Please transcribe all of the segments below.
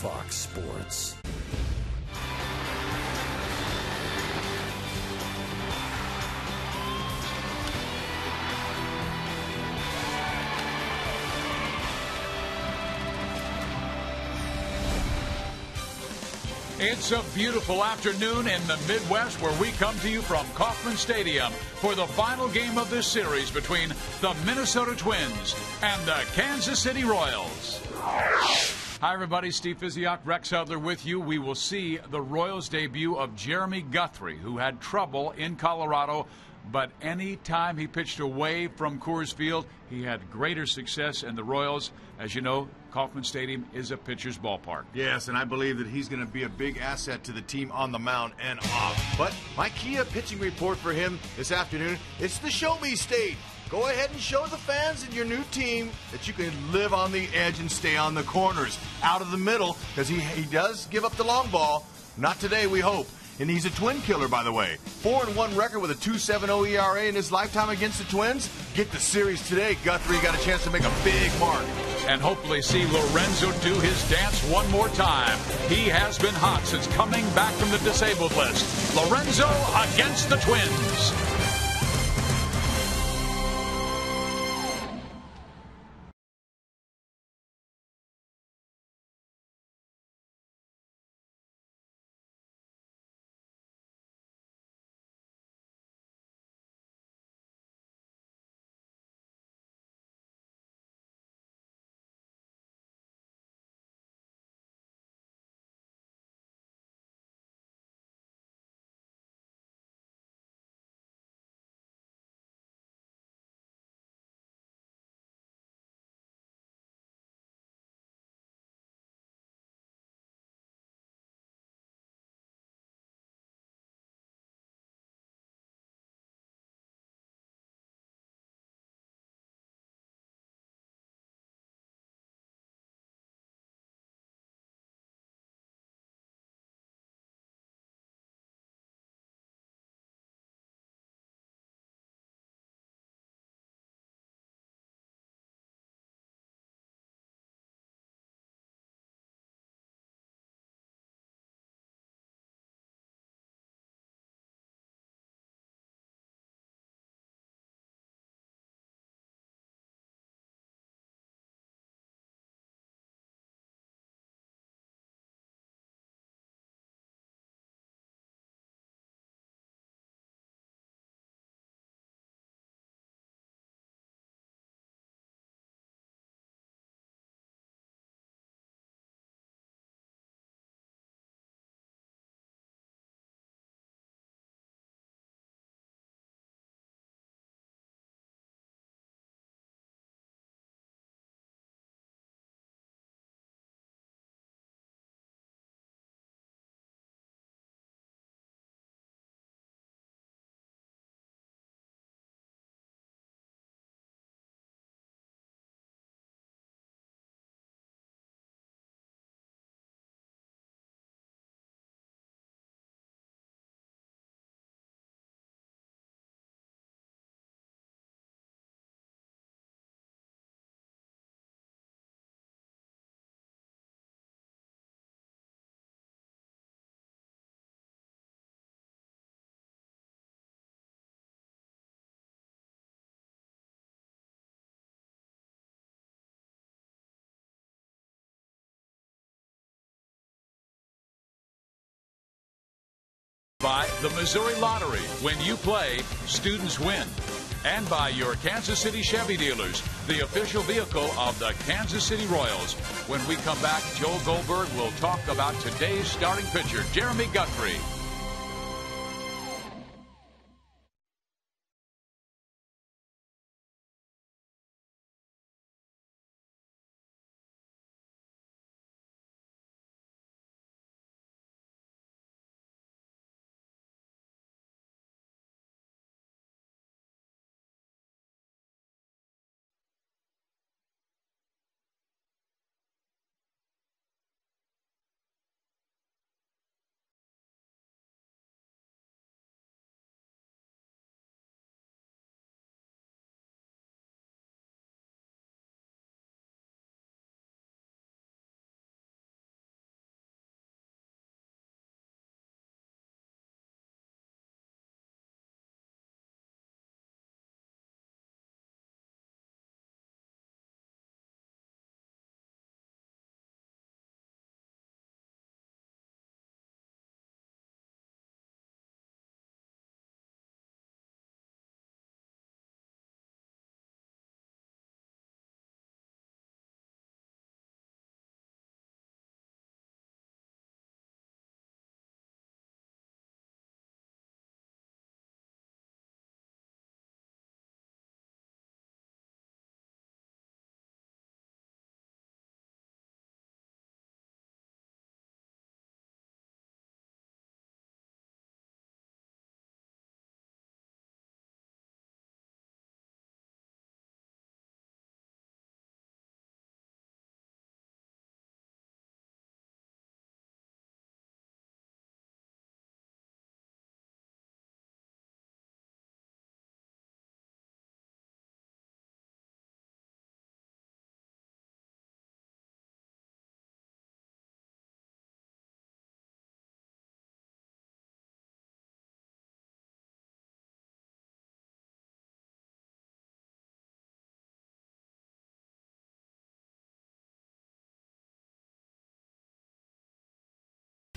Fox Sports. It's a beautiful afternoon in the Midwest where we come to you from Kauffman Stadium for the final game of this series between the Minnesota Twins and the Kansas City Royals. Hi, everybody. Steve Physiok, Rex Hudler with you. We will see the Royals debut of Jeremy Guthrie, who had trouble in Colorado, but any time he pitched away from Coors Field, he had greater success. And the Royals, as you know, Kauffman Stadium is a pitcher's ballpark. Yes, and I believe that he's going to be a big asset to the team on the mound and off. But my Kia pitching report for him this afternoon, it's the show me state. Go ahead and show the fans in your new team that you can live on the edge and stay on the corners, out of the middle, because he does give up the long ball. Not today, we hope. And he's a twin killer, by the way. 4-1 record with a 2.70 ERA in his lifetime against the Twins. Get the series today. Guthrie got a chance to make a big mark. And hopefully see Lorenzo do his dance one more time. He has been hot since coming back from the disabled list. Lorenzo against the Twins. By the Missouri Lottery. When you play, students win. And by your Kansas City Chevy dealers, the official vehicle of the Kansas City Royals. When we come back, Joel Goldberg will talk about today's starting pitcher, Jeremy Guthrie.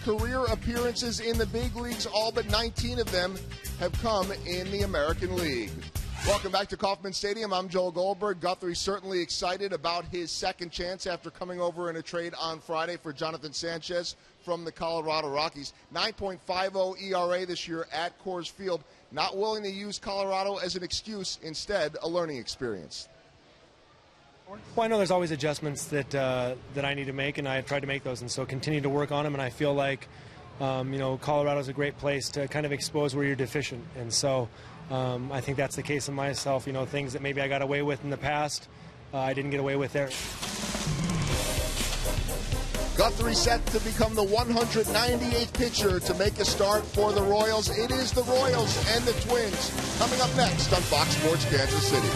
career appearances in the big leagues. All but 19 of them have come in the American League. Welcome back to Kauffman Stadium. I'm Joel Goldberg. Guthrie certainly excited about his second chance after coming over in a trade on Friday for Jonathan Sanchez from the Colorado Rockies. 9.50 ERA this year at Coors Field. Not willing to use Colorado as an excuse, instead a learning experience. Well, I know there's always adjustments that I need to make, and I have tried to make those, and so continue to work on them. And I feel like, Colorado's a great place to kind of expose where you're deficient, and so I think that's the case in myself. Things that maybe I got away with in the past, I didn't get away with there. Guthrie set to become the 198th pitcher to make a start for the Royals. It is the Royals and the Twins coming up next on Fox Sports Kansas City.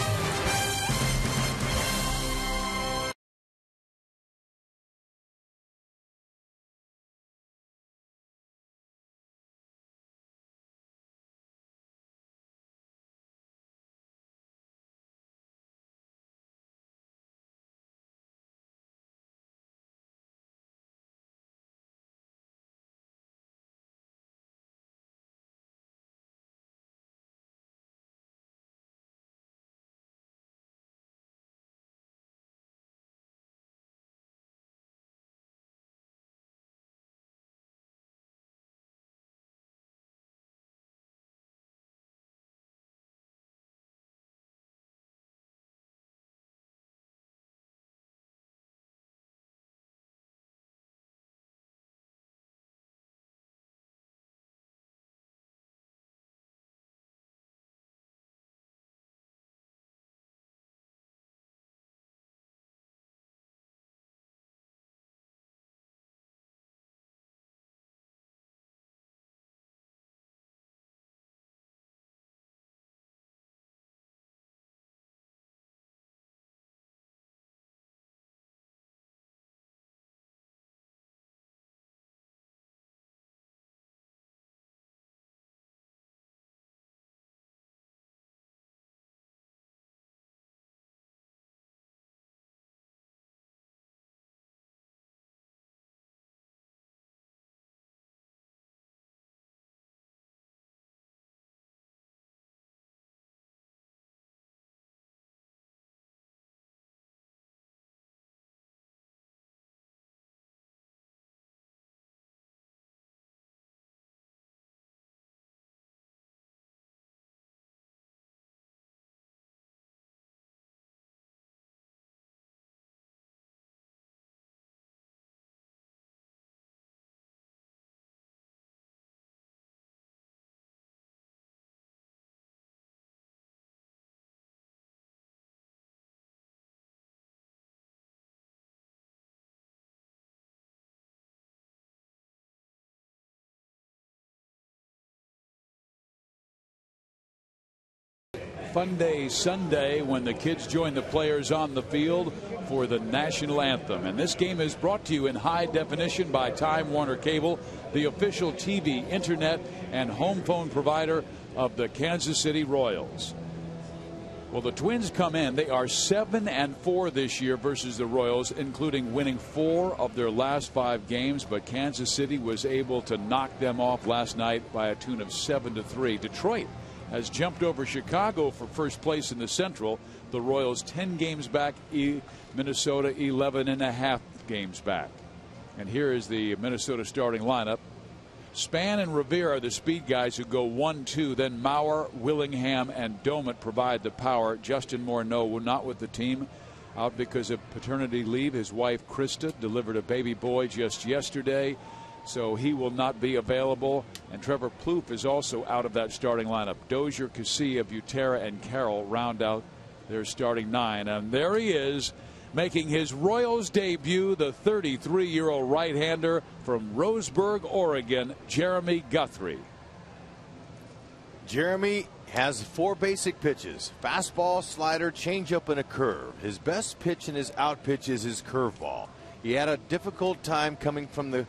Fun day Sunday when the kids join the players on the field for the national anthem. And this game is brought to you in high definition by Time Warner Cable, the official TV, internet, and home phone provider of the Kansas City Royals. Well, the Twins come in. They are 7-4 this year versus the Royals, including winning 4 of their last 5 games. But Kansas City was able to knock them off last night by a tune of 7-3. Detroit has jumped over Chicago for first place in the Central. The Royals 10 games back, Minnesota 11.5 games back. And here is the Minnesota starting lineup. Span and Revere are the speed guys who go 1-2. Then Mauer, Willingham, and Domet provide the power. Justin Morneau not with the team, out because of paternity leave. His wife Krista delivered a baby boy just yesterday, so he will not be available. And Trevor Plouffe is also out of that starting lineup. Dozier, Casilla, Butera, and Carroll round out their starting 9. And there he is, making his Royals debut, the 33-year-old right-hander from Roseburg, Oregon, Jeremy Guthrie. Jeremy has 4 basic pitches: fastball, slider, changeup, and a curve. His best pitch and his out pitch is his curveball. He had a difficult time coming from the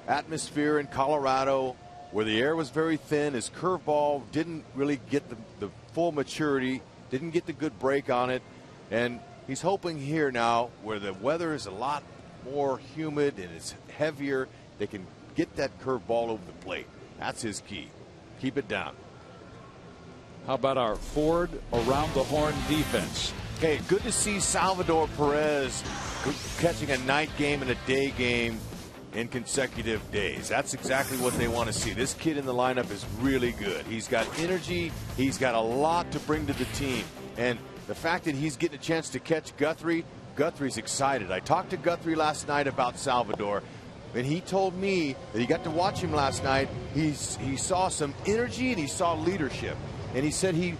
atmosphere in Colorado where the air was very thin. His curveball didn't really get the full maturity, didn't get the good break on it, and he's hoping here now where the weather is a lot more humid and it's heavier, they can get that curve ball over the plate. That's his key. Keep it down. How about our Ford around the horn defense? Hey, good to see Salvador Perez catching a night game and a day game in consecutive days. That's exactly what they want to see. This kid in the lineup is really good. He's got energy. He's got a lot to bring to the team. And the fact that he's getting a chance to catch Guthrie's excited. I talked to Guthrie last night about Salvador, and he told me that he got to watch him last night. He saw some energy and he saw leadership. And he said he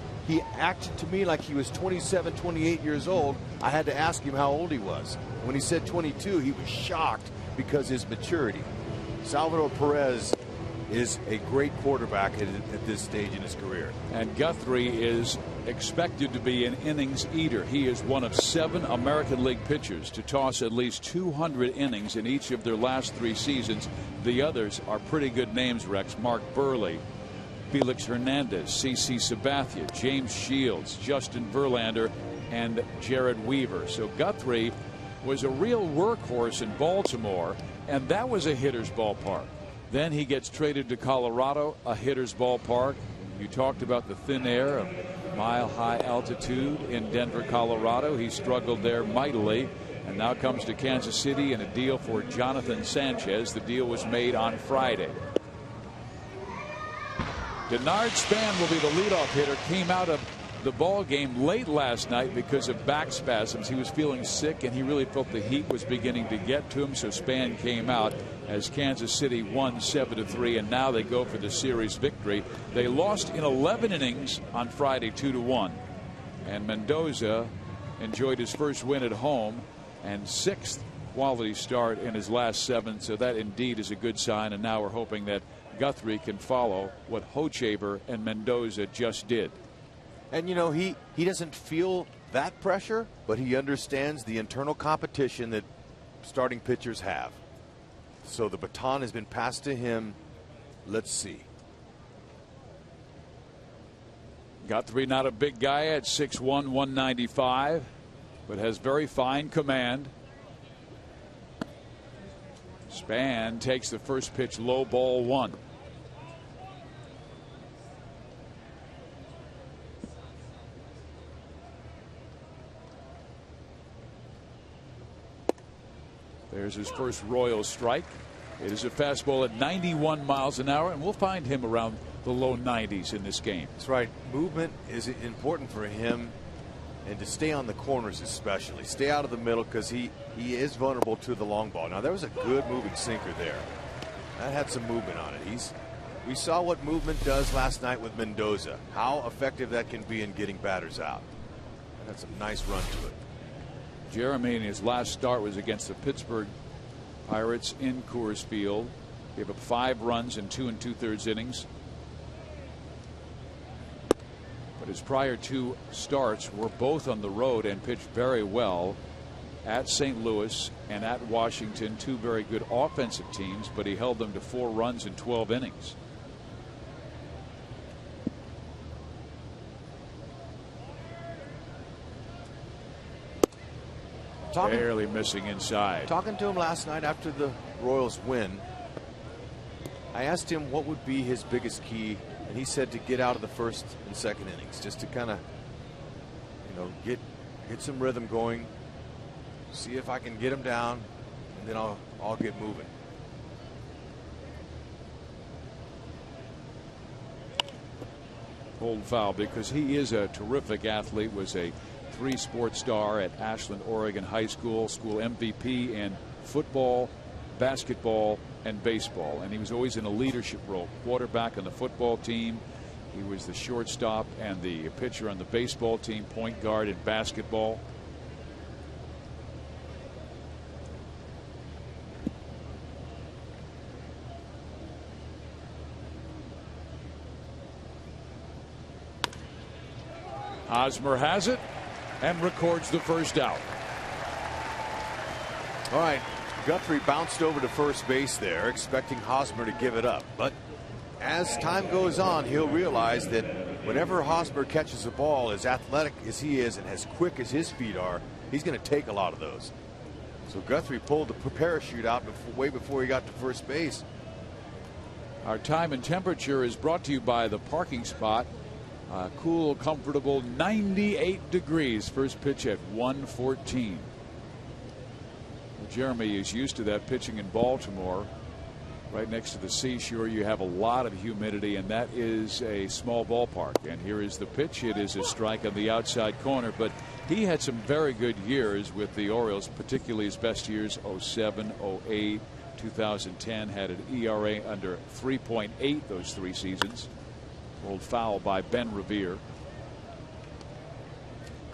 acted to me like he was 27, 28 years old. I had to ask him how old he was. When he said 22, he was shocked because his maturity. Salvador Perez is a great quarterback at this stage in his career. And Guthrie is expected to be an innings eater. He is one of 7 American League pitchers to toss at least 200 innings in each of their last 3 seasons. The others are pretty good names, Rex. Mark Burley, Felix Hernandez, CC Sabathia, James Shields, Justin Verlander, and Jared Weaver. So Guthrie was a real workhorse in Baltimore, and that was a hitter's ballpark. Then he gets traded to Colorado, a hitter's ballpark. You talked about the thin air of mile-high altitude in Denver, Colorado. He struggled there mightily, and now comes to Kansas City in a deal for Jonathan Sanchez. The deal was made on Friday. Denard Span will be the leadoff hitter. Came out of the ball game late last night because of back spasms. He was feeling sick, and he really felt the heat was beginning to get to him, so Span came out as Kansas City won 7-3, and now they go for the series victory. They lost in 11 innings on Friday 2-1, and Mendoza enjoyed his first win at home and 6th quality start in his last 7, so that indeed is a good sign. And now we're hoping that Guthrie can follow what Hochevar and Mendoza just did. And you know, he doesn't feel that pressure, but he understands the internal competition that starting pitchers have. So the baton has been passed to him. Let's see. Guthrie, not a big guy at 6'1", 195, but has very fine command. Span takes the first pitch, low, ball 1. There's his first Royal strike. It is a fastball at 91 miles an hour, and we'll find him around the low 90s in this game. That's right. Movement is important for him, and to stay on the corners especially. Stay out of the middle, because he is vulnerable to the long ball. Now, there was a good moving sinker there. That had some movement on it. We saw what movement does last night with Mendoza, how effective that can be in getting batters out. That had some nice run to it. Jeremy, in his last start, was against the Pittsburgh Pirates in Coors Field. Gave up 5 runs in 2 2/3 innings. But his prior 2 starts were both on the road and pitched very well at St. Louis and at Washington, 2 very good offensive teams, but he held them to 4 runs in 12 innings. Barely missing inside. Talking to him last night after the Royals win, I asked him what would be his biggest key, and he said to get out of the first and second innings, just to kind of, get some rhythm going, see if I can get him down, and then I'll get moving. Hold foul, because he is a terrific athlete. Was a 3-sport star at Ashland, Oregon High School, school MVP in football, basketball, and baseball. And he was always in a leadership role, quarterback on the football team. He was the shortstop and the pitcher on the baseball team, point guard in basketball. Hosmer has it and records the first out. All right, Guthrie bounced over to first base there, expecting Hosmer to give it up. But as time goes on, he'll realize that whenever Hosmer catches a ball, as athletic as he is and as quick as his feet are, he's going to take a lot of those. So Guthrie pulled the parachute out way before he got to first base. Our time and temperature is brought to you by the parking spot. Cool, comfortable 98 degrees. First pitch at 1:14. Well, Jeremy is used to that pitching in Baltimore. Right next to the seashore, you have a lot of humidity, and that is a small ballpark. And here is the pitch. It is a strike on the outside corner, but he had some very good years with the Orioles, particularly his best years, 07, 08, 2010, had an ERA under 3.8 those 3 seasons. Rolled foul by Ben Revere.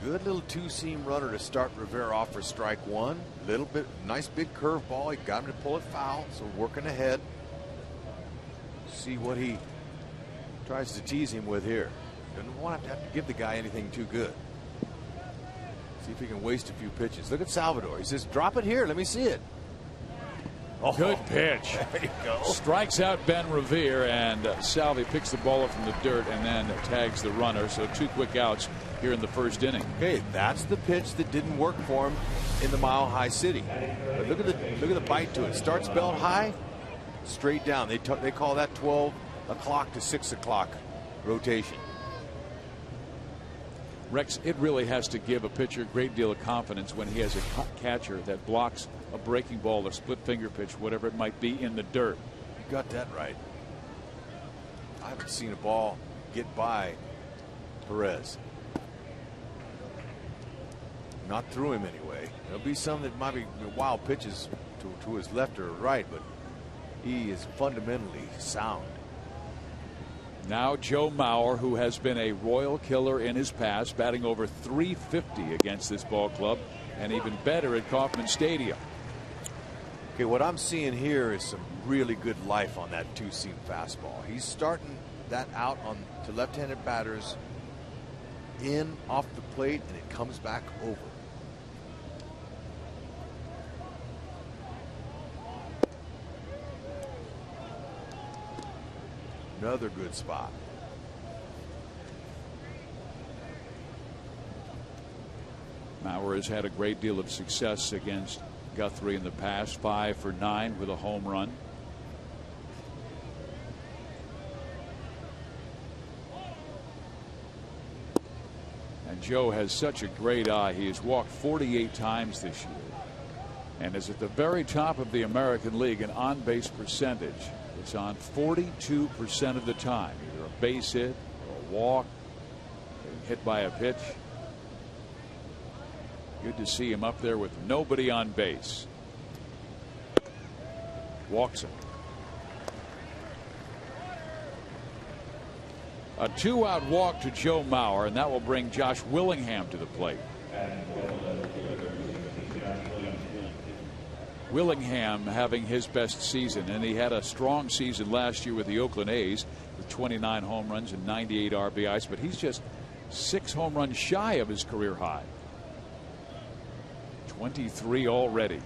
Good little two-seam runner to start Rivera off for strike one. Little bit nice big curve ball. He got him to pull it foul, so working ahead. See what he tries to tease him with here. Doesn't want to have to give the guy anything too good. See if he can waste a few pitches. Look at Salvador. He says, drop it here. Let me see it. Oh, good pitch. There you go. Strikes out Ben Revere, and Salvi picks the ball up from the dirt and then tags the runner. So 2 quick outs here in the first inning. Okay, that's the pitch that didn't work for him in the Mile High City. But look at the bite to it. Starts belt high, straight down. They call that 12 o'clock to 6 o'clock rotation. Rex, it really has to give a pitcher a great deal of confidence when he has a catcher that blocks a breaking ball, a split finger pitch, whatever it might be, in the dirt. You got that right. I haven't seen a ball get by Perez. Not through him anyway. There'll be some that might be wild pitches to his left or right, but he is fundamentally sound. Now Joe Mauer, who has been a royal killer in his past, batting over 350 against this ball club, and even better at Kauffman Stadium. Okay, what I'm seeing here is some really good life on that two-seam fastball. He's starting that out on to left-handed batters in off the plate, and it comes back over. Another good spot. Mauer has had a great deal of success against Guthrie in the past. 5 for 9 with a home run. And Joe has such a great eye. He has walked 48 times this year and is at the very top of the American League in on-base percentage. It's on 42% of the time, either a base hit or a walk, hit by a pitch. Good to see him up there with nobody on base. Walks him. A 2-out walk to Joe Mauer, and that will bring Josh Willingham to the plate. Willingham having his best season, and he had a strong season last year with the Oakland A's with 29 home runs and 98 RBIs, but he's just 6 home runs shy of his career high. 23 already.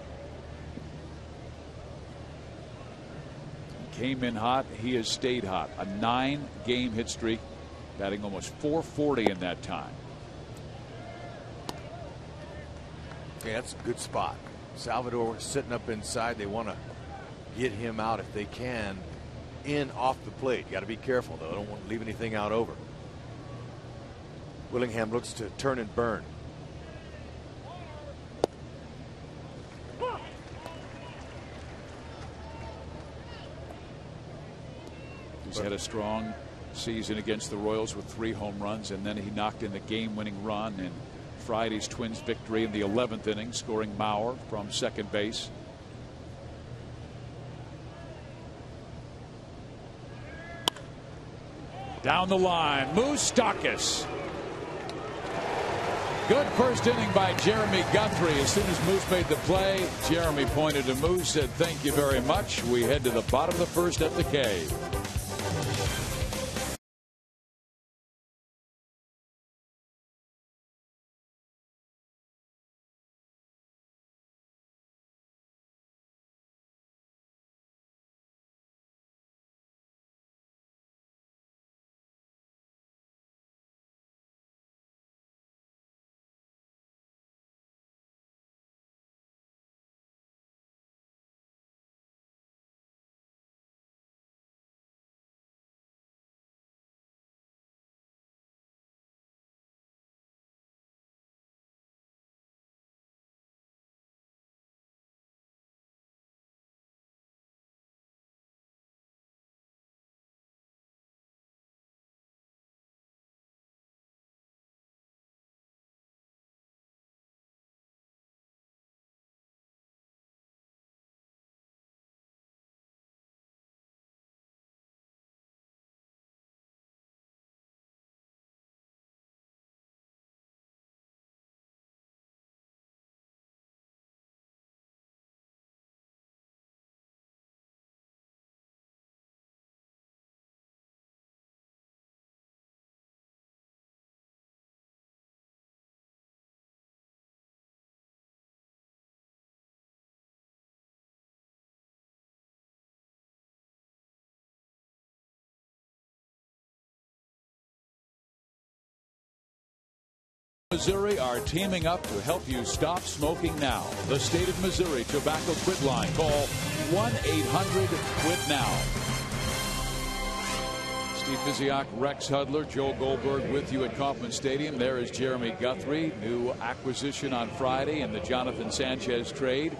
He came in hot. He has stayed hot. A 9-game hit streak, batting almost .440 in that time. Okay, that's a good spot. Salvador sitting up inside. They want to get him out if they can in off the plate. You got to be careful though. Don't want to leave anything out over. Willingham looks to turn and burn. He's had a strong season against the Royals with 3 home runs, and then he knocked in the game-winning run in Friday's Twins victory in the 11th inning, scoring Mauer from second base. Down the line, Moustakas. Good first inning by Jeremy Guthrie. As soon as Moose made the play, Jeremy pointed to Moose, said thank you very much. We head to the bottom of the first at the K. Missouri are teaming up to help you stop smoking now. The State of Missouri Tobacco Quit Line. Call 1-800-QUIT-NOW. Steve Physiak, Rex Hudler, Joel Goldberg with you at Kauffman Stadium. There is Jeremy Guthrie, new acquisition on Friday in the Jonathan Sanchez trade.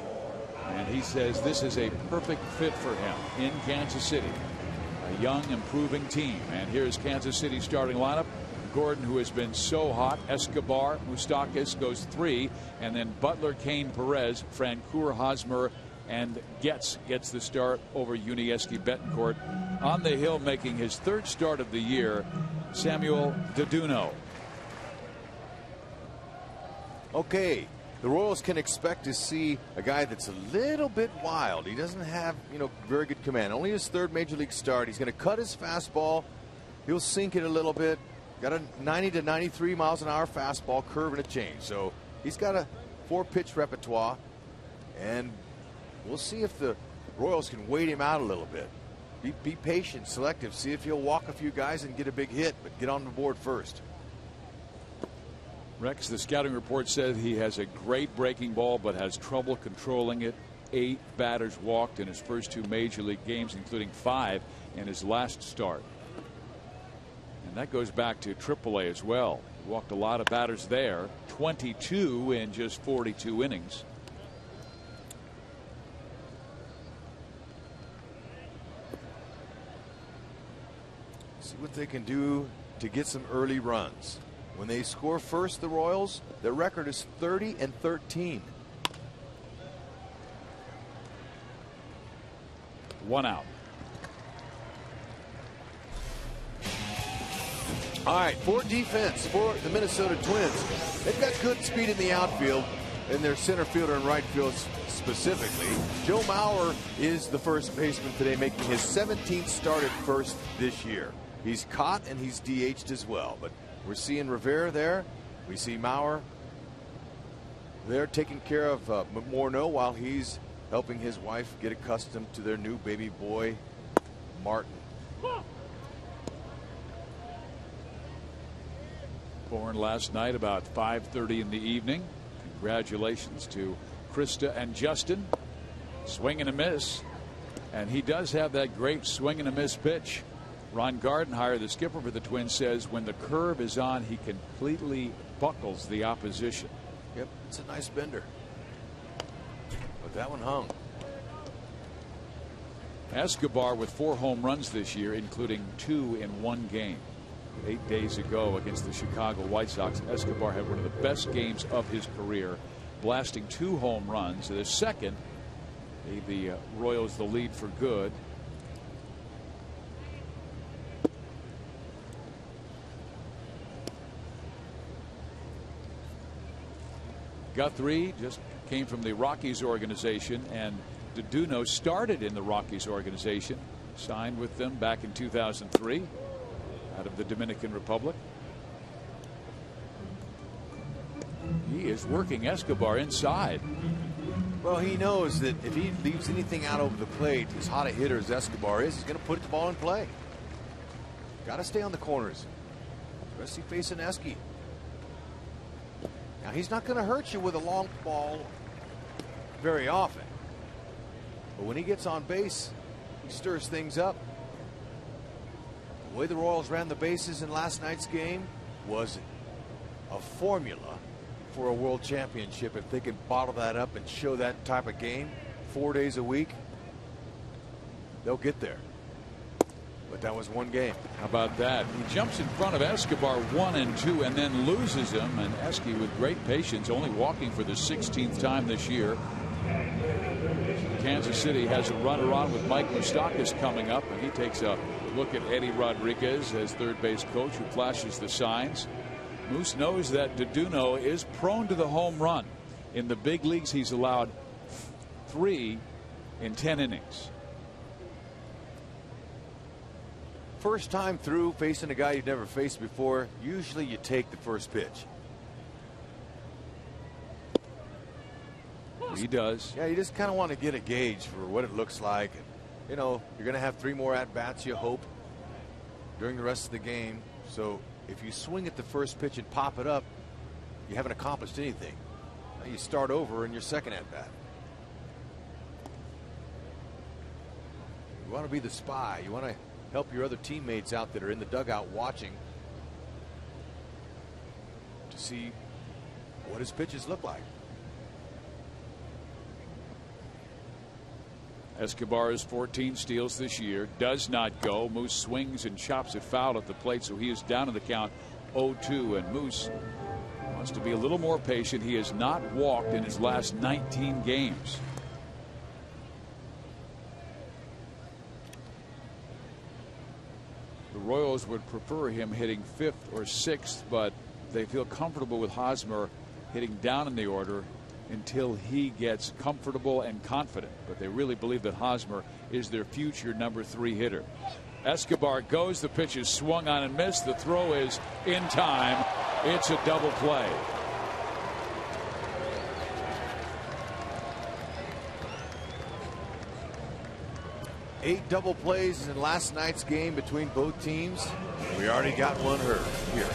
And he says this is a perfect fit for him in Kansas City. A young, improving team. And here's Kansas City's starting lineup. Gordon, who has been so hot. Escobar, Moustakas goes 3. And then Butler, Kane, Perez, Francoeur, Hosmer, and gets the start over Unieski Betancourt. On the hill, making his 3rd start of the year, Samuel Deduno. Okay, the Royals can expect to see a guy that's a little bit wild. He doesn't have, very good command. Only his 3rd major league start. He's going to cut his fastball. He'll sink it a little bit. Got a 90 to 93 miles an hour fastball, curve, and a change. So he's got a 4-pitch repertoire, and we'll see if the Royals can wait him out a little bit. Be patient, selective. See if he'll walk a few guys and get a big hit, but get on the board first. Rex, the scouting report said he has a great breaking ball, but has trouble controlling it. 8 batters walked in his first 2 major league games, including 5 in his last start. And that goes back to AAA as well. He walked a lot of batters there, 22 in just 42 innings. See what they can do to get some early runs. When they score first, the Royals, their record is 30-13. 1 out. All right, for defense for the Minnesota Twins. They've got good speed in the outfield, and their center fielder and right field specifically. Joe Mauer is the first baseman today, making his 17th start at first this year. He's caught and he's DH'd as well. But we're seeing Rivera there. We see Mauer there taking care of Morneau while he's helping his wife get accustomed to their new baby boy, Martin. Born last night about 5:30 in the evening. Congratulations to Krista and Justin. Swing and a miss. And he does have that great swing and a miss pitch. Ron Gardenhire, the skipper for the Twins, says when the curve is on, he completely buckles the opposition. Yep, it's a nice bender. But that one hung. Escobar with 4 home runs this year, including 2 in 1 game. 8 days ago against the Chicago White Sox, Escobar had one of the best games of his career, blasting 2 home runs. The second gave the Royals the lead for good. Guthrie just came from the Rockies organization, and Deduno started in the Rockies organization, signed with them back in 2003 out of the Dominican Republic. He is working Escobar inside. Well, he knows that if he leaves anything out over the plate, as hot a hitter as Escobar is, he's going to put the ball in play. Got to stay on the corners, especially facing Esky. Now, he's not going to hurt you with a long ball very often. But when he gets on base, he stirs things up. The way the Royals ran the bases in last night's game was a formula for a world championship. If they can bottle that up and show that type of game 4 days a week, they'll get there. But that was 1 game. How about that? He jumps in front of Escobar 1 and 2 and then loses him. And Esky, with great patience, only walking for the 16th time this year. Kansas City has a runner on with Mike Moustakas coming up, and he takes a look at Eddie Rodriguez as third base coach, who flashes the signs. Moose knows that Deduno is prone to the home run. In the big leagues, he's allowed 3 in 10 innings. First time through facing a guy you've never faced before, usually you take the first pitch. He does. Yeah, you just kind of want to get a gauge for what it looks like. And, you know, you're going to have 3 more at-bats, you hope, during the rest of the game. So if you swing at the first pitch and pop it up, you haven't accomplished anything. Now you start over in your second at bat. You want to be the spy. You want to help your other teammates out that are in the dugout watching to see what his pitches look like. Escobar has 14 steals this year, does not go. Moose swings and chops it foul at the plate, so he is down in the count 0-2, and Moose wants to be a little more patient. He has not walked in his last 19 games. The Royals would prefer him hitting 5th or 6th, but they feel comfortable with Hosmer hitting down in the order until he gets comfortable and confident. But they really believe that Hosmer is their future number 3 hitter. Escobar goes. The pitch is swung on and missed. The throw is in time. It's a double play. Eight double plays in last night's game between both teams. We already got one hurt here.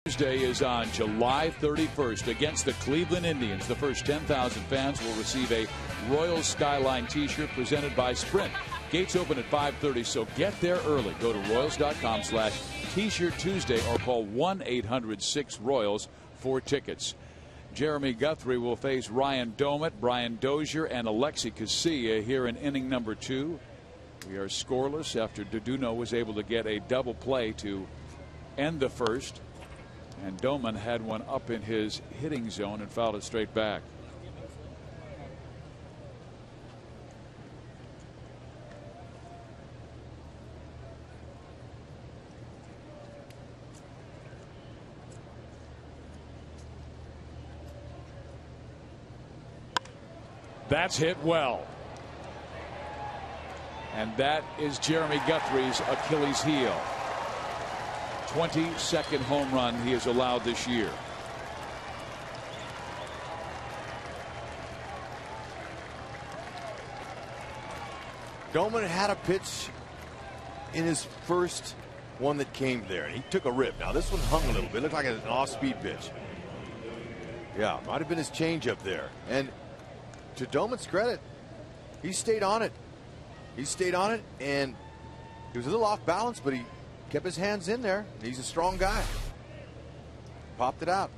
Tuesday is on July 31st against the Cleveland Indians. The first 10,000 fans will receive a Royals Skyline t-shirt presented by Sprint. Gates open at 5:30, so get there early. Go to Royals.com/T-shirt Tuesday or call 1-800-6-ROYALS for tickets. Jeremy Guthrie will face Ryan Doumit, Brian Dozier, and Alexi Casilla here in inning number 2. We are scoreless after Duduno was able to get a double play to end the first. And Doman had one up in his hitting zone and fouled it straight back. That's hit well. And that is Jeremy Guthrie's Achilles heel. 22nd home run he has allowed this year. Doman had a pitch in his first one that came there. He took a rip. Now this one hung a little bit. It looked like an off-speed pitch. Yeah, might have been his changeup there. And to Doman's credit, he stayed on it. He stayed on it, and he was a little off balance, but he kept his hands in there. He's a strong guy. Popped it out.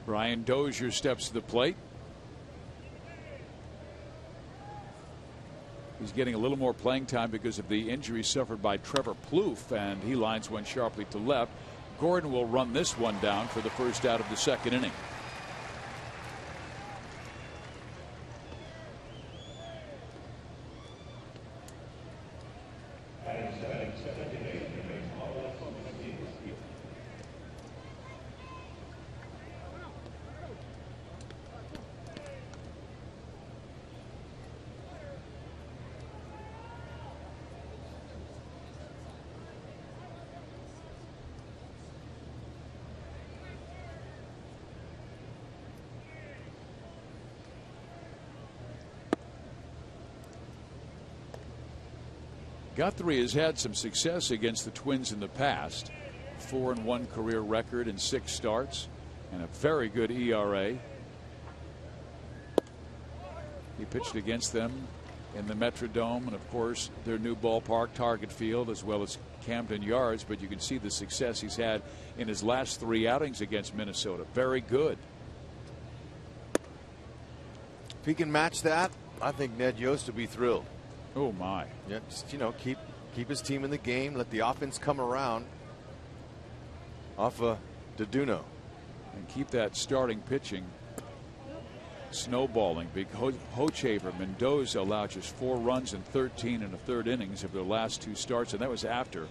Brian Dozier steps to the plate. He's getting a little more playing time because of the injury suffered by Trevor Plouffe, and he lines one sharply to left. Gordon will run this one down for the first out of the second inning. Guthrie has had some success against the Twins in the past. 4-1 career record in 6 starts and a very good ERA. He pitched against them in the Metrodome and of course their new ballpark, Target Field, as well as Camden Yards, but you can see the success he's had in his last 3 outings against Minnesota. Very good. If he can match that, I think Ned Yost will be thrilled. Oh my. Yeah, just, you know, keep his team in the game, let the offense come around off of Deduno. And keep that starting pitching snowballing. Big Hochevar, Mendoza allowed just 4 runs in 13 and a third innings of their last 2 starts, and that was after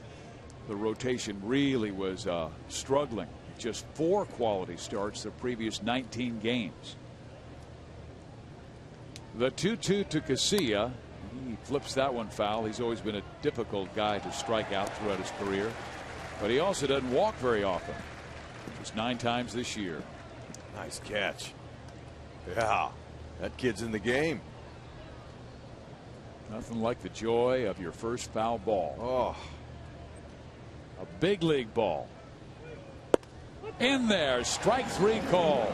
the rotation really was struggling. Just 4 quality starts the previous 19 games. The 2-2 to Casilla. He flips that one foul. He's always been a difficult guy to strike out throughout his career, but he also doesn't walk very often. Just 9 times this year. Nice catch. Yeah, that kid's in the game. Nothing like the joy of your first foul ball. Oh, a big league ball. In there, strike 3 call.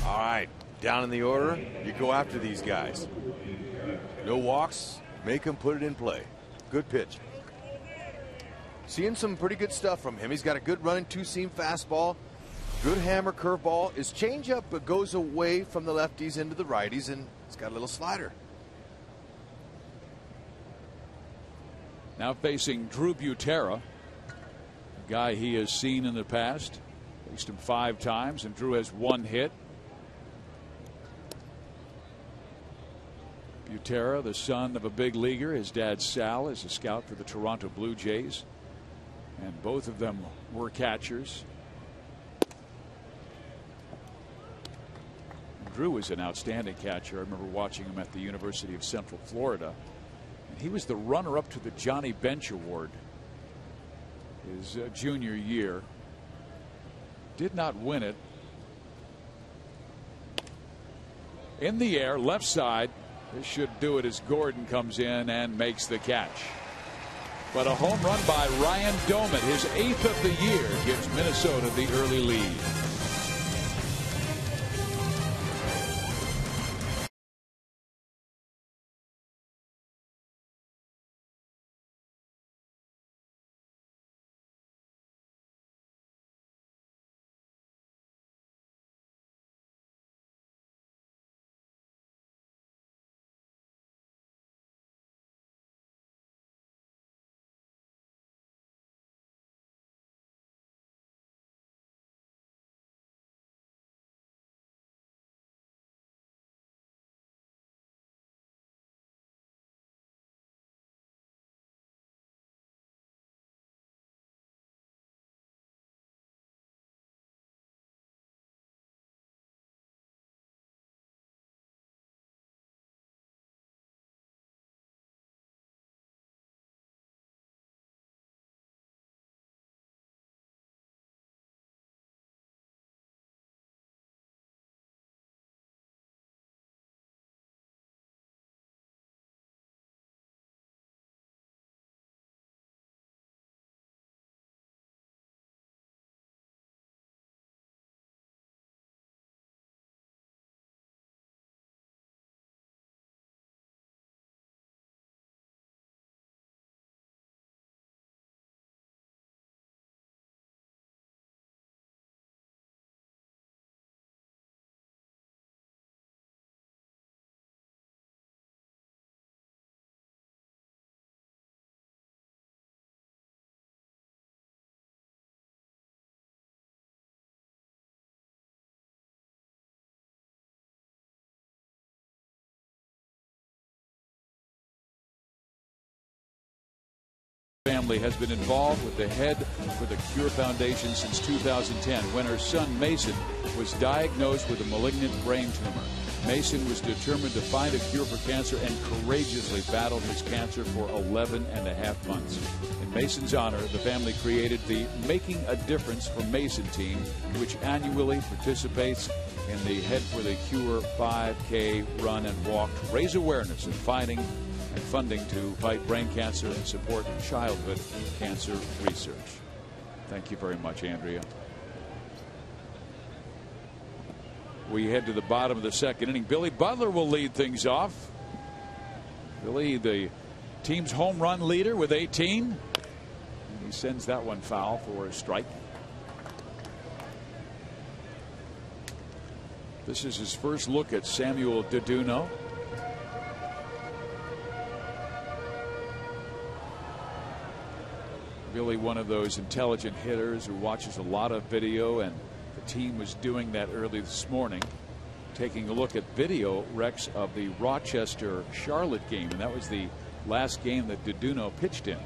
all right. Down in the order, you go after these guys. No walks, make him put it in play. Good pitch. Seeing some pretty good stuff from him. He's got a good running 2-seam fastball, good hammer curveball. His changeup goes away from the lefties into the righties, and he's got a little slider. Now facing Drew Butera, a guy he has seen in the past. Faced him 5 times, and Drew has 1 hit. Butera, the son of a big leaguer. His dad Sal is a scout for the Toronto Blue Jays, and both of them were catchers. Drew was an outstanding catcher. I remember watching him at the University of Central Florida, and he was the runner-up to the Johnny Bench Award his junior year. Did not win it. In the air, left side. This should do it as Gordon comes in and makes the catch. But a home run by Ryan Doumit, his 8th of the year, gives Minnesota the early lead. Family has been involved with the Head for the Cure Foundation since 2010, when her son Mason was diagnosed with a malignant brain tumor. Mason was determined to find a cure for cancer and courageously battled his cancer for 11.5 months. In Mason's honor, the family created the Making a Difference for Mason team, which annually participates in the Head for the Cure 5K run and walk to raise awareness of fighting and funding to fight brain cancer and support childhood cancer research. Thank you very much, Andrea. We head to the bottom of the second inning. Billy Butler will lead things off. Billy, the team's home run leader with 18. And he sends that one foul for a strike. This is his first look at Samuel Deduno. Billy, one of those intelligent hitters who watches a lot of video, and the team was doing that early this morning, taking a look at video Rex of the Rochester-Charlotte game, and that was the last game that Deduno pitched in.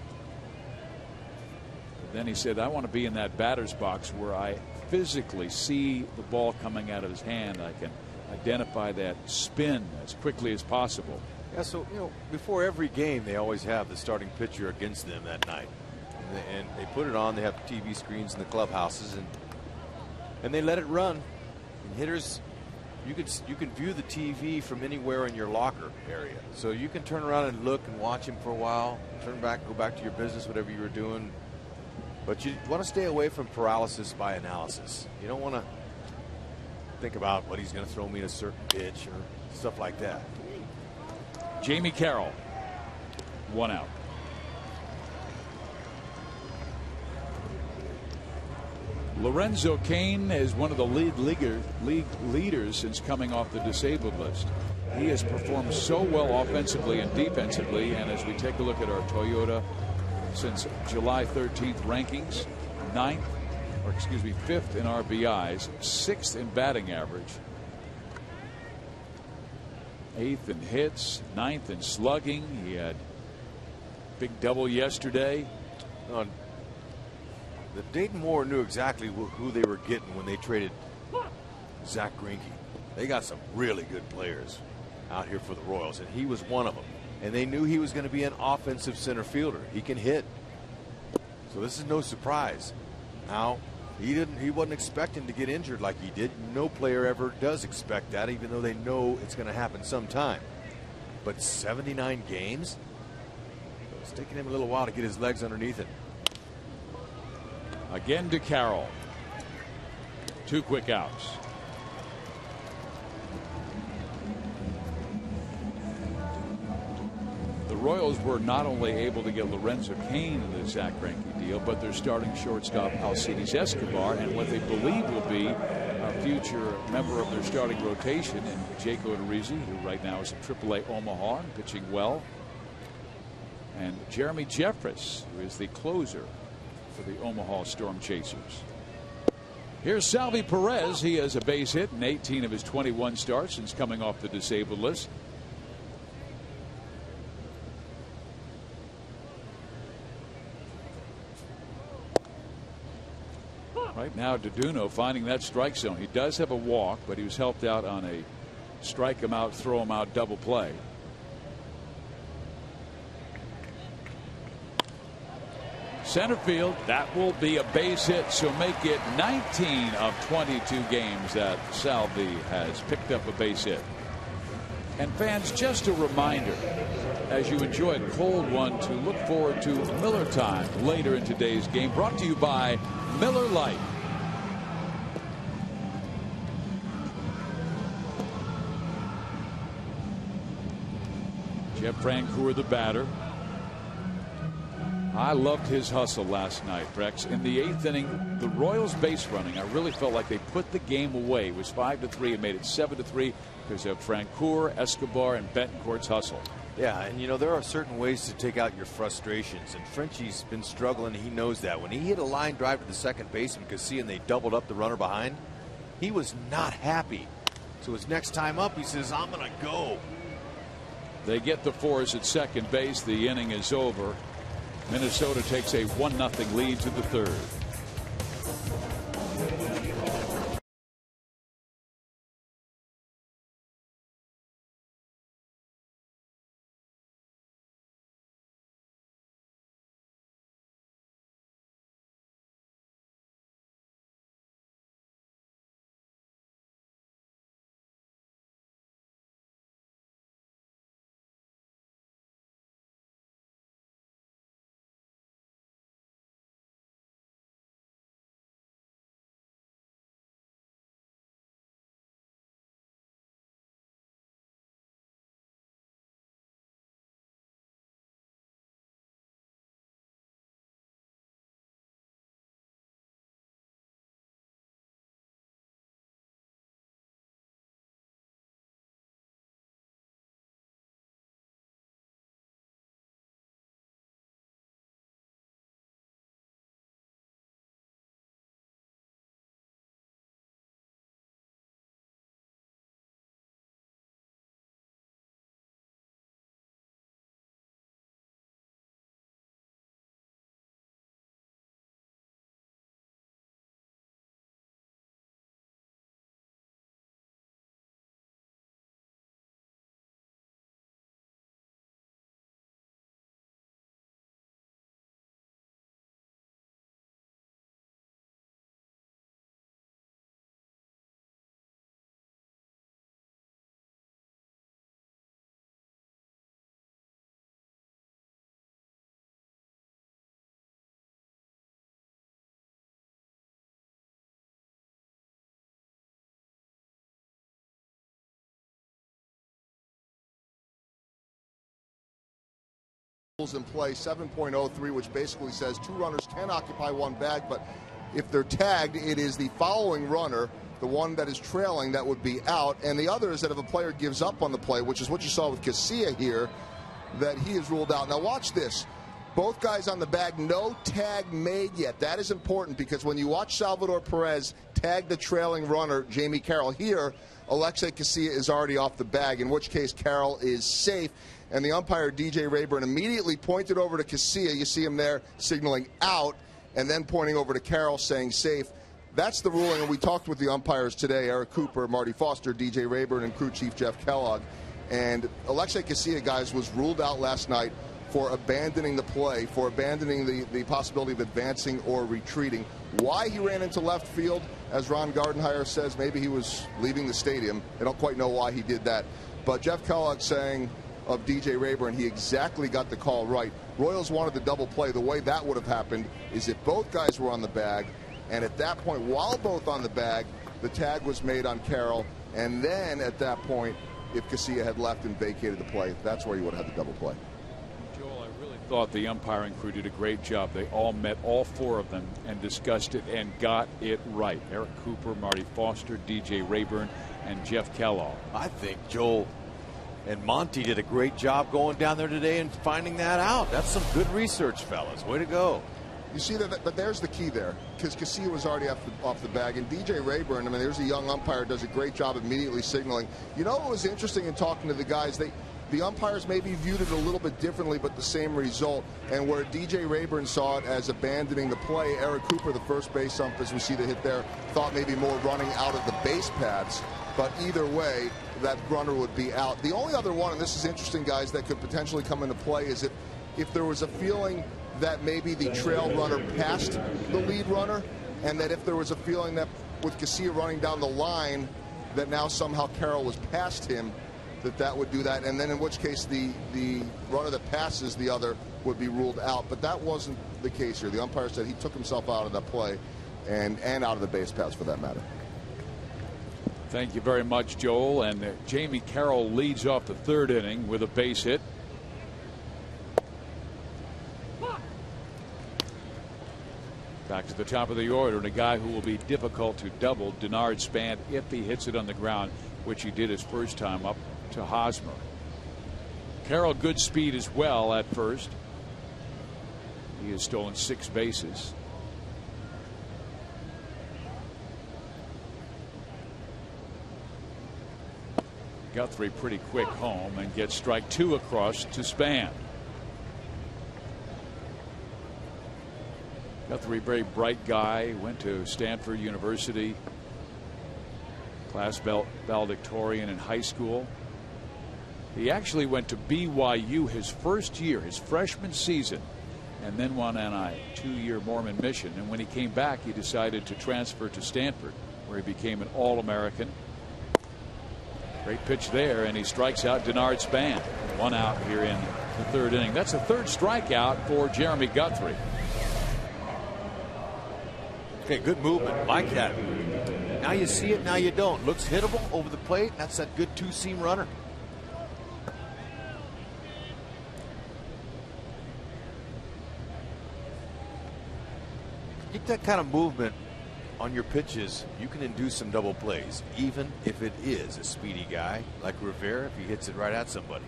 Then he said, I want to be in that batter's box where I physically see the ball coming out of his hand. I can identify that spin as quickly as possible. Yeah, so, before every game, they always have the starting pitcher against them that night. And they put it on. They have TV screens in the clubhouses, and they let it run. And hitters, you can view the TV from anywhere in your locker area, so you can turn around and look and watch him for a while, turn back, go back to your business, whatever you were doing. But you want to stay away from paralysis by analysis. You don't want to think about what he's going to throw me at a certain pitch or stuff like that. Jamie Carroll, 1 out. Lorenzo Cain is one of the league leaders since coming off the disabled list. He has performed so well offensively and defensively, and as we take a look at our Toyota since July 13th rankings, 5th in RBIs, 6th in batting average, 8th in hits, 9th in slugging. He had a big double yesterday. The Dayton Moore knew exactly who they were getting when they traded Zach Greinke. They got some really good players out here for the Royals, and he was one of them. And they knew he was going to be an offensive center fielder. He can hit. So this is no surprise. Now, he wasn't expecting to get injured like he did. No player ever does expect that, even though they know it's going to happen sometime. But 79 games? It's taking him a little while to get his legs underneath it. Again to Carroll. 2 quick outs. The Royals were not only able to get Lorenzo Cain in the Zach Greinke deal, but their starting shortstop Alcides Escobar, and what they believe will be a future member of their starting rotation in Jake Odorizzi, who right now is at AAA Omaha and pitching well, and Jeremy Jeffress, who is the closer for the Omaha Storm Chasers. Here's Salvi Perez. He has a base hit in 18 of his 21 starts since coming off the disabled list. Right now, Deduno finding that strike zone. He does have a walk, but he was helped out on a strike him out, throw him out double play. Center field, that will be a base hit, so make it 19 of 22 games that Salvi has picked up a base hit. And fans, just a reminder, as you enjoy a cold one, to look forward to Miller Time later in today's game, brought to you by Miller Lite. Jeff Francoeur, the batter. I loved his hustle last night, Rex. In the 8th inning, the Royals base running, I really felt like they put the game away. It was 5-3 and made it 7-3 because of Francoeur, Escobar, and Betancourt's hustle. Yeah, and there are certain ways to take out your frustrations, and Frenchie's been struggling. He knows that. When he hit a line drive to the second baseman, seeing they doubled up the runner behind, he was not happy. So his next time up, he says, I'm going to go. They get the fours at second base. The inning is over. Minnesota takes a 1-0 lead to the third. In play 7.03, which basically says two runners can occupy one bag, but if they're tagged, it is the following runner, the one that is trailing, that would be out, and the other is that if a player gives up on the play, which is what you saw with KCA here, that he is ruled out. Now watch this. Both guys on the bag, no tag made yet. That is important because when you watch Salvador Perez tag the trailing runner, Jamie Carroll, here, AT KCA is already off the bag, in which case Carroll is safe. And the umpire, DJ Rayburn, immediately pointed over to KCA. You see him there signaling out and then pointing over to Carroll saying safe. That's the ruling, and we talked with the umpires today, Eric Cooper, Marty Foster, DJ Rayburn, and crew chief Jeff Kellogg. And AT KCA, guys, was ruled out last night for abandoning the play, for abandoning the possibility of advancing or retreating. Why he ran into left field, as Ron Gardenhire says, maybe he was leaving the stadium. I don't quite know why he did that. But Jeff Kellogg saying of DJ Rayburn, he exactly got the call right. Royals wanted the double play. The way that would have happened is if both guys were on the bag, and at that point, while both on the bag, the tag was made on Carroll, and then at that point, if KCA had left and vacated the play, that's where you would have had the double play. Joel, I really thought the umpiring crew did a great job. They all met, all four of them, and discussed it and got it right. Eric Cooper, Marty Foster, DJ Rayburn, and Jeff Kellogg. I think Joel and Monty did a great job going down there today and finding that out. That's some good research, fellas. Way to go. You see that, but there's the key there, because KCA was already off the bag, and DJ Rayburn, I mean, there's a young umpire, does a great job immediately signaling. You know what was interesting in talking to the guys? The umpires maybe viewed it a little bit differently, but the same result. And where DJ Rayburn saw it as abandoning the play, Eric Cooper, the first base ump, as we see the hit there, thought maybe more running out of the base paths. But either way, that runner would be out. The only other one, and this is interesting, guys, that could potentially come into play is if there was a feeling that maybe the trail runner passed the lead runner, and that if there was a feeling that with KCA running down the line, that now somehow Carroll was past him, that would do that, and then in which case the runner that passes the other would be ruled out. But that wasn't the case here. The umpire said he took himself out of that play and out of the base paths for that matter. Thank you very much, Joel. And Jamie Carroll leads off the third inning with a base hit. Back to the top of the order, and a guy who will be difficult to double, Denard Span, if he hits it on the ground, which he did his first time up to Hosmer. Carroll, good speed as well at first. He has stolen 6 bases. Guthrie pretty quick home and gets strike 2 across to Span. Guthrie, very bright guy, went to Stanford University, class valedictorian in high school. He actually went to BYU his first year, his freshman season, and then went on a 2-year Mormon mission. And when he came back, he decided to transfer to Stanford, where he became an All-American. Great pitch there, and he strikes out Denard Span. 1 out here in the 3rd inning. That's the 3rd strikeout for Jeremy Guthrie. Okay, good movement. Like that. Now you see it, now you don't. Looks hittable over the plate. That's that good 2-seam runner. Get that kind of movement on your pitches, you can induce some double plays, even if it is a speedy guy like Rivera, if he hits it right at somebody.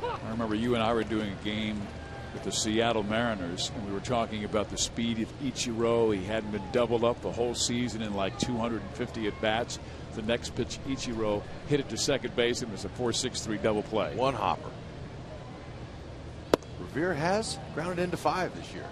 I remember you and I were doing a game with the Seattle Mariners, and we were talking about the speed of Ichiro. He hadn't been doubled up the whole season in like 250 at bats. The next pitch, Ichiro hit it to second base, and it was a 4-6-3 double play. One hopper. Revere has grounded into 5 this year.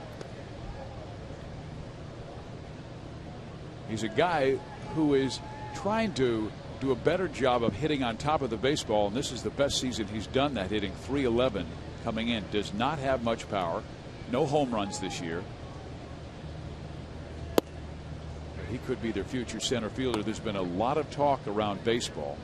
He's a guy who is trying to do a better job of hitting on top of the baseball, and this is the best season he's done that, hitting .311 coming in. Does not have much power. No home runs this year. He could be their future center fielder. There's been a lot of talk around baseball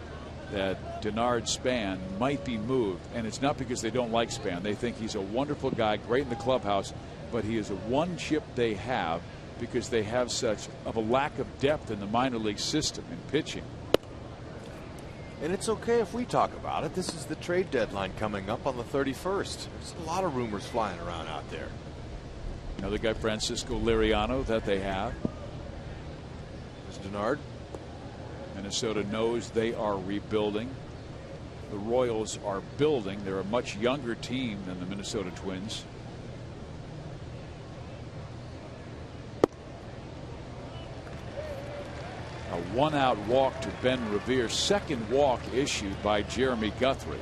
that Denard Span might be moved, and it's not because they don't like Span. They think he's a wonderful guy, great in the clubhouse, but he is a one chip they have because they have such of a lack of depth in the minor league system in pitching. And it's okay if we talk about it. This is the trade deadline coming up on the 31st. There's a lot of rumors flying around out there. Another guy, Francisco Liriano, that they have. There's Denard. Minnesota knows they are rebuilding. The Royals are building. They're a much younger team than the Minnesota Twins. A 1-out walk to Ben Revere. Second walk issued by Jeremy Guthrie.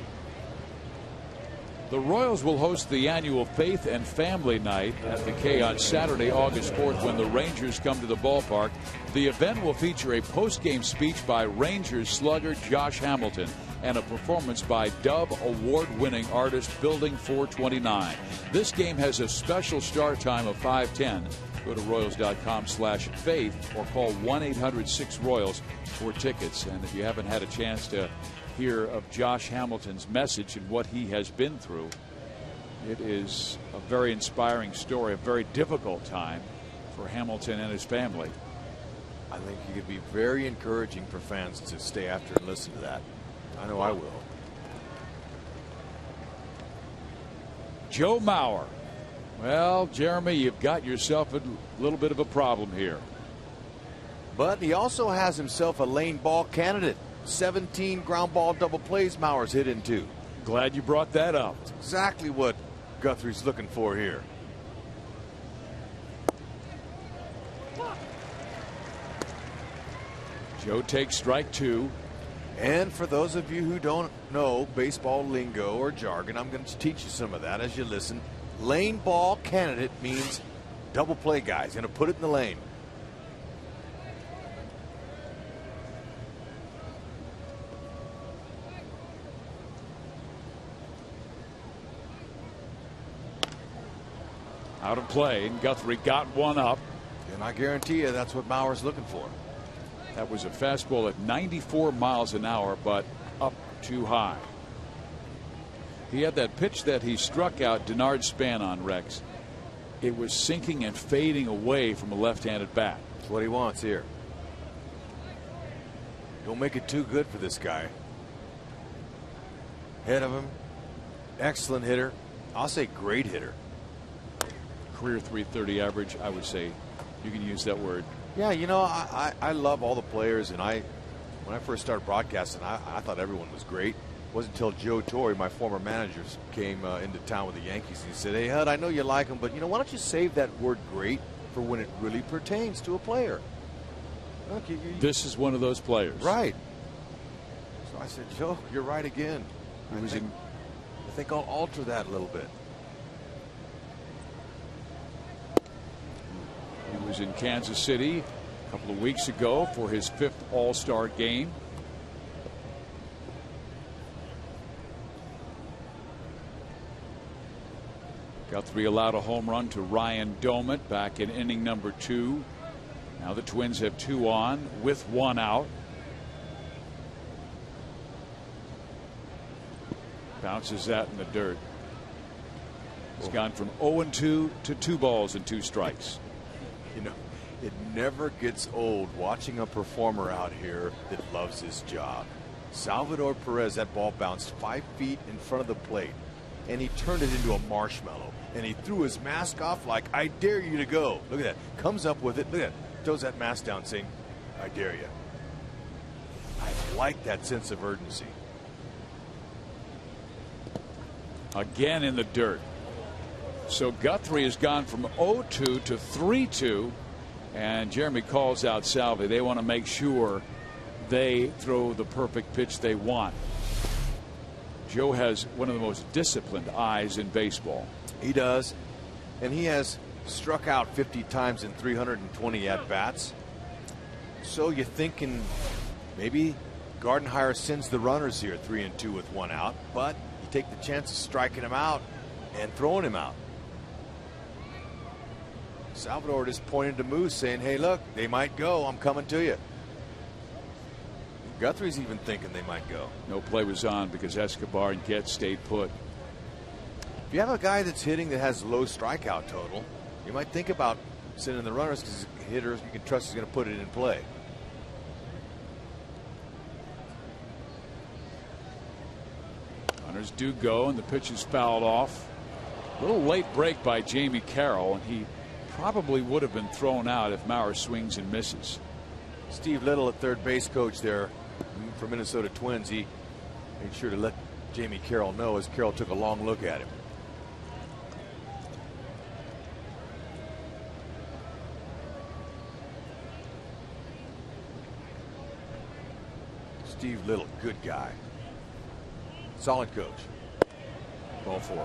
The Royals will host the annual Faith and Family Night at the K on Saturday, August 4th, when the Rangers come to the ballpark. The event will feature a post-game speech by Rangers slugger Josh Hamilton and a performance by Dove award-winning artist Building 429. This game has a special start time of 5:10. Go to Royals.com/faith or call 1-800-6-ROYALS for tickets. And if you haven't had a chance to hear of Josh Hamilton's message and what he has been through, it is a very inspiring story, a very difficult time for Hamilton and his family. I think it could be very encouraging for fans to stay after and listen to that. I know I will. Joe Mauer. Well, Jeremy, you've got yourself a little bit of a problem here. But he also has himself a lane ball candidate. 17 ground ball double plays Mauer's hit into. Glad you brought that up. That's exactly what Guthrie's looking for here. Joe takes strike 2. And for those of you who don't know baseball lingo or jargon, I'm going to teach you some of that as you listen. Lane ball candidate means double play guy. He's going to put it in the lane. Out of play, and Guthrie got one up. And I guarantee you that's what Mauer's looking for. That was a fastball at 94 miles an hour, but up too high. He had that pitch that he struck out Denard Span on, Rex. It was sinking and fading away from a left-handed bat. That's what he wants here. Don't make it too good for this guy. Head of him, excellent hitter. I'll say great hitter. Career .330 average, I would say you can use that word. Yeah, you know, I love all the players, and when I first started broadcasting, I thought everyone was great. It wasn't until Joe Torre, my former manager, came into town with the Yankees, and he said, "Hey, Hud, I know you like him, but you know, why don't you save that word great for when it really pertains to a player?" Look, this is one of those players. Right. So I said, "Joe, you're right again. I think I'll alter that a little bit." He was in Kansas City a couple of weeks ago for his 5th All-Star game. Guthrie allowed a home run to Ryan Domit back in inning number 2. Now the Twins have 2 on with 1 out. Bounces that in the dirt. He's gone from 0-2 to 2 balls and 2 strikes. You know, it never gets old watching a performer out here that loves his job. Salvador Perez, that ball bounced 5 feet in front of the plate, and he turned it into a marshmallow. And he threw his mask off like, I dare you to go. Look at that. Comes up with it. Look at that. Throws that mask down saying, I dare you. I like that sense of urgency. Again in the dirt. So Guthrie has gone from 0-2 to 3-2. And Jeremy calls out Salvi. They want to make sure they throw the perfect pitch they want. Joe has one of the most disciplined eyes in baseball. He does. And he has struck out 50 times in 320 at-bats. So you're thinking maybe Gardenhire sends the runners here 3-2 with 1 out. But you take the chance of striking him out and throwing him out. Salvador just pointed to Moose saying, hey, look, they might go. I'm coming to you. Guthrie's even thinking they might go. No play was on because Escobar and Getz stayed put. If you have a guy that's hitting that has low strikeout total, you might think about sending the runners because hitters you can trust is going to put it in play. Runners do go, and the pitch is fouled off. A little late break by Jamie Carroll, and he probably would have been thrown out if Maurer swings and misses. Steve Little, at third base coach there for Minnesota Twins, he made sure to let Jamie Carroll know as Carroll took a long look at him. Steve Little, good guy. Solid coach. Ball 4.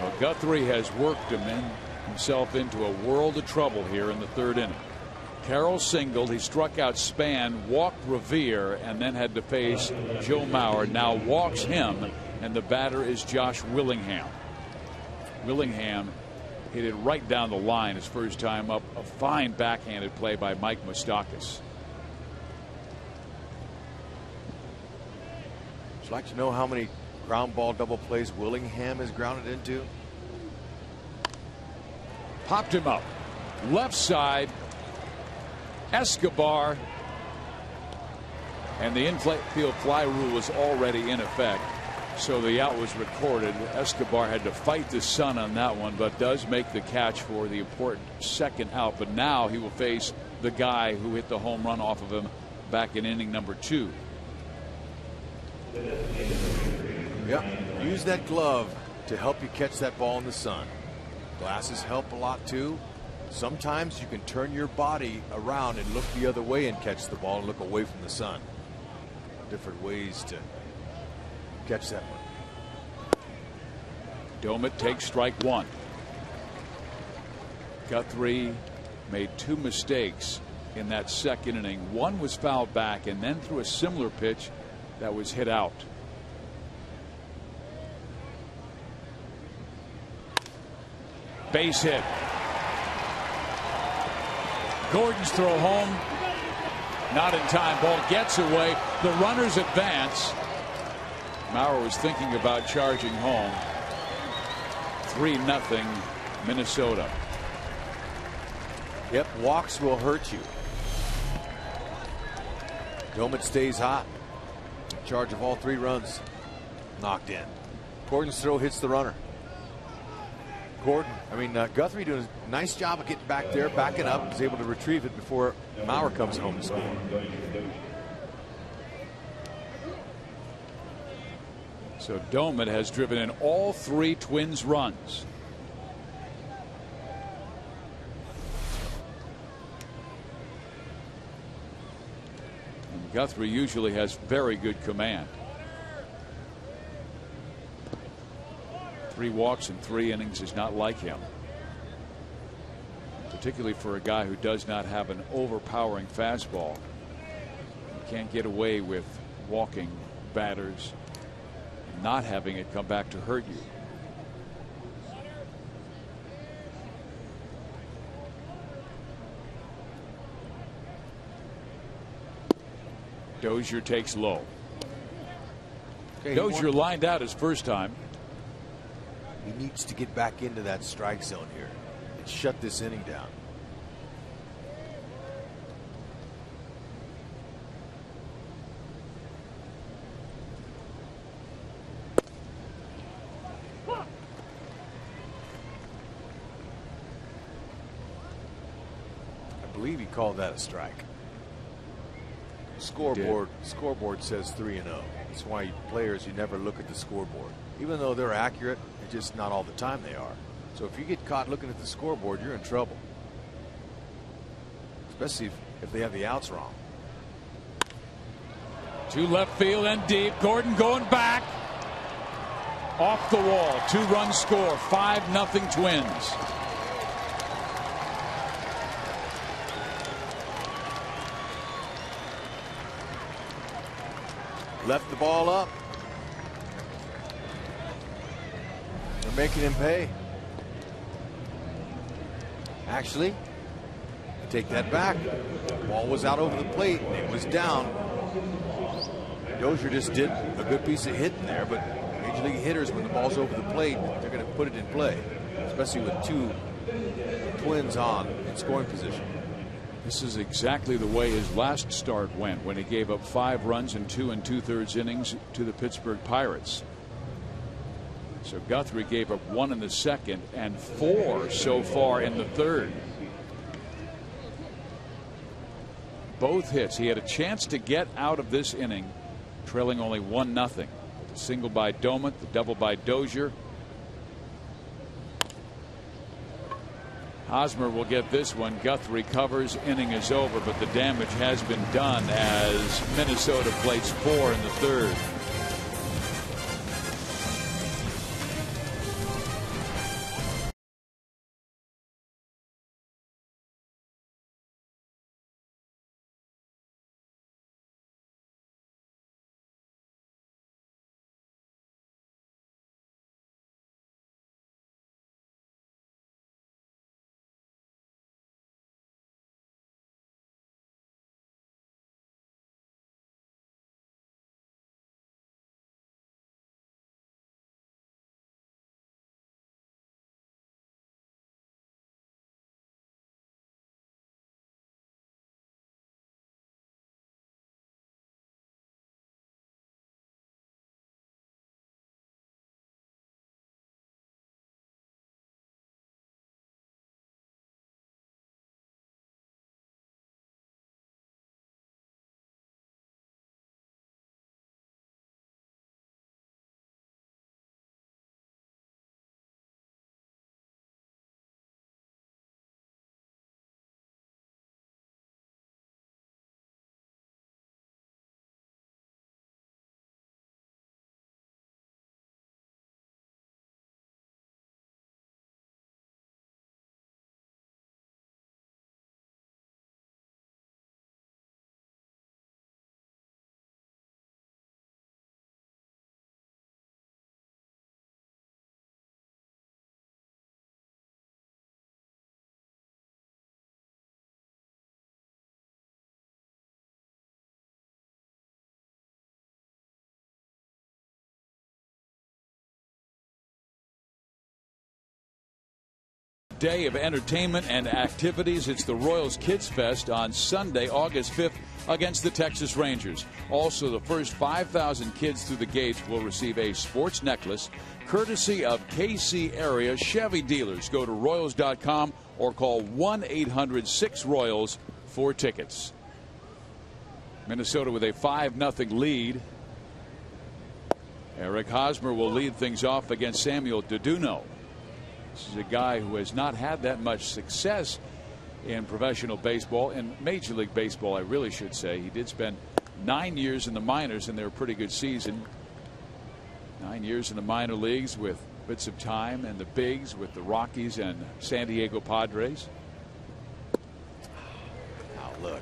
Well, Guthrie has worked himself into a world of trouble here in the 3rd inning. Carroll singled. He struck out Span, walked Revere, and then had to face Joe Maurer. Now walks him, and the batter is Josh Willingham. Willingham hit it right down the line his first time up. A fine backhanded play by Mike Moustakas. Would you like to know how many ground ball double plays Willingham has grounded into? Popped him up. Left side. Escobar. And the infield fly rule is already in effect. So the out was recorded. Escobar had to fight the sun on that one, but does make the catch for the important 2nd out. But now he will face the guy who hit the home run off of him back in inning number 2. Yeah, use that glove to help you catch that ball in the sun. Glasses help a lot too. Sometimes you can turn your body around and look the other way and catch the ball and look away from the sun. Different ways to catch that one. Domit takes strike 1. Guthrie made 2 mistakes in that 2nd inning. One was fouled back and then threw a similar pitch that was hit out. Base hit. Gordon's throw home. Not in time. Ball gets away. The runners advance. Maurer was thinking about charging home. 3-0 Minnesota. Yep, walks will hurt you. Domit stays hot. In charge of all 3 runs. Knocked in. Gordon's throw hits the runner. Guthrie doing a nice job of getting back there, backing up, is able to retrieve it before Maurer comes home to score. So Domit has driven in all 3 Twins runs. And Guthrie usually has very good command. 3 walks in 3 innings is not like him. particularly for a guy who does not have an overpowering fastball. You can't get away with walking batters and not having it come back to hurt you. Dozier takes low. Okay, Dozier lined out his first time. He needs to get back into that strike zone here and shut this inning down. I believe he called that a strike. Scoreboard says 3-0. That's why players, you never look at the scoreboard. Even though they're accurate, it's just not all the time they are. So if you get caught looking at the scoreboard, you're in trouble. Especially if they have the outs wrong. To left field and deep. Gordon going back. Off the wall. 2-run score. 5-0 Twins. Left the ball up. They're making him pay. Actually, take that back. Ball was out over the plate. It was down. Dozier just did a good piece of hitting there, but Major League hitters, when the ball's over the plate, they're going to put it in play, especially with 2 Twins on in scoring position. This is exactly the way his last start went when he gave up 5 runs in 2 2/3 innings to the Pittsburgh Pirates. So Guthrie gave up 1 in the second and 4 so far in the third. Both hits. He had a chance to get out of this inning trailing only 1-0. The single by Domit, the double by Dozier. Hosmer will get this one. Guthrie covers. Inning is over, but the damage has been done as Minnesota plays 4 in the third. Day of entertainment and activities. It's the Royals Kids Fest on Sunday, August 5th against the Texas Rangers. Also, the first 5,000 kids through the gates will receive a sports necklace courtesy of KC area Chevy dealers. Go to Royals.com or call 1-800-6-ROYALS for tickets. Minnesota with a 5-0 lead. Eric Hosmer will lead things off against Samuel Deduno. This is a guy who has not had that much success in professional baseball, in Major League Baseball, I really should say. He did spend 9 years in the minors, and they were a pretty good season. 9 years in the minor leagues with bits of time in the bigs with the Rockies and San Diego Padres. Look.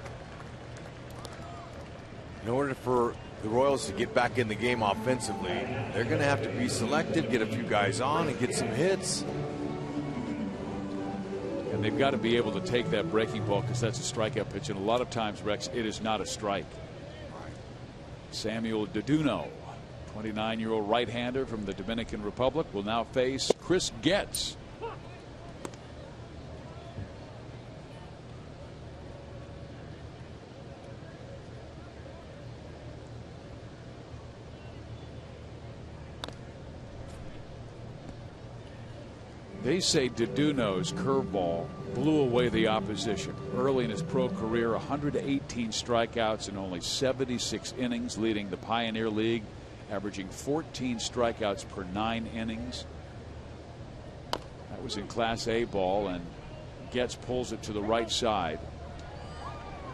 In order for the Royals to get back in the game offensively, they're going to have to be selective, get a few guys on, and get some hits. And they've got to be able to take that breaking ball because that's a strikeout pitch. And a lot of times, Rex, it is not a strike. Samuel Deduno, 29-year-old right-hander from the Dominican Republic, will now face Chris Getz. They say Deduno's curveball blew away the opposition. Early in his pro career, 118 strikeouts in only 76 innings, leading the Pioneer League, averaging 14 strikeouts per 9 innings. That was in Class A ball, and Getz pulls it to the right side.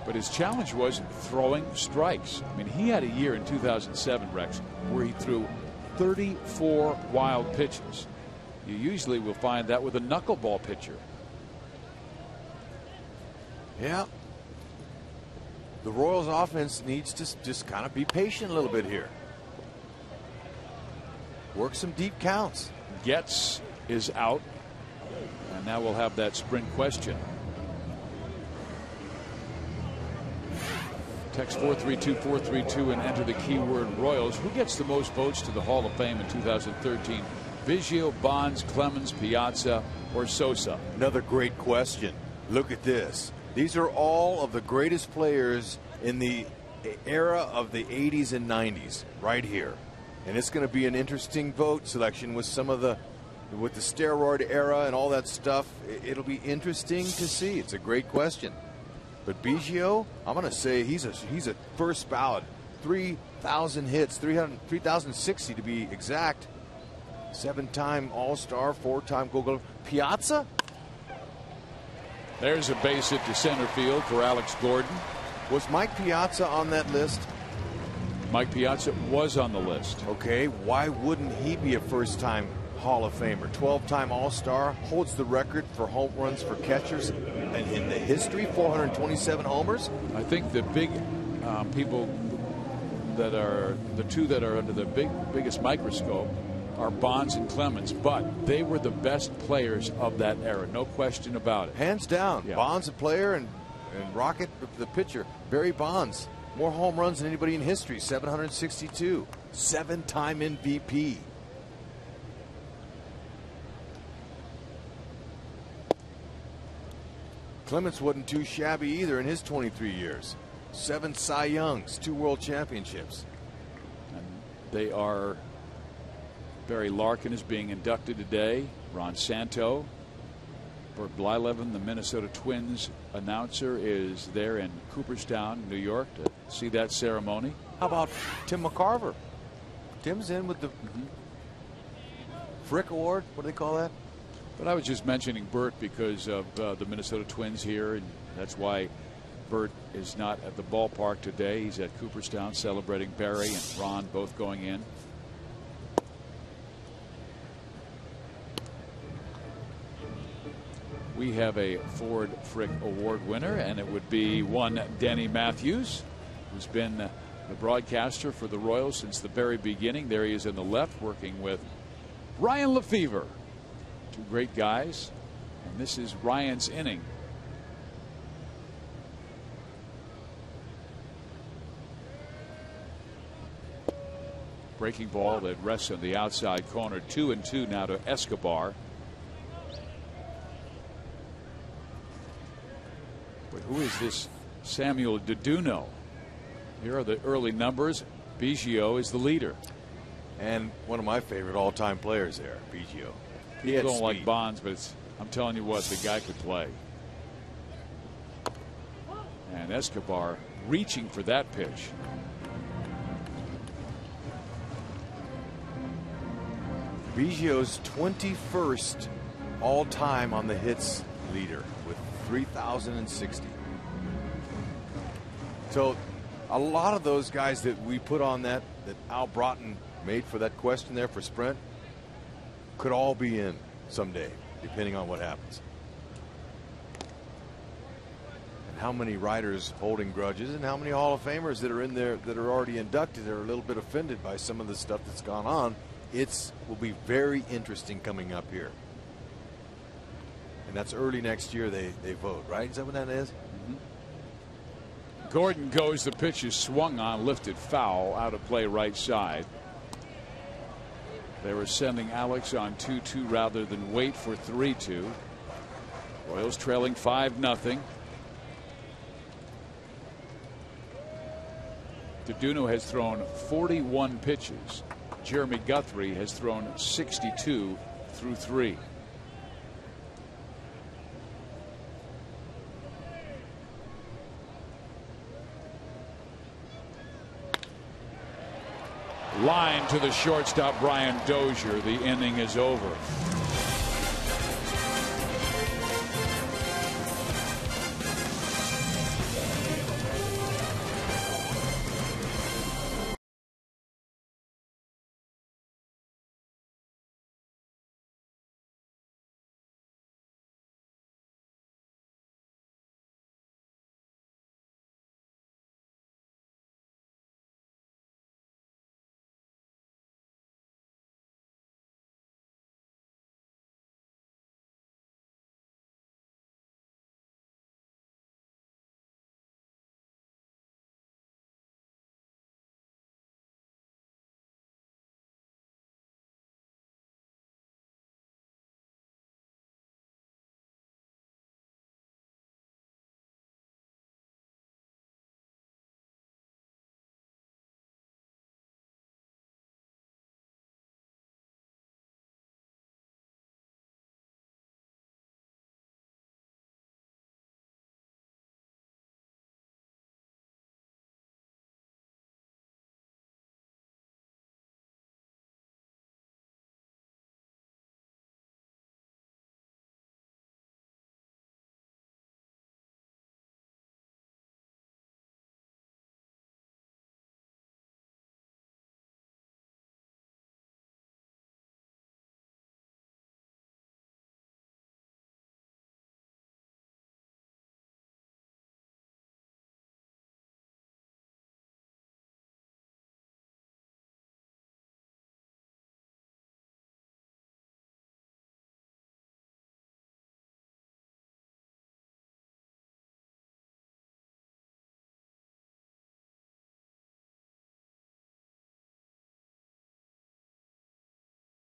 But his challenge was throwing strikes. I mean, he had a year in 2007, Rex, where he threw 34 wild pitches. You usually will find that with a knuckleball pitcher. Yeah. The Royals offense needs to just kind of be patient a little bit here. Work some deep counts. Getz is out. And now we'll have that sprint question. Text 432-432 and enter the keyword Royals. Who gets the most votes to the Hall of Fame in 2013? Biggio, Bonds, Clemens, Piazza, or Sosa? Another great question. Look at this. These are all of the greatest players in the era of the 80s and 90s right here. And it's going to be an interesting vote selection with some of the steroid era and all that stuff. It'll be interesting to see. It's a great question. But Biggio, I'm going to say he's a first ballot. 3,000 hits, 3,060 to be exact. 7-time All-Star, 4-time Gold Glove. Piazza? There's a base hit to center field for Alex Gordon. Was Mike Piazza on that list? Mike Piazza was on the list. Okay, why wouldn't he be a first-time Hall of Famer? 12-time All-Star, holds the record for home runs for catchers in the history, 427 homers. I think the big people that are the two that are under the biggest microscope are Bonds and Clemens, but they were the best players of that era, no question about it. Hands down. Yeah. Bonds a player and Rocket the pitcher. Barry Bonds, more home runs than anybody in history, 762. 7-time MVP. Clemens wasn't too shabby either in his 23 years. 7 Cy Youngs, 2 World Championships. And they are. Barry Larkin is being inducted today. Ron Santo. Bert Blyleven, the Minnesota Twins announcer, is there in Cooperstown, New York, to see that ceremony. How about Tim McCarver? Tim's in with the Frick Award. What do they call that? But I was just mentioning Bert because of the Minnesota Twins here, and that's why Bert is not at the ballpark today. He's at Cooperstown celebrating Barry and Ron both going in. We have a Ford Frick Award winner, and it would be one Denny Matthews, who's been the broadcaster for the Royals since the very beginning. There he is in the left, working with Ryan Lefevre. Two great guys, and this is Ryan's inning. Breaking ball that rests on the outside corner. 2-2 now to Escobar. But who is this Samuel Deduno? Here are the early numbers. Biggio is the leader. And one of my favorite all-time players there, Biggio. People don't like Bonds, but I'm telling you what, the guy could play. And Escobar reaching for that pitch. Biggio's 21st all-time on the hits leader with 3,060. So a lot of those guys that we put on that Al Broughton made for that question there for Sprint could all be in someday, depending on what happens. And how many writers holding grudges and how many Hall of Famers that are in there that are already inducted are a little bit offended by some of the stuff that's gone on. Will be very interesting coming up here. And that's early next year they vote, right? Is that what that is? Mm-hmm. Gordon goes. The pitch is swung on, lifted foul, out of play right side. They were sending Alex on 2-2 rather than wait for 3-2. Royals trailing 5-0. Duduno has thrown 41 pitches. Jeremy Guthrie has thrown 62 through 3. Line to the shortstop, Brian Dozier. The inning is over.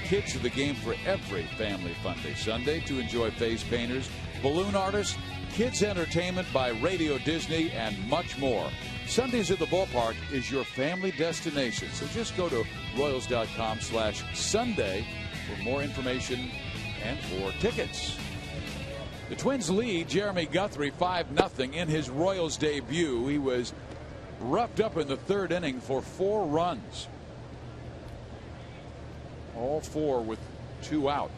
Kids are the game for every family fun day Sunday to enjoy face painters, balloon artists, kids entertainment by Radio Disney, and much more. Sundays at the Ballpark is your family destination. So just go to Royals.com/Sunday for more information and for tickets. The Twins lead Jeremy Guthrie 5-0 in his Royals debut. He was roughed up in the third inning for 4 runs. All 4 with 2 out.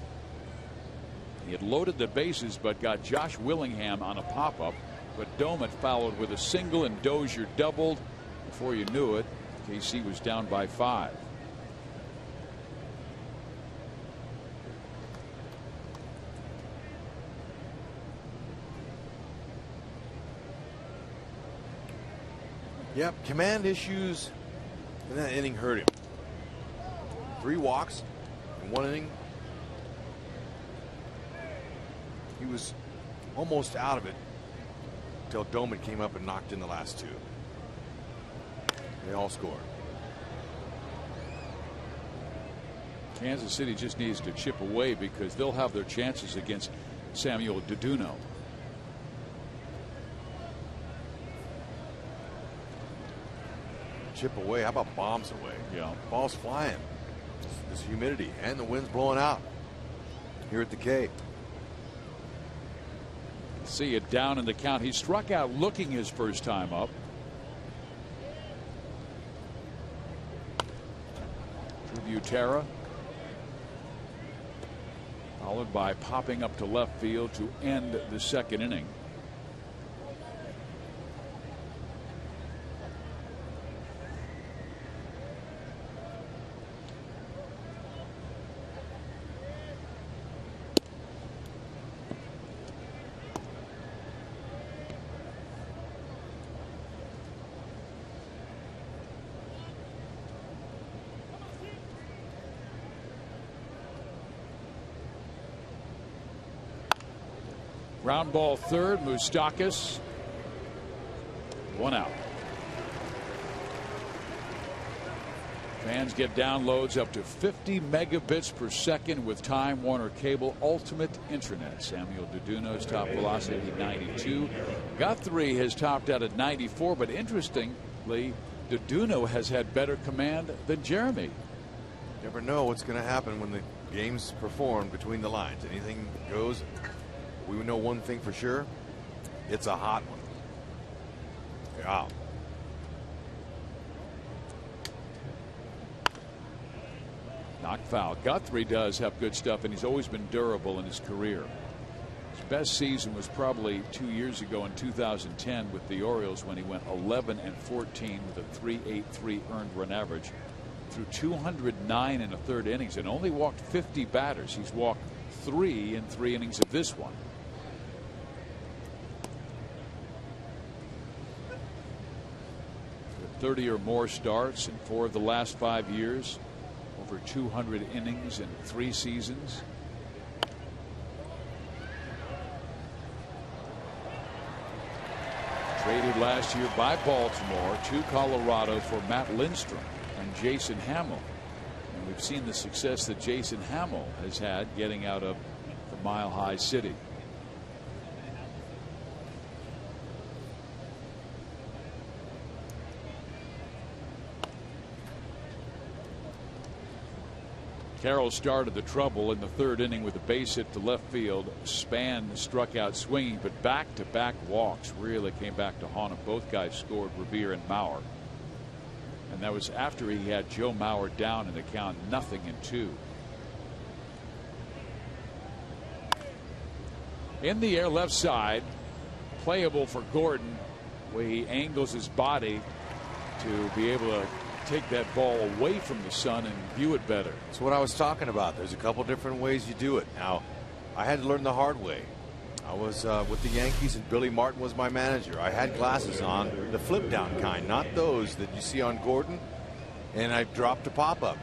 He had loaded the bases but got Josh Willingham on a pop-up, but Domet followed with a single and Dozier doubled. Before you knew it, KC was down by 5. Yep, command issues in that inning hurt him. 3 walks in 1 inning. He was almost out of it until Domet came up and knocked in the last 2. They all scored. Kansas City just needs to chip away because they'll have their chances against Samuel Duduno. Chip away. How about bombs away? Yeah. Balls flying. This humidity and the wind's blowing out here at the K. See it down in the count. He struck out looking his first time up. Butera, followed by popping up to left field to end the second inning. Ground ball third, Moustakas. 1 out. Fans get downloads up to 50 megabits per second with Time Warner Cable Ultimate Internet. Samuel Duduno's top velocity 92. Guthrie has topped out at 94, but interestingly, Duduno has had better command than Jeremy. Never know what's going to happen when the game's performed between the lines. Anything goes. We know one thing for sure. It's a hot one. Wow. Knocked foul. Guthrie does have good stuff, and he's always been durable in his career. His best season was probably 2 years ago in 2010 with the Orioles when he went 11-14 with a .383 earned run average through 209 in the third innings and only walked 50 batters. He's walked 3 in 3 innings of this one. With 30 or more starts in 4 of the last 5 years. Over 200 innings in 3 seasons. Traded last year by Baltimore to Colorado for Matt Lindstrom and Jason Hamill. And we've seen the success that Jason Hamill has had getting out of the Mile High City. Carroll started the trouble in the third inning with a base hit to left field. Span struck out swinging, but back-to-back walks really came back to haunt him. Both guys scored, Revere and Mauer. And that was after he had Joe Mauer down in the count 0-2. In the air left side, playable for Gordon, where he angles his body to be able to take that ball away from the sun and view it better. That's what I was talking about. There's a couple different ways you do it. Now, I had to learn the hard way. I was with the Yankees and Billy Martin was my manager. I had glasses on, the flip down kind, not those that you see on Gordon. And I dropped a pop up.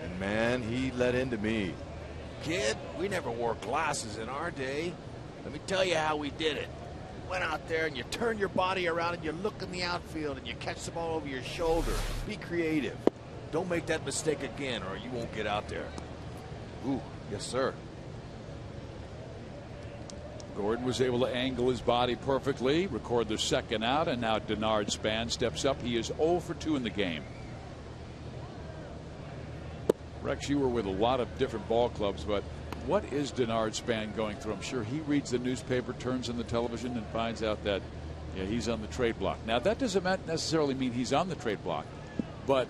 And man, he let into me. Kid, we never wore glasses in our day. Let me tell you how we did it. Went out there and you turn your body around and you look in the outfield and you catch the ball over your shoulder. Be creative. Don't make that mistake again or you won't get out there. Ooh, yes, sir. Gordon was able to angle his body perfectly, record the second out, and now Denard Span steps up. He is 0 for 2 in the game. Rex, you were with a lot of different ball clubs, but what is Denard Span going through? I'm sure he reads the newspaper, turns on the television, and finds out that he's on the trade block. Now, that doesn't necessarily mean he's on the trade block, but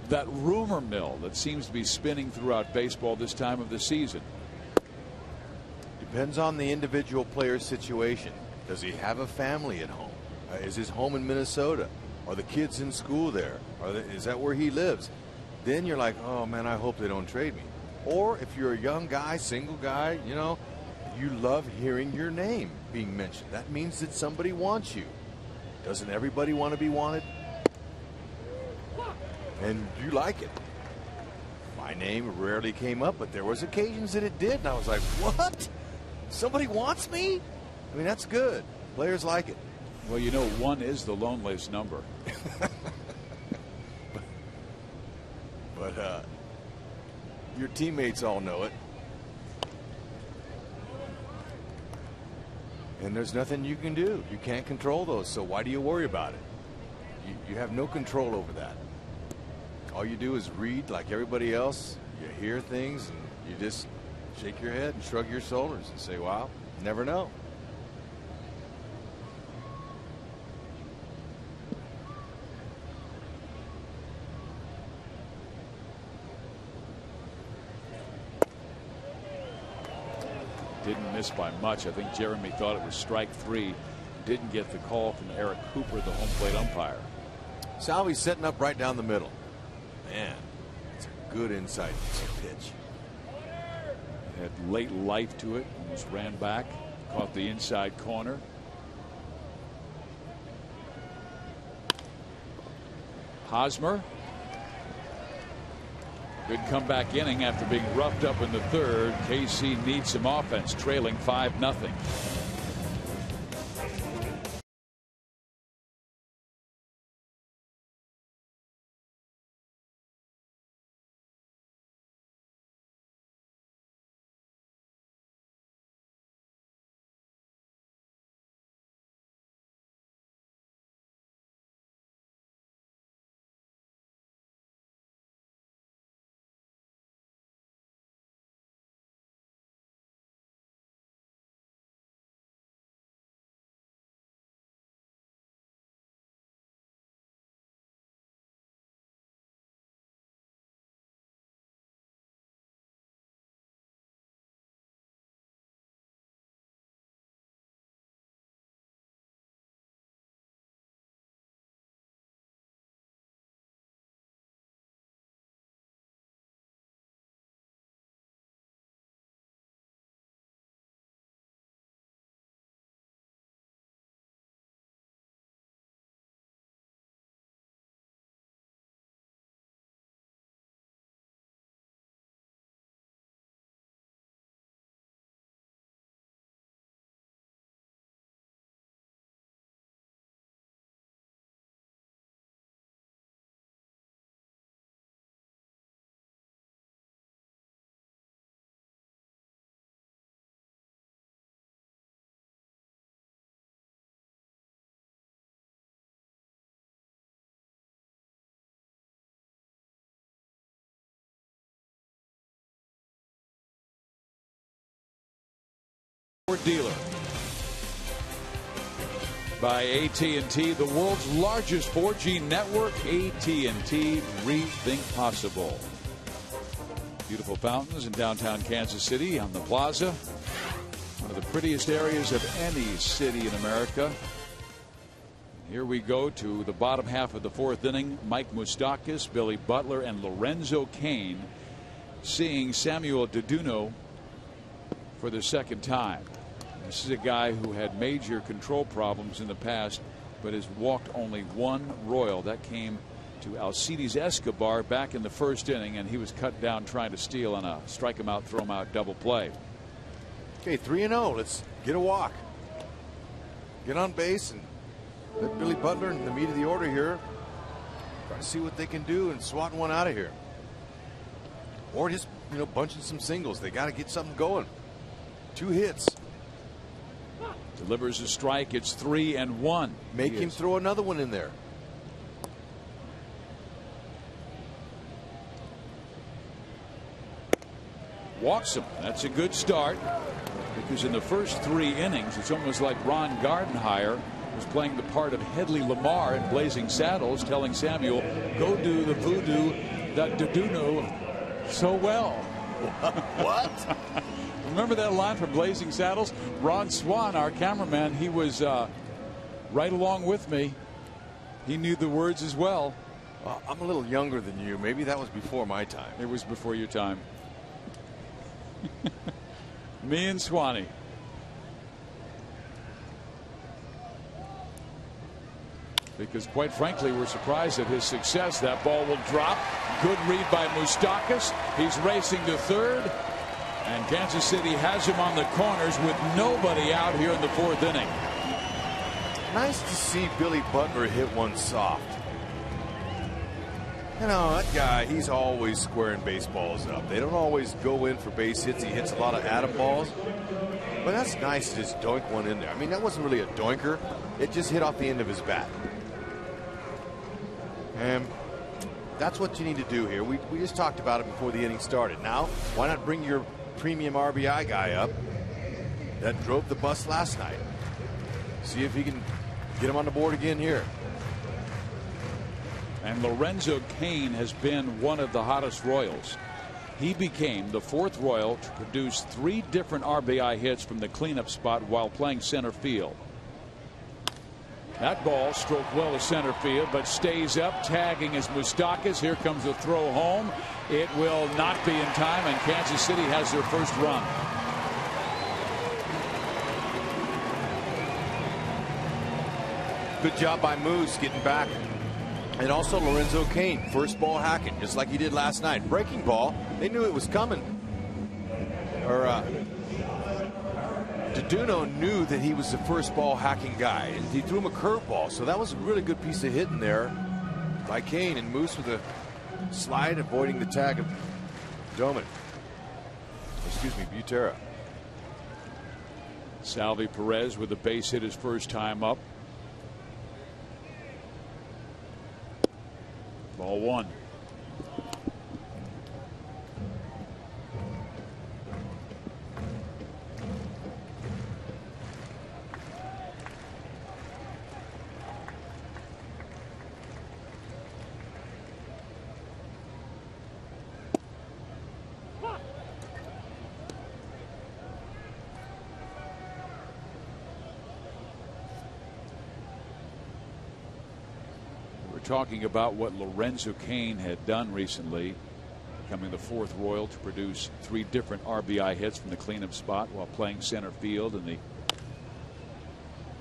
that rumor mill that seems to be spinning throughout baseball this time of the season. Depends on the individual player's situation. Does he have a family at home? Is his home in Minnesota? Are the kids in school there? Is that where he lives? Then you're like, oh man, I hope they don't trade me. Or if you're a young guy, single guy, you know, you love hearing your name being mentioned. That means that somebody wants you. Doesn't everybody want to be wanted? And you like it. My name rarely came up, but there was occasions that it did, and I was like, what? Somebody wants me? I mean, that's good. Players like it. Well, you know, 1 is the loneliest number. But your teammates all know it. And there's nothing you can do. You can't control those, so why do you worry about it? You have no control over that. All you do is read like everybody else. You hear things and you just shake your head and shrug your shoulders and say, wow, never know. Didn't miss by much. I think Jeremy thought it was strike 3. Didn't get the call from Eric Cooper, the home plate umpire. Salvi's setting up right down the middle. Man, it's a good inside pitch. Had late life to it. Almost ran back. Caught the inside corner. Hosmer. Good comeback inning after being roughed up in the third. KC needs some offense, trailing 5-0. dealer. By AT&T, the world's largest 4G network. AT&T, rethink possible. Beautiful fountains in downtown Kansas City on the plaza. One of the prettiest areas of any city in America. Here we go to the bottom half of the fourth inning. Mike Moustakas, Billy Butler, and Lorenzo Cain seeing Samuel Deduno for the second time. This is a guy who had major control problems in the past, but has walked only one Royal. That came to Alcides Escobar back in the first inning, and he was cut down trying to steal on a strike him out, throw him out double play. Okay, 3-0. Let's get a walk. Get on base and let Billy Butler in the meat of the order here try to see what they can do and swatting one out of here. Or just, bunching some singles. They got to get something going. 2 hits. Delivers a strike. It's 3-1. Make him throw another one in there. Walks him. That's a good start, because in the first 3 innings, it's almost like Ron Gardenhire was playing the part of Hedley Lamar in Blazing Saddles, telling Samuel, go do the voodoo that Deduno so well. What? Remember that line from Blazing Saddles? Ron Swan, our cameraman, he was right along with me. He knew the words as well. Well, I'm a little younger than you. Maybe that was before my time. It was before your time. Me and Swanee. Because quite frankly, we're surprised at his success. That ball will drop. Good read by Moustakas. He's racing to third. And Kansas City has him on the corners with nobody out here in the fourth inning. Nice to see Billy Butler hit one soft. That guy, he's always squaring baseballs up. They don't always go in for base hits. He hits a lot of atom balls. But that's nice to just doink one in there. I mean, that wasn't really a doinker. It just hit off the end of his bat. And that's what you need to do here. We just talked about it before the inning started. Now, why not bring your premium RBI guy up that drove the bus last night? See if he can get him on the board again here. And Lorenzo Cain has been one of the hottest Royals. He became the 4th Royal to produce 3 different RBI hits from the cleanup spot while playing center field. That ball stroked well to center field, but stays up. Tagging is Moustakas. Here comes the throw home. It will not be in time, and Kansas City has their first run. Good job by Moose getting back. And also Lorenzo Cain, first ball hacking, just like he did last night. Breaking ball, they knew it was coming. Deduno knew that he was the first ball hacking guy, and he threw him a curveball. So that was a really good piece of hitting there by Cain, and Moose with a slide, avoiding the tag of Butera. Salvi Perez with a base hit his first time up. Ball 1. Talking about what Lorenzo Cain had done recently, becoming the 4th Royal to produce 3 different RBI hits from the cleanup spot while playing center field. And the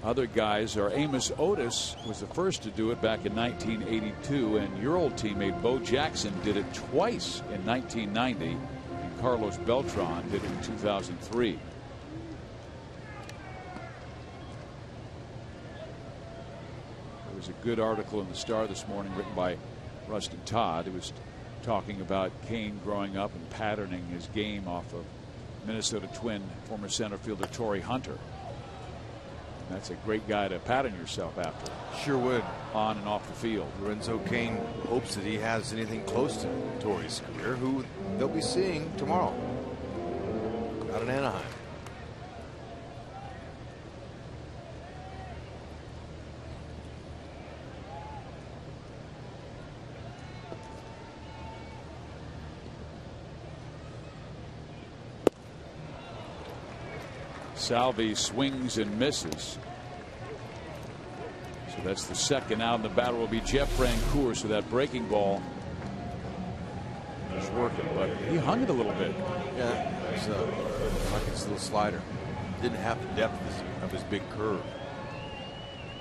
other guys are Amos Otis was the first to do it back in 1982, and your old teammate Bo Jackson did it twice in 1990, and Carlos Beltran did it in 2003. There was a good article in the Star this morning written by Rustin Todd. It was talking about Cain growing up and patterning his game off of Minnesota Twin former center fielder Torrey Hunter. And that's a great guy to pattern yourself after. Sure would. On and off the field. Lorenzo Cain hopes that he has anything close to Torrey's career, who they'll be seeing tomorrow out in Anaheim. Salvi swings and misses. So that's the second out, and the batter will be Jeff Francoeur. So that breaking ball is working, but he hung it a little bit. Yeah, it's like his little slider. Didn't have the depth of his big curve.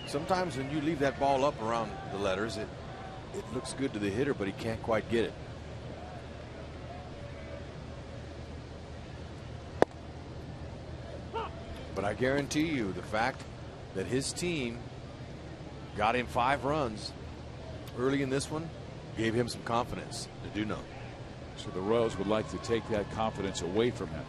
Sometimes when you leave that ball up around the letters, it looks good to the hitter, but he can't quite get it. But I guarantee you the fact that his team got him 5 runs early in this one gave him some confidence to do nothing. So the Royals would like to take that confidence away from him.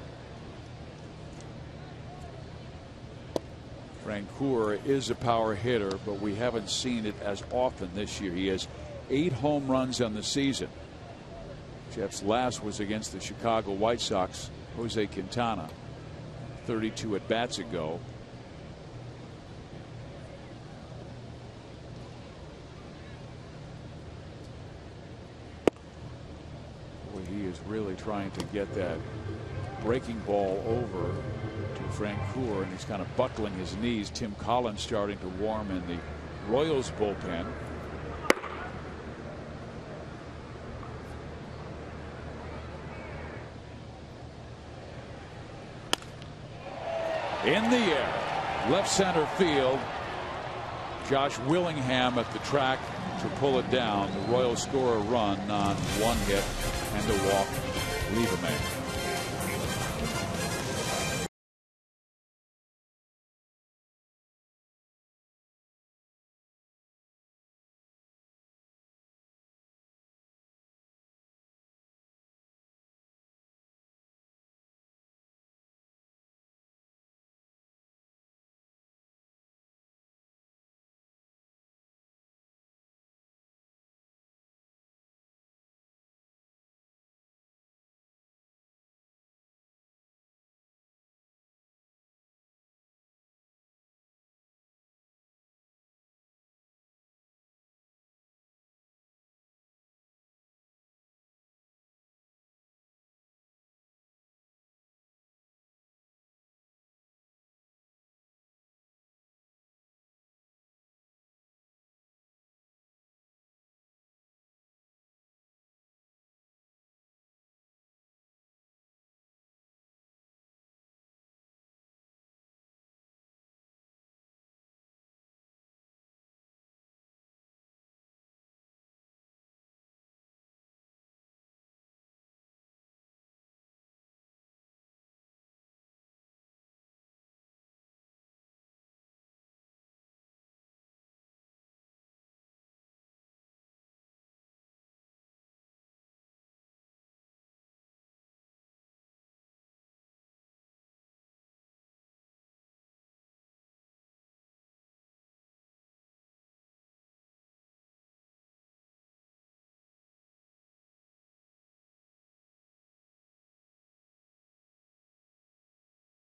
Francoeur is a power hitter, but we haven't seen it as often this year. He has 8 home runs on the season. Jeff's last was against the Chicago White Sox, Jose Quintana, 32 at bats ago. Boy, he is really trying to get that breaking ball over to Francoeur, and he's kind of buckling his knees. Tim Collins starting to warm in the Royals bullpen. In the air, left center field. Josh Willingham at the track to pull it down. The Royals score a run on 1 hit and a walk. Leave a man.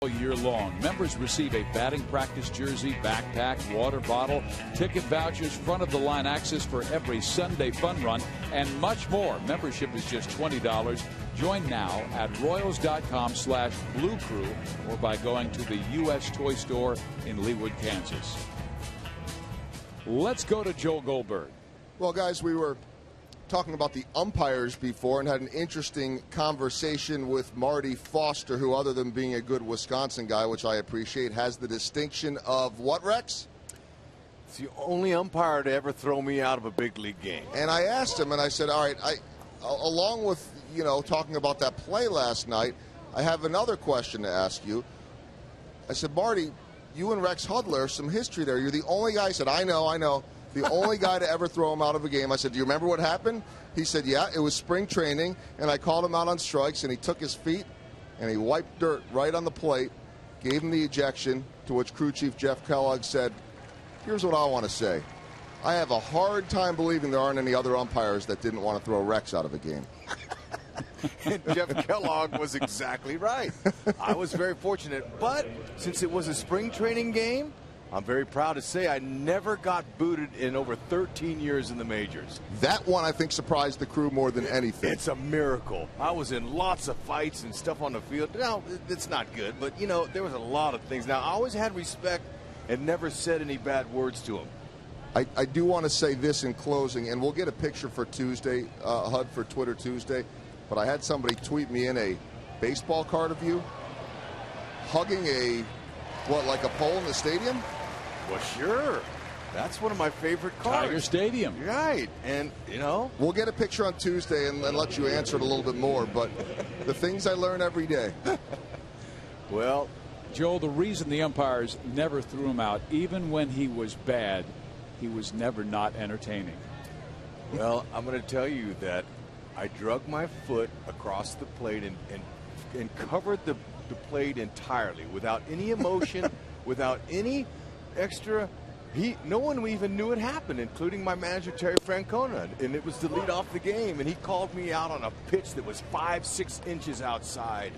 All year long, members receive a batting practice jersey, backpack, water bottle, ticket vouchers, front of the line access for every Sunday fun run, and much more. Membership is just $20. Join now at royals.com/Blue Crew or by going to the U.S. Toy Store in Leawood, Kansas. Let's go to Joel Goldberg. Well, guys, we were talking about the umpires before and had an interesting conversation with Marty Foster, who, other than being a good Wisconsin guy, which I appreciate, has the distinction of what, Rex? It's the only umpire to ever throw me out of a big league game. And I asked him, and I said, all right, along with, talking about that play last night, I have another question to ask you. I said, Marty, you and Rex Hudler, some history there. You're the only guy. I said, I know. The only guy to ever throw him out of a game. I said, do you remember what happened? He said, yeah, it was spring training, and I called him out on strikes, and he took his feet, and he wiped dirt right on the plate, gave him the ejection, to which crew chief Jeff Kellogg said, here's what I want to say. I have a hard time believing there aren't any other umpires that didn't want to throw Rex out of a game. And Jeff Kellogg was exactly right. I was very fortunate, but since it was a spring training game, I'm very proud to say I never got booted in over 13 years in the majors. That one, I think, surprised the crew more than anything. It's a miracle. I was in lots of fights and stuff on the field. Now, it's not good, but, you know, there was a lot of things. Now, I always had respect and never said any bad words to him. I do want to say this in closing, and we'll get a picture for Tuesday, HUD for Twitter Tuesday, but I had somebody tweet me in a baseball card of you hugging like a pole in the stadium? Well, sure. That's one of my favorite cards. Tiger Stadium. Right. And, you know. We'll get a picture on Tuesday and let you answer it a little bit more, but the things I learn every day. Well, Joel, the reason the umpires never threw him out, even when he was bad, he was never not entertaining. Well, I'm going to tell you that I drug my foot across the plate and covered the plate entirely without any emotion, without any extra. No one even knew it happened, including my manager, Terry Francona. And it was to lead off the game. And he called me out on a pitch that was 5-6 inches outside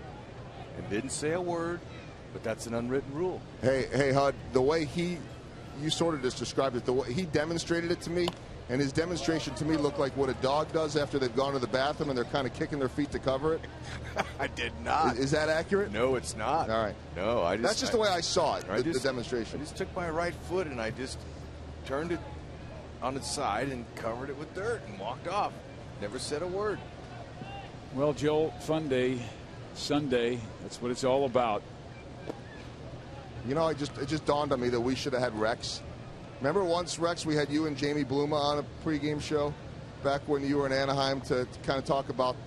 and didn't say a word. But that's an unwritten rule. Hey, HUD, the way you sort of just described it, the way he demonstrated it to me, and his demonstration to me looked like what a dog does after they've gone to the bathroom and they're kind of kicking their feet to cover it. I did not. Is that accurate? No, it's not. All right. No, that's just the way I saw it, the demonstration. I just took my right foot and I just turned it on its side and covered it with dirt and walked off. Never said a word. Well, Joel, fun day, Sunday. That's what it's all about. You know, it just dawned on me that we should have had Rex. Remember once, Rex, we had you and Jamie Bluma on a pregame show back when you were in Anaheim to kind of talk about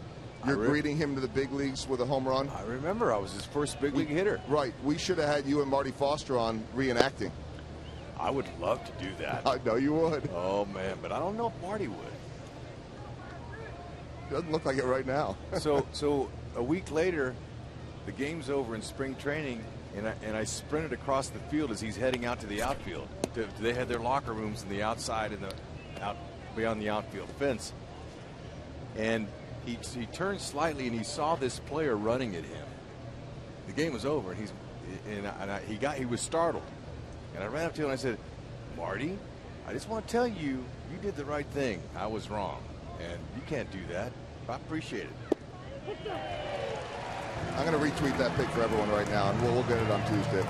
your greeting him to the big leagues with a home run? I remember. I was his first big league hitter. Right. We should have had you and Marty Foster on reenacting. I would love to do that. I know you would. Oh, man, but I don't know if Marty would. Doesn't look like it right now. So a week later, the game's over in spring training, and I sprinted across the field as he's heading out to the outfield. They had their locker rooms in the outside and out beyond the outfield fence. And he turned slightly and he saw this player running at him. The game was over, and he was startled. And I ran up to him and I said, "Marty, I just want to tell you, you did the right thing. I was wrong, and you can't do that. I appreciate it." I'm going to retweet that pic for everyone right now, and we'll get it on Tuesday.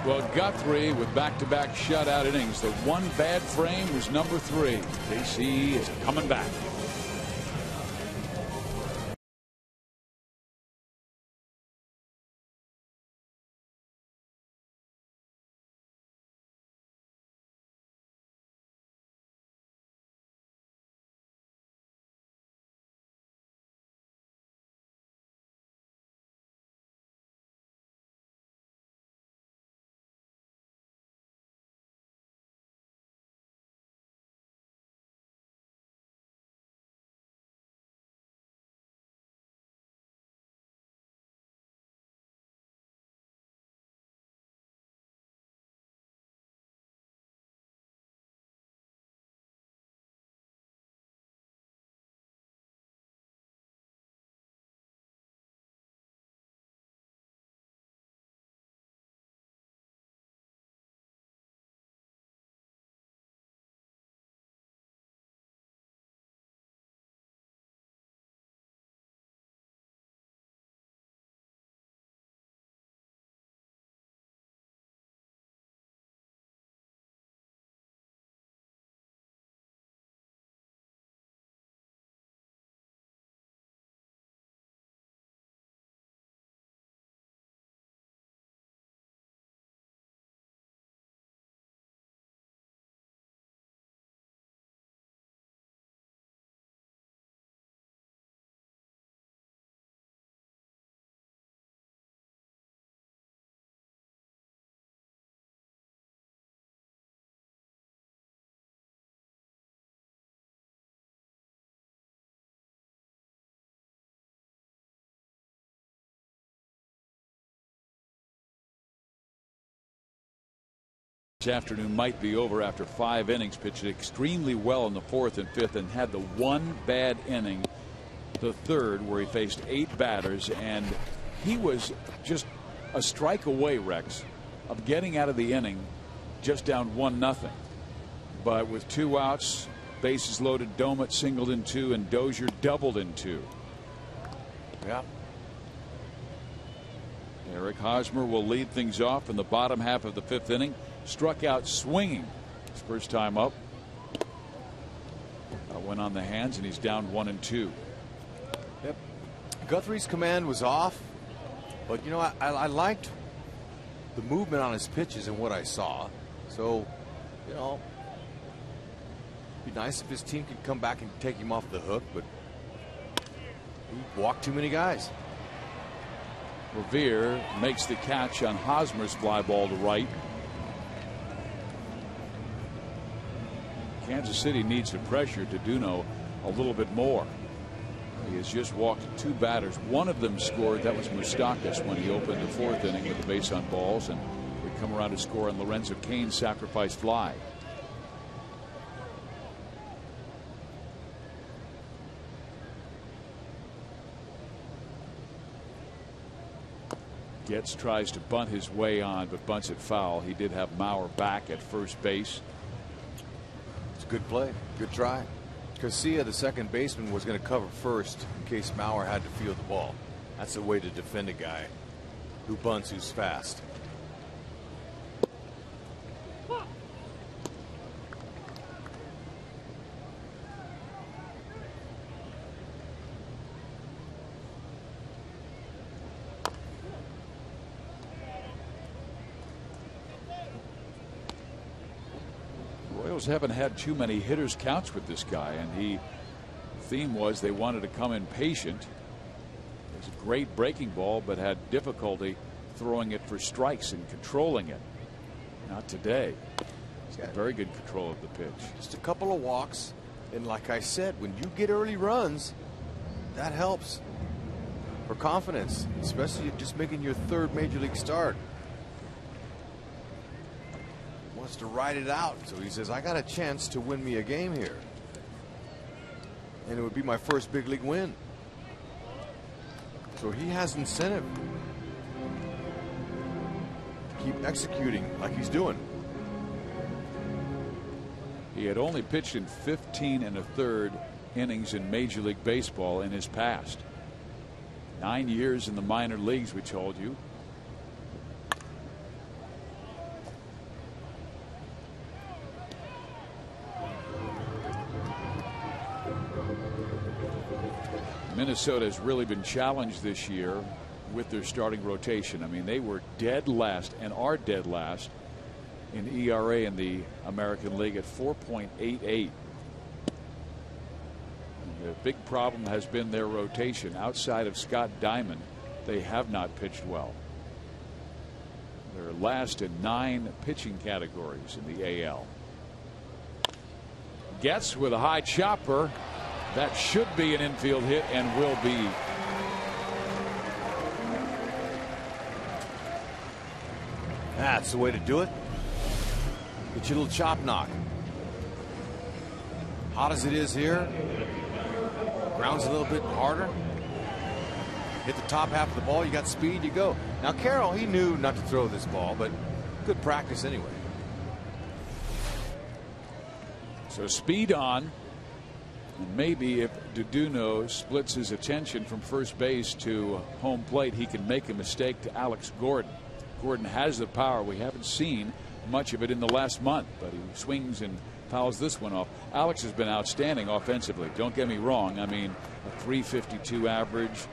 Well, Guthrie with back-to-back shutout innings. The one bad frame was number 3. KC is coming back. This afternoon might be over after 5 innings. Pitched extremely well in the 4th and 5th and had the one bad inning, the 3rd, where he faced 8 batters, and he was just a strike away, Rex, of getting out of the inning just down 1-0. But with 2 outs, bases loaded, Domet singled in 2 and Dozier doubled in 2. Yeah. Eric Hosmer will lead things off in the bottom half of the 5th inning. Struck out swinging his first time up. That went on the hands, and he's down 1-2. Yep. Guthrie's command was off, but you know, I liked the movement on his pitches and what I saw. So, you know, it'd be nice if his team could come back and take him off the hook, but he walked too many guys. Revere makes the catch on Hosmer's fly ball to right. Kansas City needs to pressure Duduno a little bit more. He has just walked 2 batters. One of them scored. That was Moustakas when he opened the 4th inning with the base on balls, and we come around to score on Lorenzo Cain's sacrifice fly. Getz tries to bunt his way on, but bunts it foul. He did have Mauer back at first base. It's a good play. Good try. KCA, the second baseman, was going to cover first in case Mauer had to field the ball. That's the way to defend a guy who bunts, who's fast. Royals haven't had too many hitters counts with this guy, and the theme was they wanted to come in patient. It was a great breaking ball, but had difficulty throwing it for strikes and controlling it. Not today. He's got very good control of the pitch. Just a couple of walks, and like I said, when you get early runs, that helps for confidence, especially just making your 3rd major league start. Wants to ride it out, so he says, I got a chance to win me a game here, and it would be my first big league win. So he has incentive to keep executing like he's doing. He had only pitched in 15 1/3 innings in Major League Baseball in his past. 9 years in the minor leagues, we told you. Minnesota has really been challenged this year with their starting rotation. I mean, they were dead last and are dead last in ERA in the American League at 4.88. The big problem has been their rotation. Outside of Scott Diamond, they have not pitched well. They're last in 9 pitching categories in the AL. Getz with a high chopper. That should be an infield hit and will be. That's the way to do it. Get your little chop knock. Hot as it is here, grounds a little bit harder. Hit the top half of the ball, you got speed, you go. Now Carroll, he knew not to throw this ball, but good practice anyway. So speed on. And maybe if Duduno splits his attention from first base to home plate, he can make a mistake to Alex Gordon. Gordon has the power. We haven't seen much of it in the last month, but he swings and fouls this one off. Alex has been outstanding offensively. Don't get me wrong. I mean, a .352 average,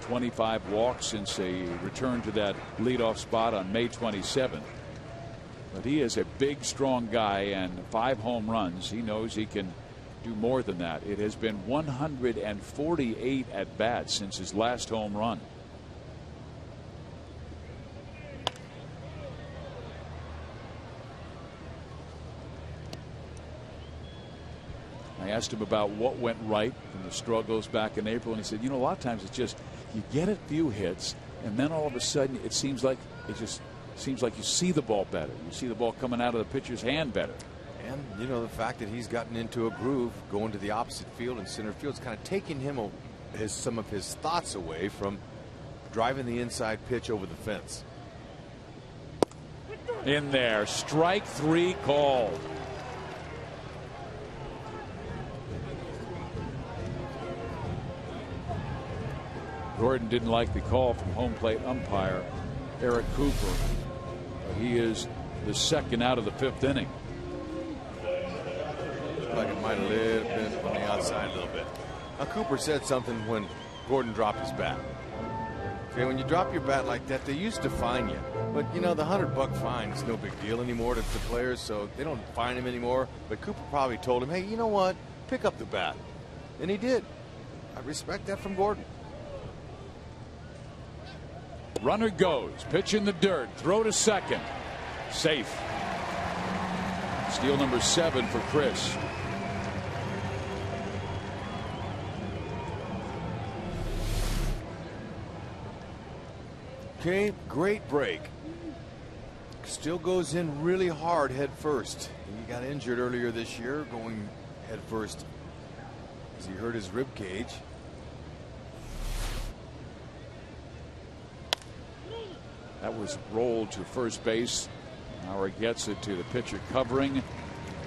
25 walks since a return to that leadoff spot on May 27th. But he is a big, strong guy, and 5 home runs. He knows he can do more than that. It has been 148 at bats since his last home run. I asked him about what went right from the struggles back in April, and he said, you know, a lot of times it's just you get a few hits, and then all of a sudden it seems like you see the ball better. You see the ball coming out of the pitcher's hand better. And, you know, the fact that he's gotten into a groove going to the opposite field and center field is kind of taking him some of his thoughts away from driving the inside pitch over the fence. in there. Strike 3 called. Gordon didn't like the call from home plate umpire Eric Cooper. He is the second out of the 5th inning. Like it might have been on the outside a little bit. Now Cooper said something when Gordon dropped his bat. Okay, when you drop your bat like that, they used to fine you. But you know, the $100 fine is no big deal anymore to players, so they don't fine him anymore. But Cooper probably told him, hey, you know what? Pick up the bat. And he did. I respect that from Gordon. Runner goes. Pitch in the dirt. Throw to second. Safe. Steal number 7 for Chris. Okay, great break. Still goes in really hard head first. He got injured earlier this year going head first as he hurt his rib cage. That was rolled to first base. Howard gets it to the pitcher covering.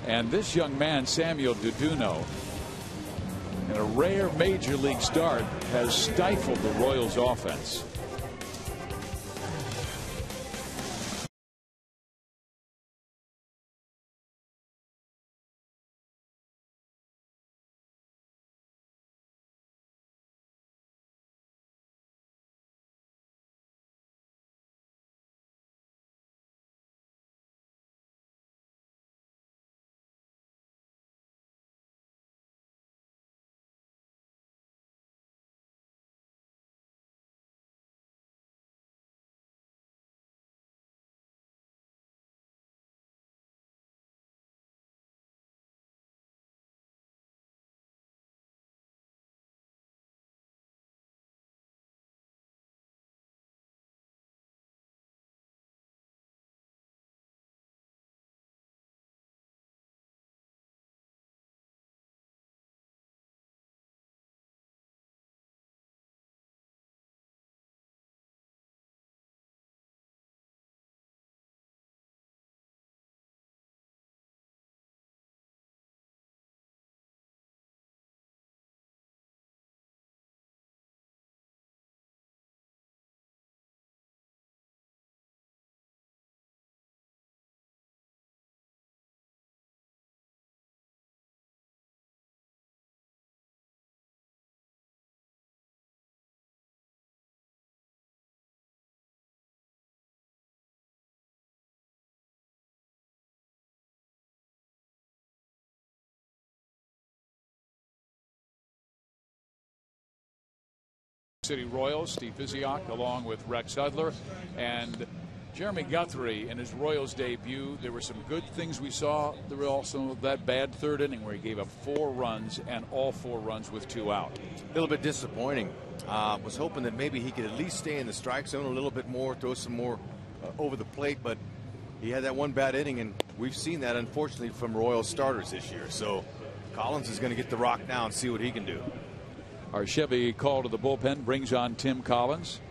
And this young man, Samuel Duduno, in a rare major league start, has stifled the Royals offense. City Royals, Steve Physiok, along with Rex Hudler and Jeremy Guthrie in his Royals debut. There were some good things we saw. There were also that bad 3rd inning where he gave up 4 runs and all 4 runs with 2 out. A little bit disappointing. Was hoping that maybe he could at least stay in the strike zone a little bit more, throw some more over the plate, but he had that one bad inning, and we've seen that unfortunately from Royals starters this year. So Collins is going to get the rock now and see what he can do. Our Chevy call to the bullpen brings on Tim Collins,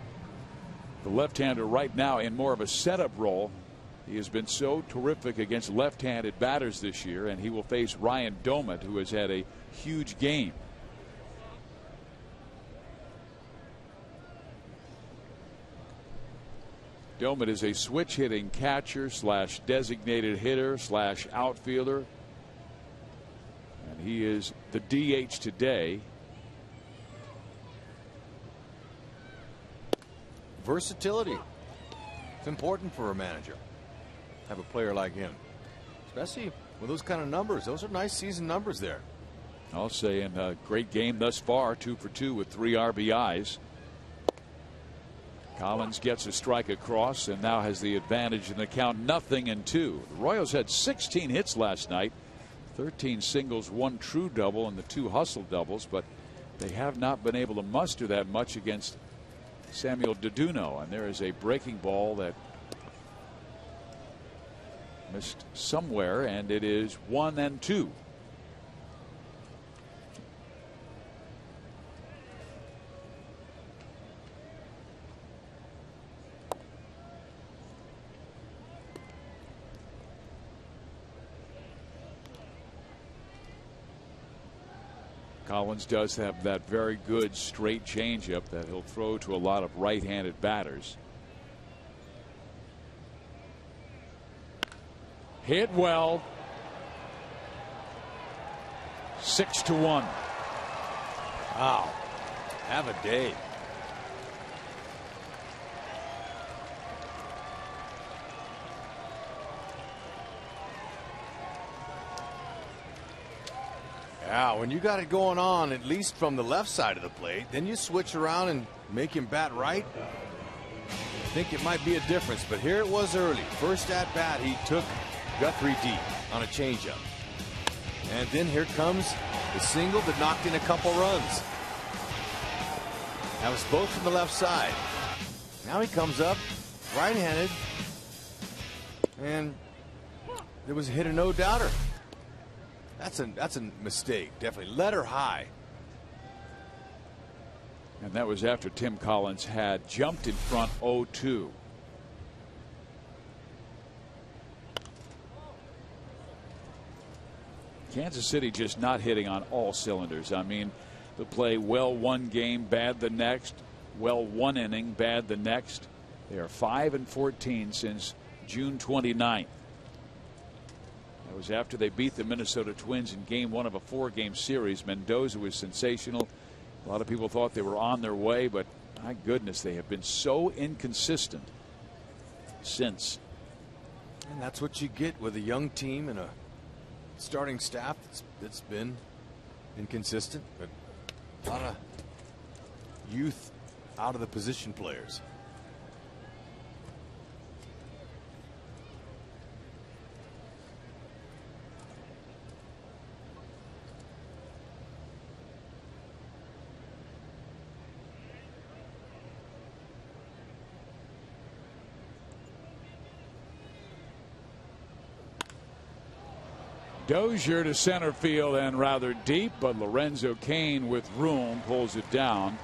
the left-hander right now in more of a setup role. He has been so terrific against left-handed batters this year, and he will face Ryan Domit, who has had a huge game. Domit is a switch-hitting catcher slash designated hitter slash outfielder, and he is the DH today. Versatility. It's important for a manager. Have a player like him, especially with those kind of numbers. Those are nice season numbers there. I'll say in a great game thus far, 2 for 2 with 3 RBIs. Collins gets a strike across and now has the advantage in the count, 0-2. The Royals had 16 hits last night, 13 singles, 1 true double, and the 2 hustle doubles, but they have not been able to muster that much against Samuel Duduno. And there is a breaking ball that missed somewhere, and it is 1-2. Collins does have that very good straight changeup that he'll throw to a lot of right-handed batters. Hit well. 6-1. Wow. Have a day. Yeah, when you got it going on, at least from the left side of the plate, then you switch around and make him bat right. I think it might be a difference, but here it was early. First at bat, he took Guthrie deep on a changeup. And then here comes the single that knocked in a couple runs. That was both from the left side. Now he comes up right-handed, and there was a hit, a no-doubter. That's a mistake. Definitely let her high. And that was after Tim Collins had jumped in front 0-2. Kansas City just not hitting on all cylinders. I mean, they play well one game, bad the next, well one inning, bad the next. They are 5-14 since June 29th. That was after they beat the Minnesota Twins in game 1 of a 4-game series. Mendoza was sensational. A lot of people thought they were on their way, but my goodness, they have been so inconsistent since. And that's what you get with a young team and a starting staff that's been inconsistent, but a lot of youth out of the position players. Dozier to center field and rather deep, but Lorenzo Cain with room pulls it down.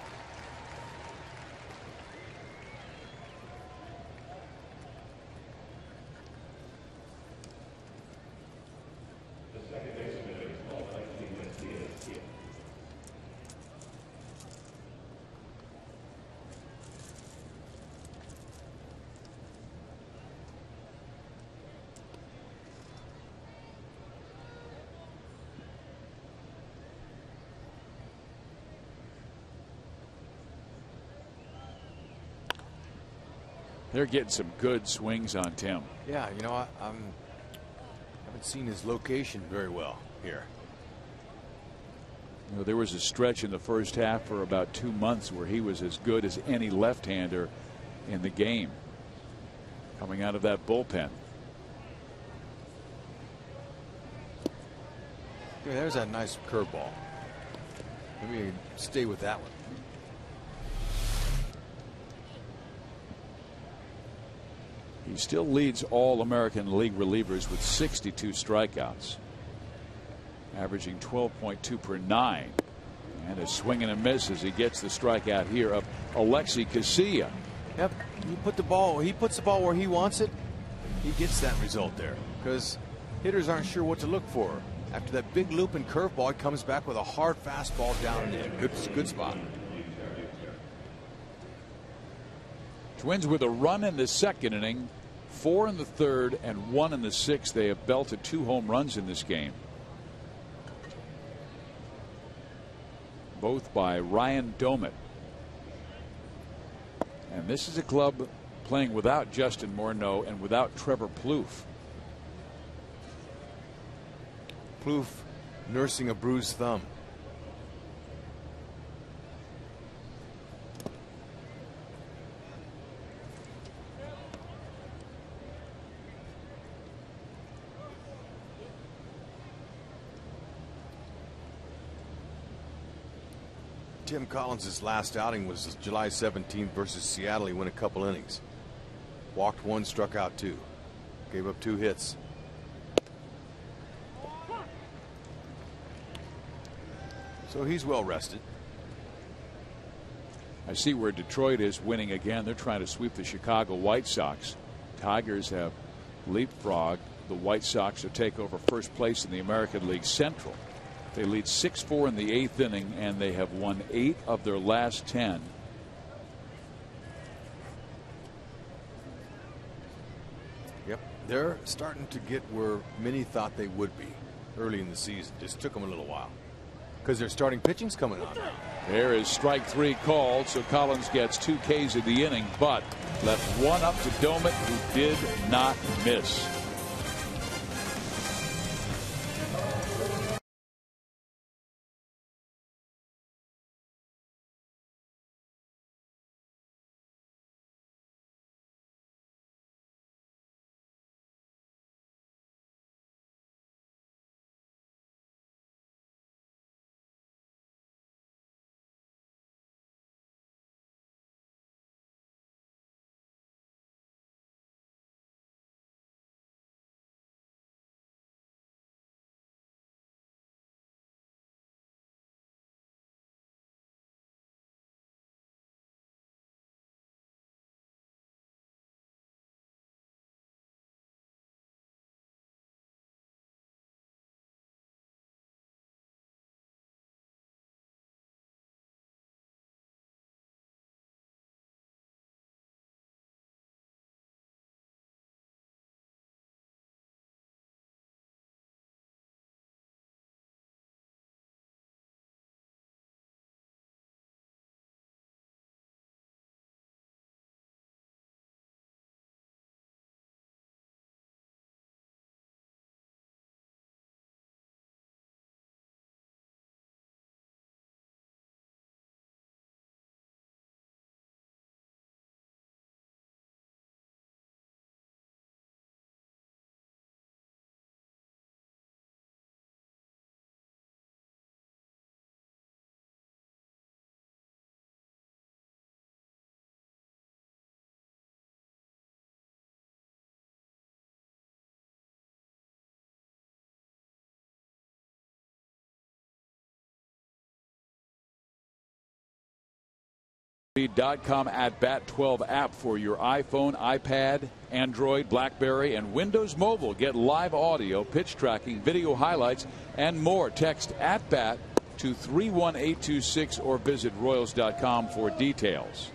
They're getting some good swings on Tim. Yeah, you know, I haven't seen his location very well here. You know, there was a stretch in the first half for about 2 months where he was as good as any left-hander in the game coming out of that bullpen. Yeah, there's that nice curveball. Maybe stay with that one. He still leads all American League relievers with 62 strikeouts, averaging 12.2 per 9. And a swing and a miss as he gets the strikeout here of AT KCA. Yep, he puts the ball where he wants it. He gets that result there because hitters aren't sure what to look for. After that big loop and curveball, he comes back with a hard fastball down and in. Good spot. Twins with a run in the second inning, 4 in the third, and 1 in the sixth. They have belted 2 home runs in this game, both by Ryan Domit. And this is a club playing without Justin Morneau and without Trevor Plouffe. Plouffe nursing a bruised thumb. Tim Collins' last outing was July 17th versus Seattle. He went a couple innings. Walked 1, struck out 2. Gave up 2 hits. So he's well rested. I see where Detroit is winning again. They're trying to sweep the Chicago White Sox. Tigers have leapfrogged the White Sox to take over first place in the American League Central. They lead 6-4 in the 8th inning, and they have won 8 of their last 10. Yep, they're starting to get where many thought they would be early in the season. Just took them a little while because their starting pitching's coming on now. There is strike 3 called, so Collins gets 2 Ks in the inning, but left one up to Domit, who did not miss. .com at Bat 12 app for your iPhone, iPad, Android, BlackBerry, and Windows Mobile. Get live audio, pitch tracking, video highlights, and more. Text at Bat to 31826 or visit Royals.com for details.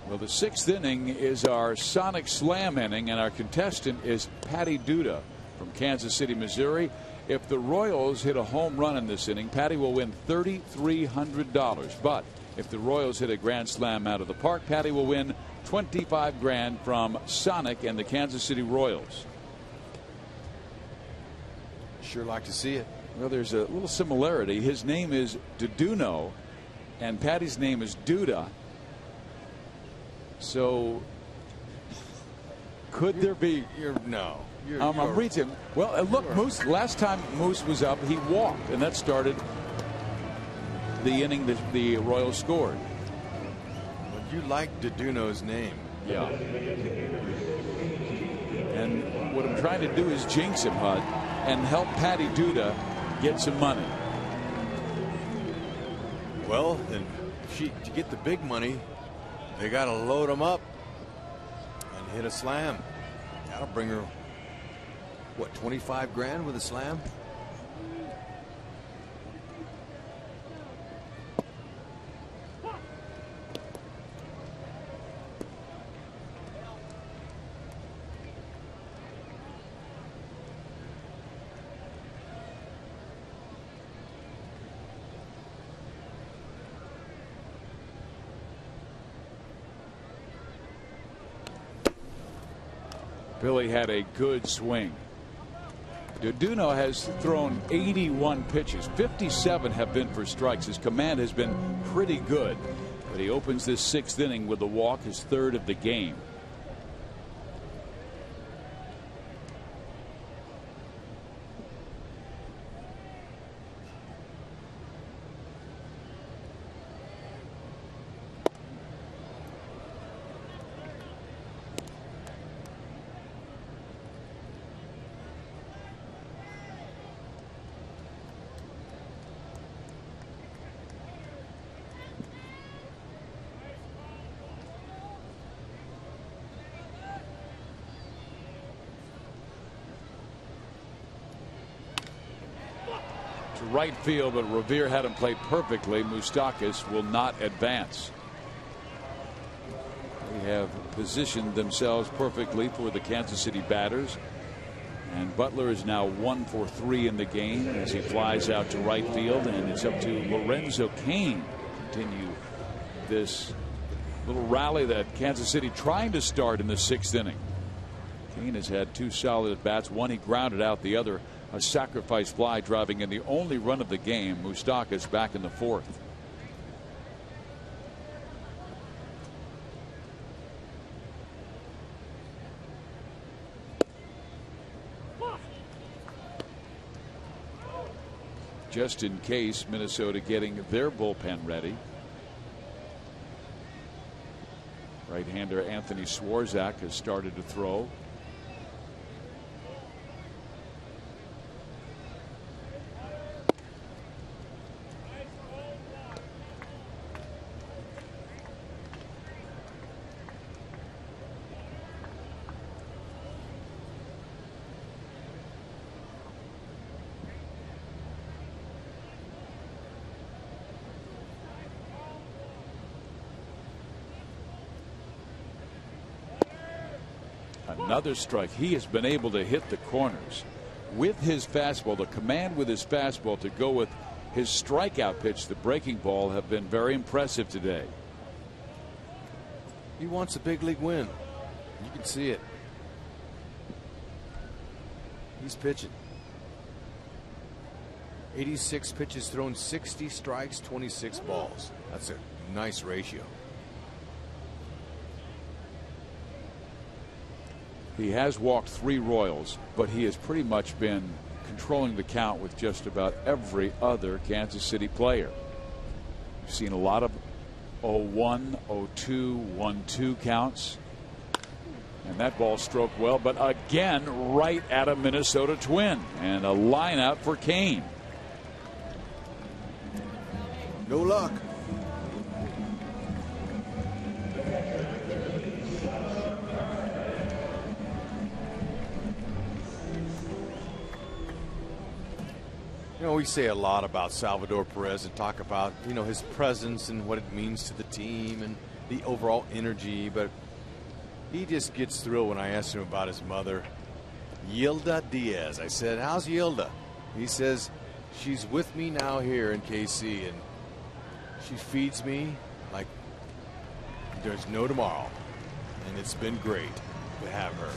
Well, the 6th inning is our Sonic Slam inning, and our contestant is Patty Duda from Kansas City, Missouri. If the Royals hit a home run in this inning, Patty will win $3,300. But if the Royals hit a grand slam out of the park, Patty will win $25,000 from Sonic and the Kansas City Royals. Sure like to see it. Well, there's a little similarity. His name is Duduno, and Patty's name is Duda. So, could there be? No. I'm reaching. Well, look, Moose. Last time Moose was up, he walked, and that started the inning that the Royals scored. Well, you like Duduno's name. Yeah. And what I'm trying to do is jinx him, Hud, and help Patty Duda get some money. Well, and to get the big money, they got to load him up and hit a slam. That'll bring her, what, $25,000 with a slam? Billy had a good swing. Duduno has thrown 81 pitches. 57 have been for strikes. His command has been pretty good. But he opens this 6th inning with a walk, his 3rd of the game. to right field, but Revere had him play perfectly. Moustakas will not advance. They have positioned themselves perfectly for the Kansas City batters. And Butler is now 1 for 3 in the game as he flies out to right field, and it's up to Lorenzo Cain to continue this little rally that Kansas City trying to start in the 6th inning. Cain has had 2 solid at bats. One he grounded out, the other a sacrifice fly, driving in the only run of the game. Moustakas back in the 4th. Just in case, Minnesota getting their bullpen ready. Right-hander Anthony Swarzak has started to throw. Another strike. He has been able to hit the corners with his fastball. The command with his fastball to go with his strikeout pitch, the breaking ball, have been very impressive today. He wants a big league win. You can see it. He's pitching. 86 pitches thrown, 60 strikes, 26 balls. That's a nice ratio. He has walked 3 Royals, but he has pretty much been controlling the count with just about every other Kansas City player. We've seen a lot of 0-1, 0-2, 1-2 counts. And that ball stroked well, but again right at a Minnesota Twin, and a line out for Cain. No luck. You know, we say a lot about Salvador Perez and talk about, you know, his presence and what it means to the team and the overall energy, but he just gets thrilled when I asked him about his mother, Yilda Diaz. I said, how's Yilda? He says, she's with me now here in KC, and she feeds me like there's no tomorrow, and it's been great to have her.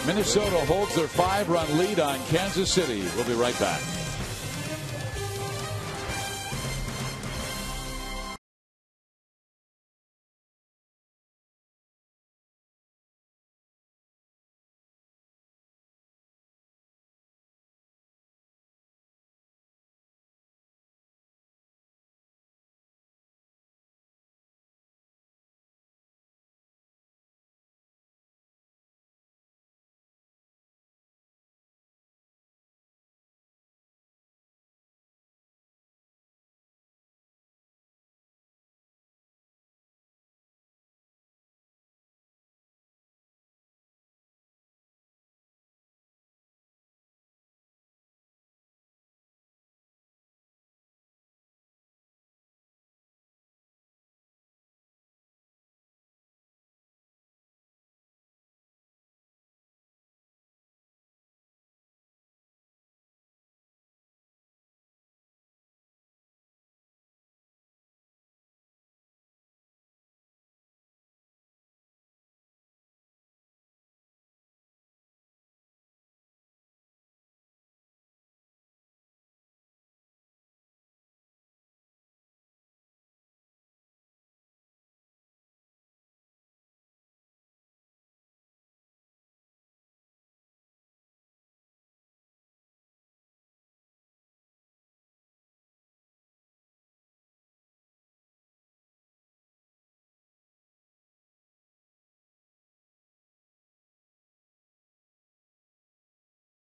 Minnesota holds their 5-run lead on Kansas City. We'll be right back.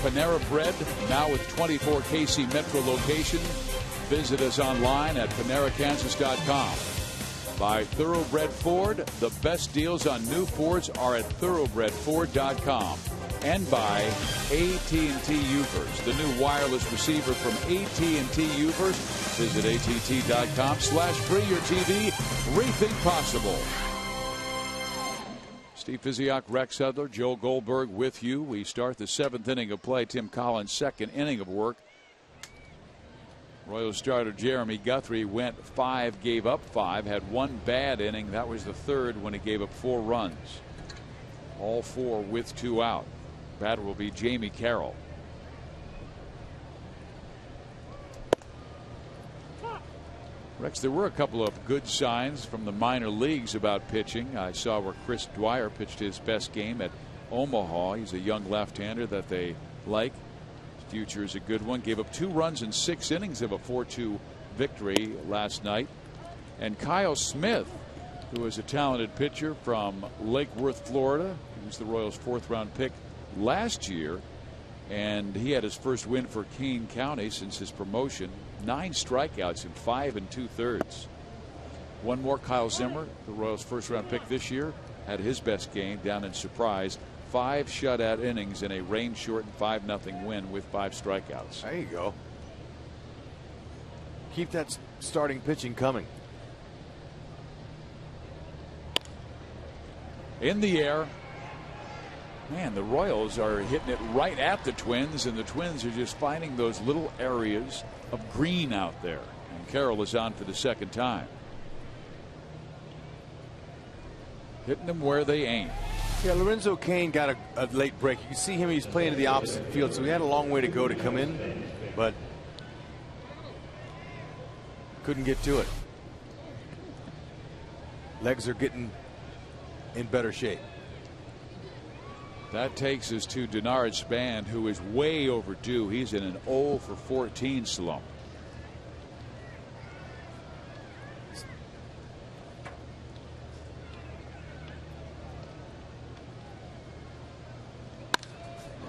Panera Bread, now with 24 KC Metro locations. Visit us online at PaneraKansas.com. By Thoroughbred Ford, the best deals on new Fords are at thoroughbredford.com. and by AT Uvers, the new wireless receiver from AT Uvers. Visit att.com/free your TV. Rethink possible. Steve Physiak, Rex Hudler, Joel Goldberg with you. We start the 7th inning of play. Tim Collins' 2nd inning of work. Royals starter Jeremy Guthrie went 5, gave up 5, had 1 bad inning. That was the 3rd when he gave up 4 runs. All 4 with 2 out. Batter will be Jamie Carroll. Rex, there were a couple of good signs from the minor leagues about pitching. I saw where Chris Dwyer pitched his best game at Omaha. He's a young left-hander that they like. His future is a good one. Gave up 2 runs in 6 innings of a 4-2 victory last night. And Kyle Smith, who is a talented pitcher from Lake Worth, Florida. He was the Royals' 4th-round pick last year, and he had his first win for Kane County since his promotion. 9 strikeouts in 5 2/3. One more, Kyle Zimmer, the Royals' 1st-round pick this year, had his best game down in Surprise. 5 shutout innings in a rain-shortened 5-0 win with 5 strikeouts. There you go. Keep that starting pitching coming. In the air. Man, the Royals are hitting it right at the Twins, and the Twins are just finding those little areas of green out there. And Carroll is on for the 2nd time. Hitting them where they aim. Yeah, Lorenzo Cain got a late break. You can see him, he's playing to the opposite field, so he had a long way to go to come in, but couldn't get to it. Legs are getting in better shape. That takes us to Denard Span, who is way overdue. He's in an 0 for 14 slump.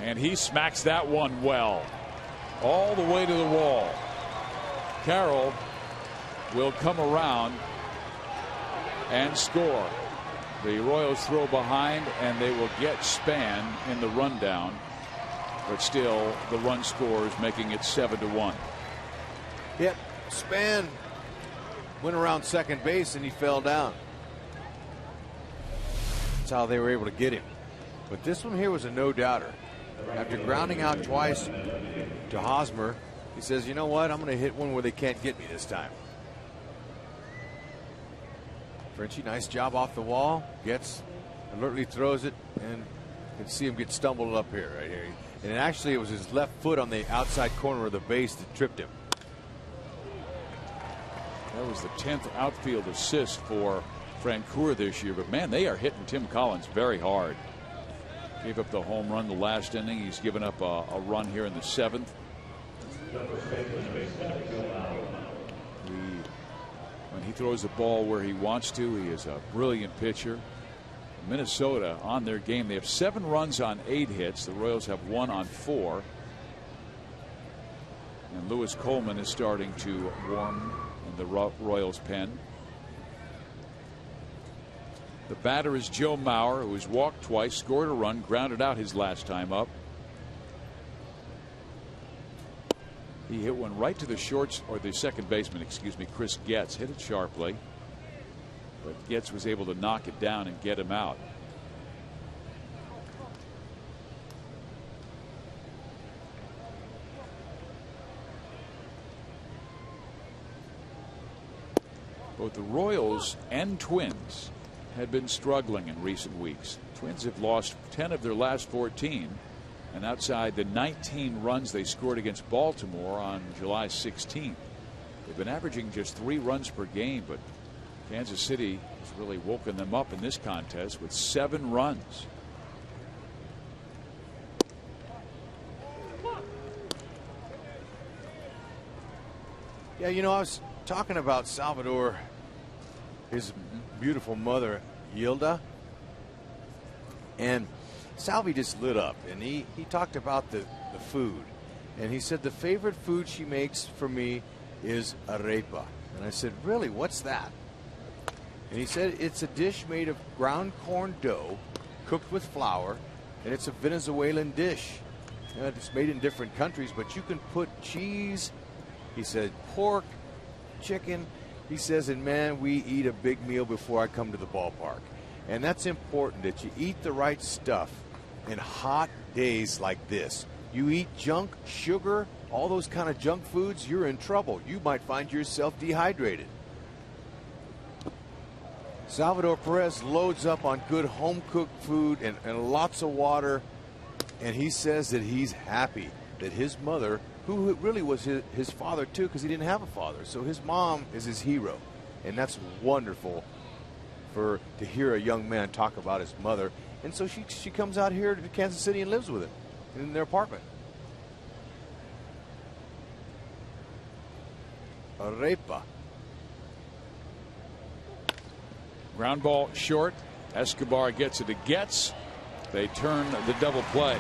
And he smacks that one well, all the way to the wall. Carroll will come around and score. The Royals throw behind, and they will get Span in the rundown, but still the run scores, making it 7-1. Yep, Span went around second base and he fell down. That's how they were able to get him. But this one here was a no-doubter. After grounding out twice to Hosmer, he says, you know what, I'm going to hit one where they can't get me this time. Frenchie, nice job off the wall. Gets, alertly throws it, and you can see him get stumbled up here, right here. And actually, it was his left foot on the outside corner of the base that tripped him. That was the 10th outfield assist for Francoeur this year. But man, they are hitting Tim Collins very hard. Gave up the home run the last inning. He's given up a run here in the 7th. When he throws the ball where he wants to, he is a brilliant pitcher. Minnesota on their game. They have 7 runs on 8 hits. The Royals have 1 on 4. And Lewis Coleman is starting to warm in the Royals pen. The batter is Joe Mauer, who has walked twice, scored a run, grounded out his last time up. He hit one right to the shorts, or the second baseman, excuse me, Chris Getz, hit it sharply. But Getz was able to knock it down and get him out. Both the Royals and Twins had been struggling in recent weeks. Twins have lost 10 of their last 14. And outside the 19 runs they scored against Baltimore on July 16th, they've been averaging just 3 runs per game. But Kansas City has really woken them up in this contest with 7 runs. Yeah, you know, I was talking about Salvador, his beautiful mother, Yilda, and Salvi just lit up, and he talked about the food, and he said the favorite food she makes for me is arepa. And I said, really, what's that? And he said it's a dish made of ground corn dough cooked with flour, and it's a Venezuelan dish. It's made in different countries, but you can put cheese, he said, pork, chicken. He says, and man, we eat a big meal before I come to the ballpark. And that's important, that you eat the right stuff in hot days like this. You eat junk, sugar, all those kind of junk foods, you're in trouble. You might find yourself dehydrated. Salvador Perez loads up on good home-cooked food and lots of water. And he says that he's happy that his mother, who really was his father too, because he didn't have a father, so his mom is his hero. And that's wonderful to hear a young man talk about his mother. And so she comes out here to Kansas City and lives with him in their apartment. Arepa. Ground ball short. Escobar gets it to Getz. They turn the double play.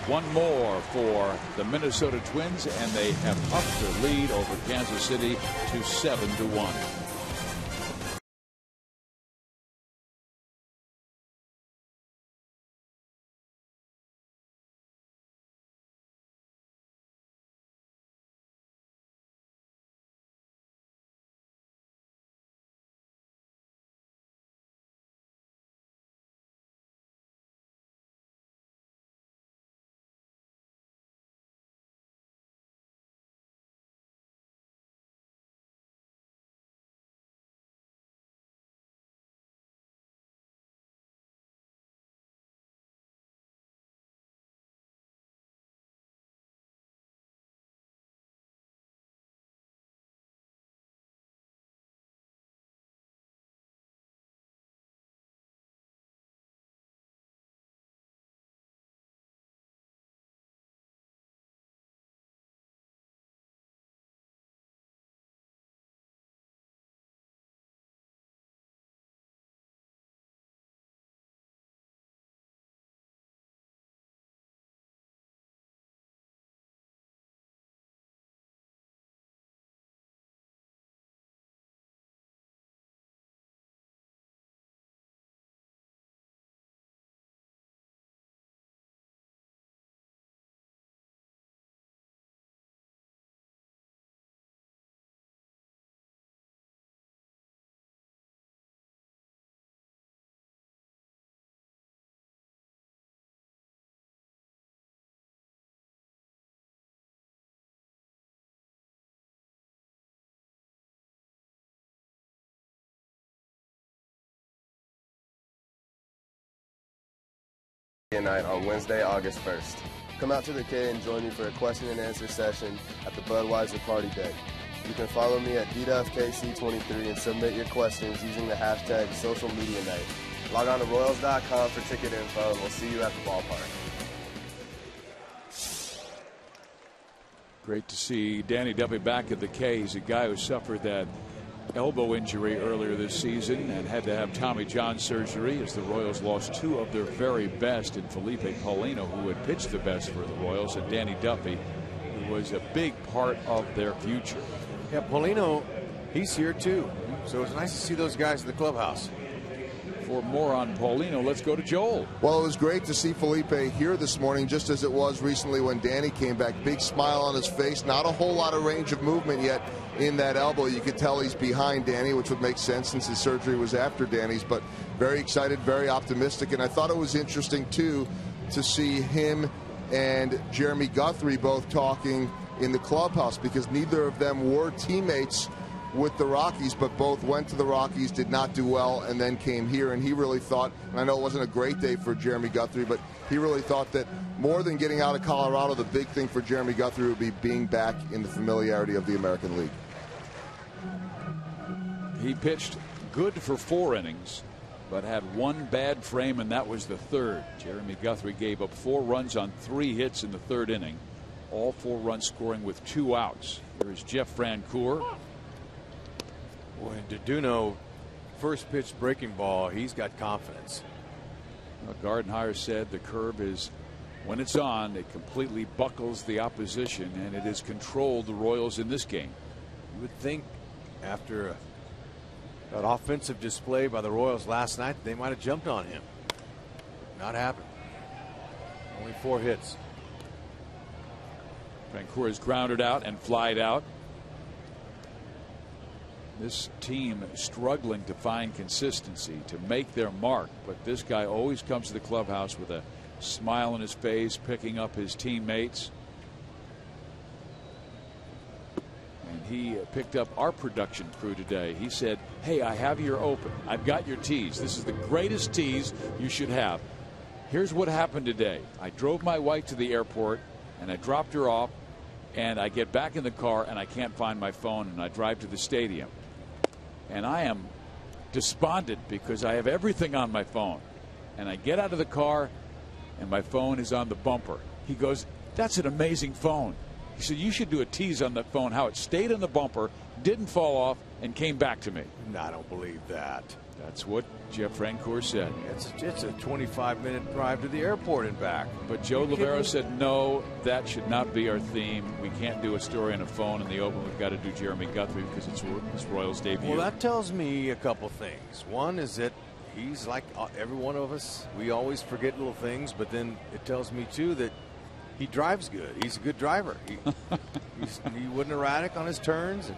One more for the Minnesota Twins, and they have upped their lead over Kansas City to 7-1. Night on Wednesday, August 1st. Come out to the K and join me for a question and answer session at the Budweiser Party Deck. You can follow me at DDuffKC23 and submit your questions using the hashtag #SocialMediaNight. Log on to Royals.com for ticket info, and we'll see you at the ballpark. Great to see Danny Duffy back at the K. He's a guy who suffered that elbow injury earlier this season and had to have Tommy John surgery as the Royals lost two of their very best in Felipe Paulino, who had pitched the best for the Royals, and Danny Duffy, who was a big part of their future. Yeah, Paulino, he's here too. So it's nice to see those guys in the clubhouse. For more on Paulino, let's go to Joel. Well, it was great to see Felipe here this morning, just as it was recently when Danny came back. Big smile on his face. Not a whole lot of range of movement yet in that elbow. You could tell he's behind Danny, which would make sense since his surgery was after Danny's, but very excited, very optimistic. And I thought it was interesting, too, to see him and Jeremy Guthrie both talking in the clubhouse, because neither of them were teammates with the Rockies, but both went to the Rockies, did not do well, and then came here. And he really thought, and I know it wasn't a great day for Jeremy Guthrie, but he really thought that more than getting out of Colorado, the big thing for Jeremy Guthrie would be being back in the familiarity of the American League. He pitched good for 4 innings, but had one bad frame, and that was the third. Jeremy Guthrie gave up 4 runs on 3 hits in the 3rd inning, all 4 runs scoring with 2 outs. Here's Jeff Francoeur. When Duduno first pitch breaking ball, he's got confidence. Gardenhire said the curve is, when it's on, it completely buckles the opposition, and it has controlled the Royals in this game. You would think after that offensive display by the Royals last night, they might have jumped on him. Not happened. Only 4 hits. Francoeur is grounded out and flied out. This team struggling to find consistency, to make their mark, but this guy always comes to the clubhouse with a smile on his face, picking up his teammates. And he picked up our production crew today. He said, "Hey, I have your open. I've got your tees. This is the greatest tees you should have. Here's what happened today. I drove my wife to the airport and I dropped her off, and I get back in the car and I can't find my phone, and I drive to the stadium. And I am despondent because I have everything on my phone. And I get out of the car and my phone is on the bumper." He goes, "That's an amazing phone." He said, "You should do a tease on that phone, how it stayed on the bumper, didn't fall off, and came back to me." I don't believe that. That's what Jeff Francoeur said. It's a 25-minute drive to the airport and back. But Joe Lavero said, "No, that should not be our theme. We can't do a story on a phone in the open. We've got to do Jeremy Guthrie because it's Royals' debut." Well, that tells me a couple things. One is that he's like every one of us. We always forget little things, but then it tells me, too, that he drives good. He's a good driver. He wasn't erratic on his turns. And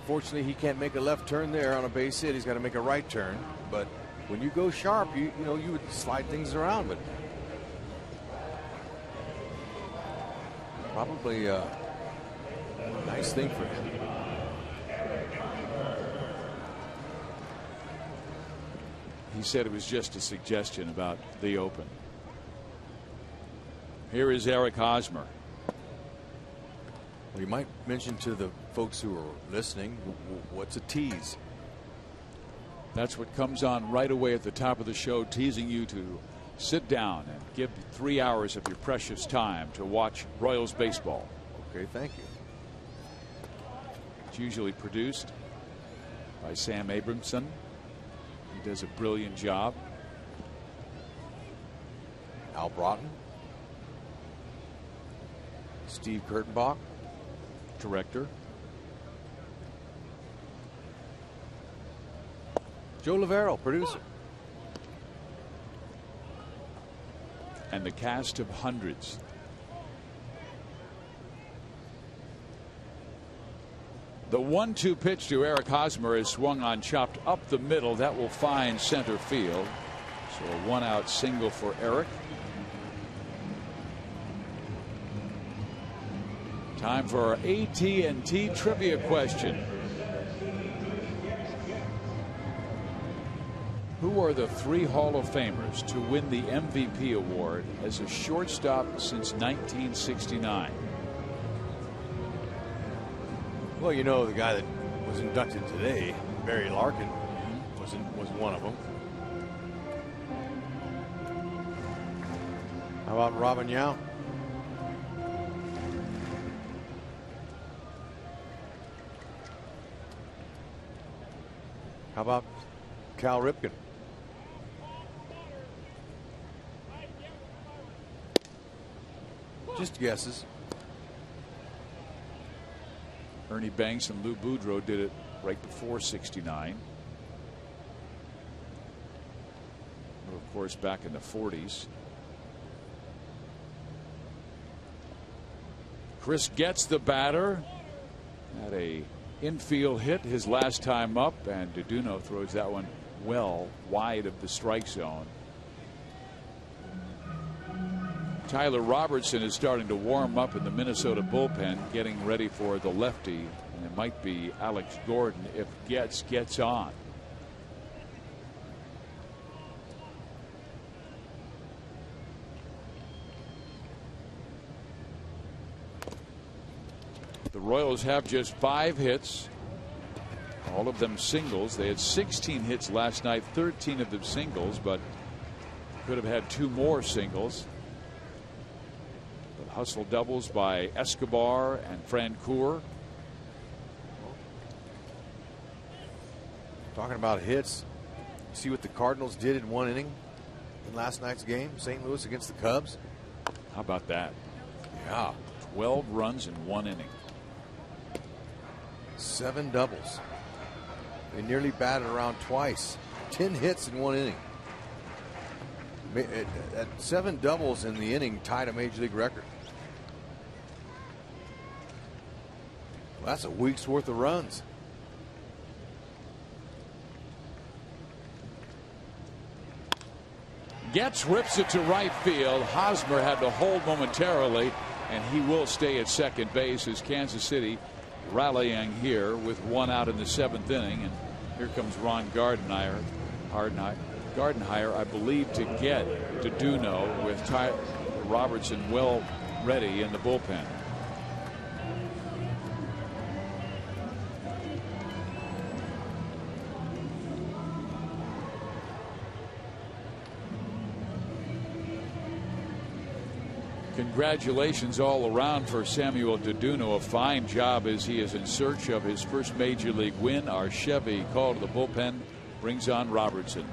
unfortunately, he can't make a left turn there on a base hit. He's got to make a right turn. But when you go sharp, you would slide things around. But probably a nice thing for him. He said it was just a suggestion about the open. Here is Eric Hosmer. Well, you might mention to the folks who are listening, what's a tease? That's what comes on right away at the top of the show, teasing you to sit down and give 3 hours of your precious time to watch Royals baseball. Okay, thank you. It's usually produced by Sam Abramson. He does a brilliant job. Al Broughton. Steve Kurtenbach, director. Joe Lavero, producer. And the cast of hundreds. The 1-2 pitch to Eric Hosmer is swung on, chopped up the middle. That will find center field. So a 1-out single for Eric. Time for our AT&T trivia question. Who are the 3 Hall of Famers to win the MVP award as a shortstop since 1969? Well, you know, the guy that was inducted today, Barry Larkin, was one of them. How about Robin Yount? How about Cal Ripken? Just guesses. Ernie Banks and Lou Boudreau did it right before '69. Of course, back in the 40s. Chris Getz, the batter, had a infield hit his last time up, and Duduno throws that one well wide of the strike zone. Tyler Robertson is starting to warm up in the Minnesota bullpen, getting ready for the lefty, and it might be Alex Gordon if Getz gets on. The Royals have just 5 hits, all of them singles. They had 16 hits last night, 13 of them singles, but could have had 2 more singles. But hustle doubles by Escobar and Francoeur. Talking about hits, see what the Cardinals did in 1 inning in last night's game, St. Louis against the Cubs. How about that? Yeah. 12 runs in 1 inning. 7 doubles. They nearly batted around twice. 10 hits in 1 inning. At 7 doubles in the inning tied a major league record. Well, that's a week's worth of runs. Getz rips it to right field. Hosmer had to hold momentarily, and he will stay at second base as Kansas City rallying here with 1 out in the 7th inning. And here comes Ron Gardenhire, I believe, to get to Duno with Tyler Robertson well ready in the bullpen. Congratulations all around for Samuel Duduno. A fine job as he is in search of his first major league win. Our Chevy call to the bullpen brings on Robertson.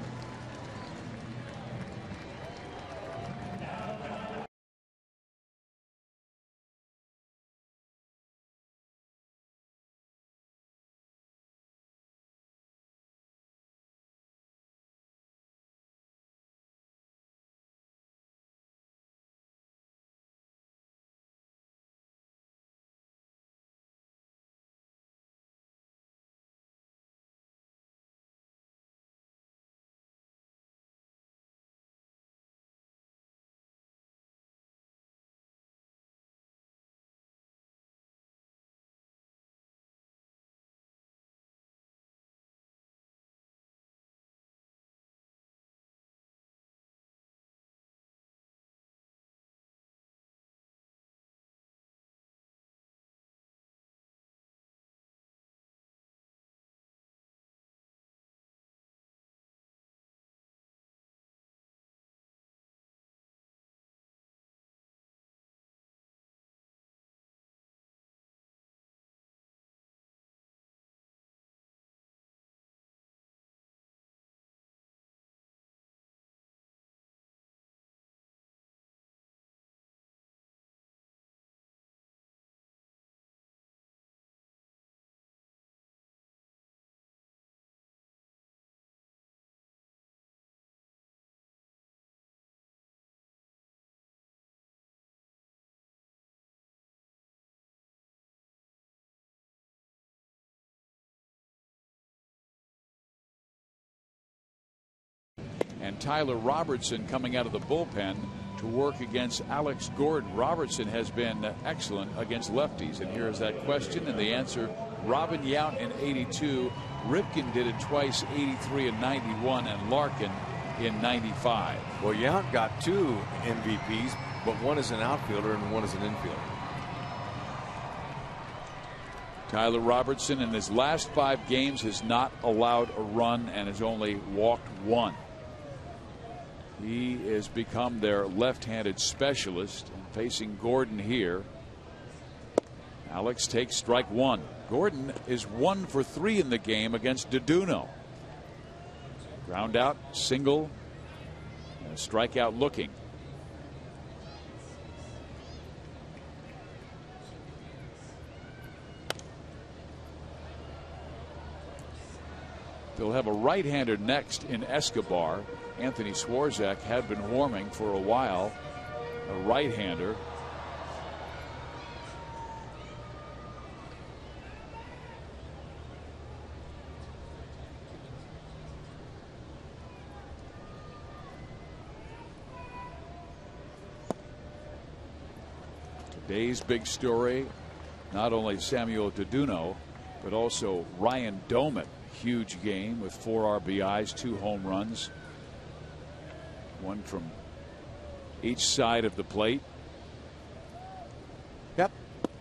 And Tyler Robertson coming out of the bullpen to work against Alex Gordon. Robertson has been excellent against lefties. And here's that question and the answer. Robin Yount in 82. Ripken did it twice, 83 and 91, and Larkin in 95. Well, Yount got 2 MVPs, but one is an outfielder and one is an infielder. Tyler Robertson in his last 5 games has not allowed a run and has only walked 1. He has become their left-handed specialist, and facing Gordon here. Alex takes strike 1. Gordon is 1 for 3 in the game against Duduno. Ground out, single, and a strikeout looking. They'll have a right-hander next in Escobar. Anthony Swarzak had been warming for a while. A right-hander. Today's big story, not only Samuel Duduno, but also Ryan Doumit. Huge game with 4 RBIs, 2 home runs. One from each side of the plate. Yep,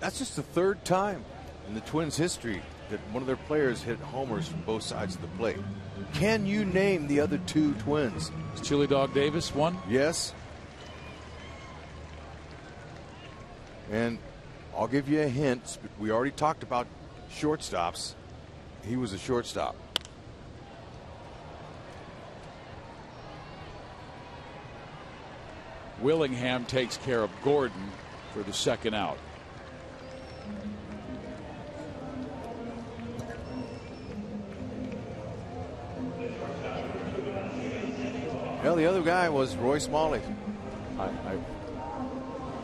that's just the 3rd time in the Twins' history that one of their players hit homers from both sides of the plate. Can you name the other 2 Twins? Is Chili Dog Davis one? Yes. And I'll give you a hint. We already talked about shortstops. He was a shortstop. Willingham takes care of Gordon for the 2nd out. Well, the other guy was Roy Smalley.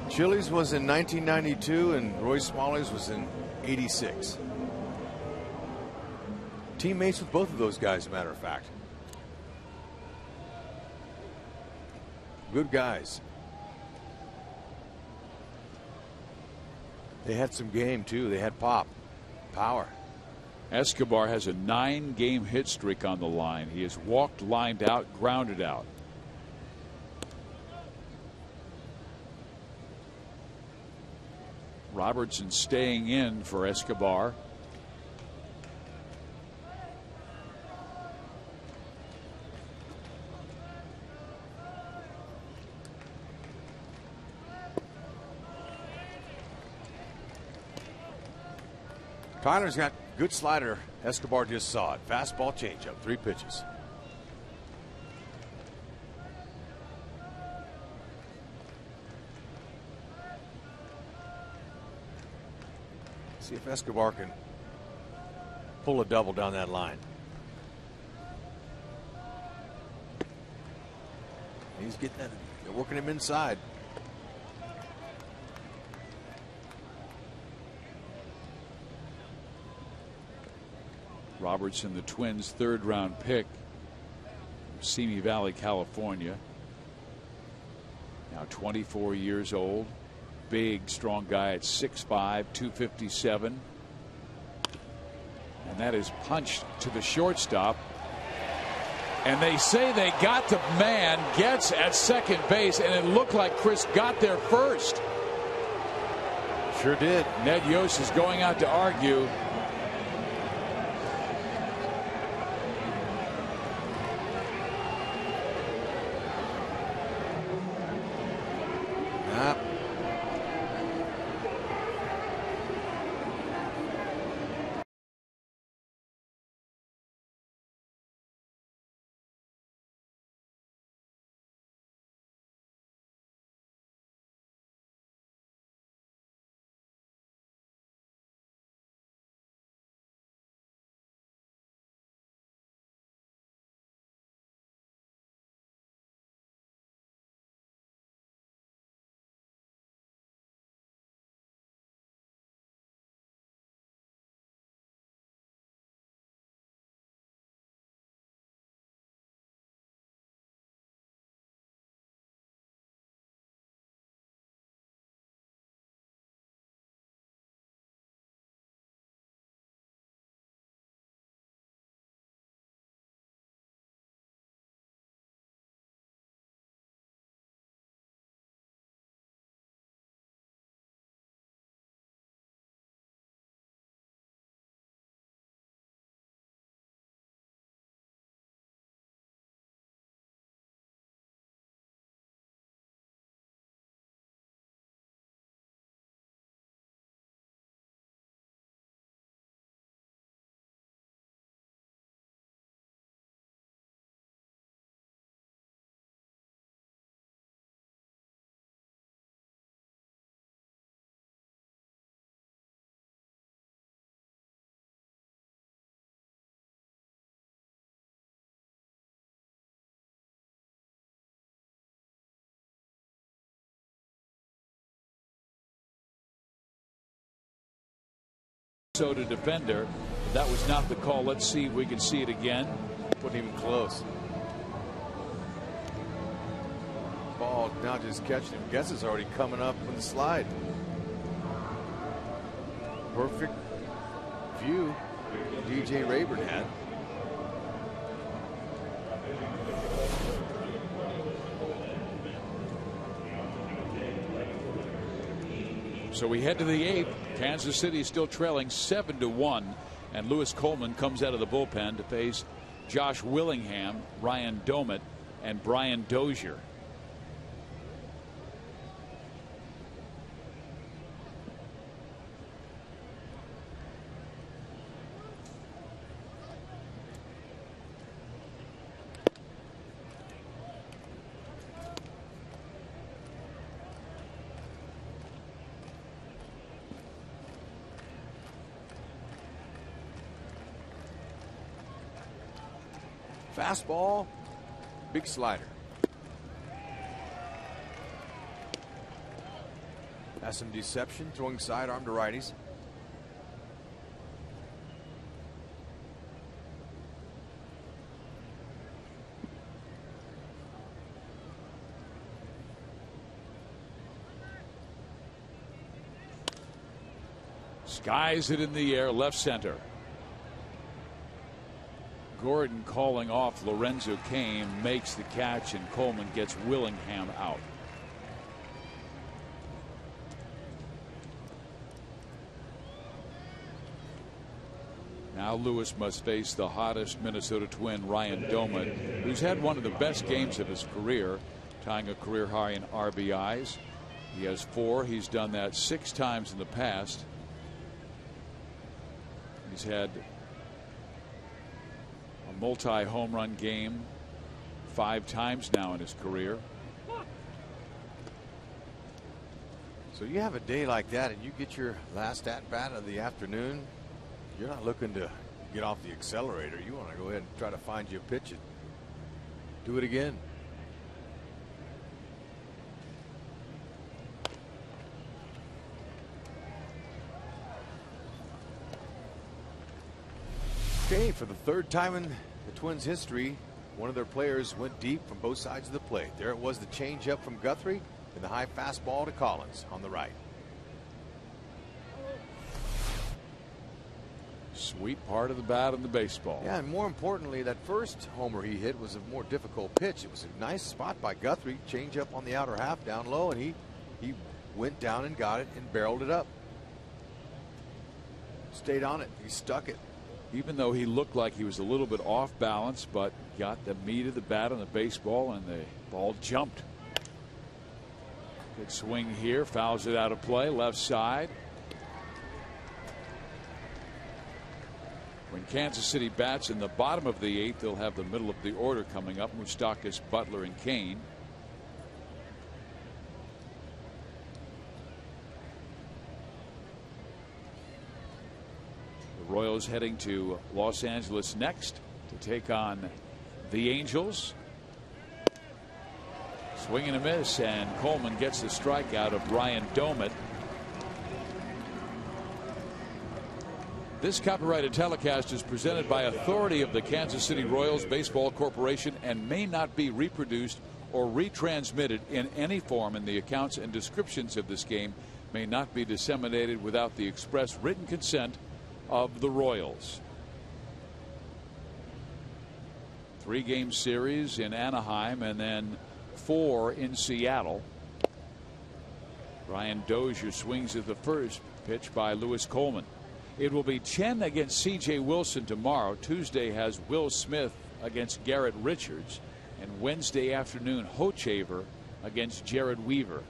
Chili's was in 1992 and Roy Smalley's was in 86. Teammates with both of those guys, as a matter of fact. Good guys. They had some game too. They had pop, power. Escobar has a 9-game hit streak on the line. He has walked, lined out, grounded out. Robertson staying in for Escobar. Tyler's got good slider. Escobar just saw it. Fastball, changeup, 3 pitches. See if Escobar can pull a double down that line. He's getting that. They're working him inside. Robertson, the Twins' 3rd-round pick from Simi Valley, California. Now 24 years old. Big, strong guy at 6'5", 257. And that is punched to the shortstop. And they say they got the man, gets at second base, and it looked like Chris got there first. Sure did. Ned Yost is going out to argue. Minnesota defender. That was not the call. Let's see if we can see it again. Wasn't even close. Ball now just catching him. Guess it's already coming up with the slide. Perfect view DJ Rayburn had. So we head to the 8th. Kansas City still trailing 7-1, and Lewis Coleman comes out of the bullpen to face Josh Willingham, Ryan Domit, and Brian Dozier. Fastball, big slider. Has some deception, throwing sidearm to righties. Skies it in the air, left center. Gordon calling off Lorenzo Cain, makes the catch, and Coleman gets Willingham out. Now Lewis must face the hottest Minnesota Twin, Ryan Doman, who's had one of the best games of his career, tying a career high in RBIs. He has 4. He's done that 6 times in the past. He's had a multi-home run game 5 times now in his career. So you have a day like that and you get your last at bat of the afternoon. You're not looking to get off the accelerator. You want to go ahead and try to find you a pitch and do it again. Okay, for the 3rd time in the Twins' history, one of their players went deep from both sides of the plate. There it was, the changeup from Guthrie and the high fastball to Collins on the right. Sweet part of the bat in the baseball. Yeah, and more importantly, that first homer he hit was a more difficult pitch. It was a nice spot by Guthrie, changeup on the outer half down low, and he went down and got it and barreled it up. Stayed on it. He stuck it. Even though he looked like he was a little bit off balance, but got the meat of the bat on the baseball, and the ball jumped. Good swing here, fouls it out of play, left side. When Kansas City bats in the bottom of the 8th, they'll have the middle of the order coming up. Moustakas, Butler, and Kane. The Royals heading to Los Angeles next to take on the Angels. Swing and a miss, and Coleman gets the strikeout of Ryan Doman. This copyrighted telecast is presented by authority of the Kansas City Royals Baseball Corporation and may not be reproduced or retransmitted in any form, and the accounts and descriptions of this game may not be disseminated without the express written consent of the Royals. 3-game series in Anaheim and then 4 in Seattle. Brian Dozier swings at the first pitch by Lewis Coleman. It will be Chen against C.J. Wilson tomorrow. Tuesday has Will Smith against Garrett Richards, and Wednesday afternoon Hochevar against Jared Weaver.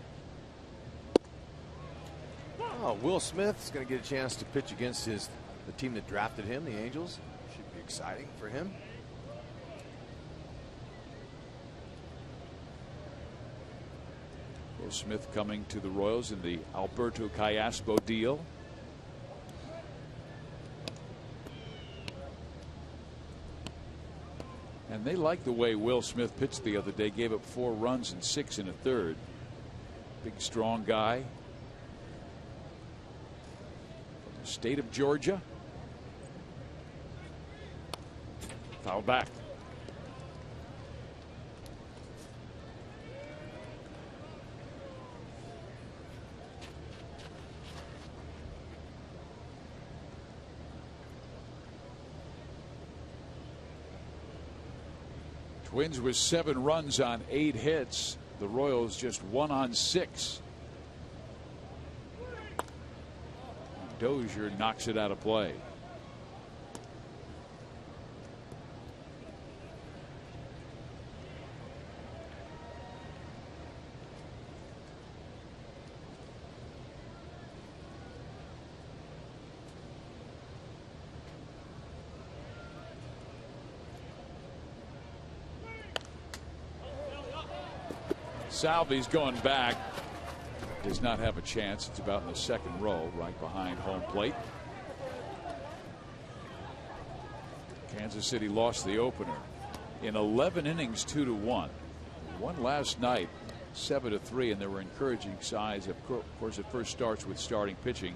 Oh, Will Smith is going to get a chance to pitch against the team that drafted him, the Angels. Should be exciting for him. Will Smith coming to the Royals in the Alberto Callaspo deal. And they like the way Will Smith pitched the other day. Gave up 4 runs and 6 in a third. Big, strong guy from the state of Georgia. Foul back. Twins with 7 runs on 8 hits. The Royals just 1 on 6. Dozier knocks it out of play. Salvi's going back. Does not have a chance. It's about in the second row, right behind home plate. Kansas City lost the opener in 11 innings, 2-1. Won last night 7-3, and there were encouraging signs. Of course, it first starts with starting pitching,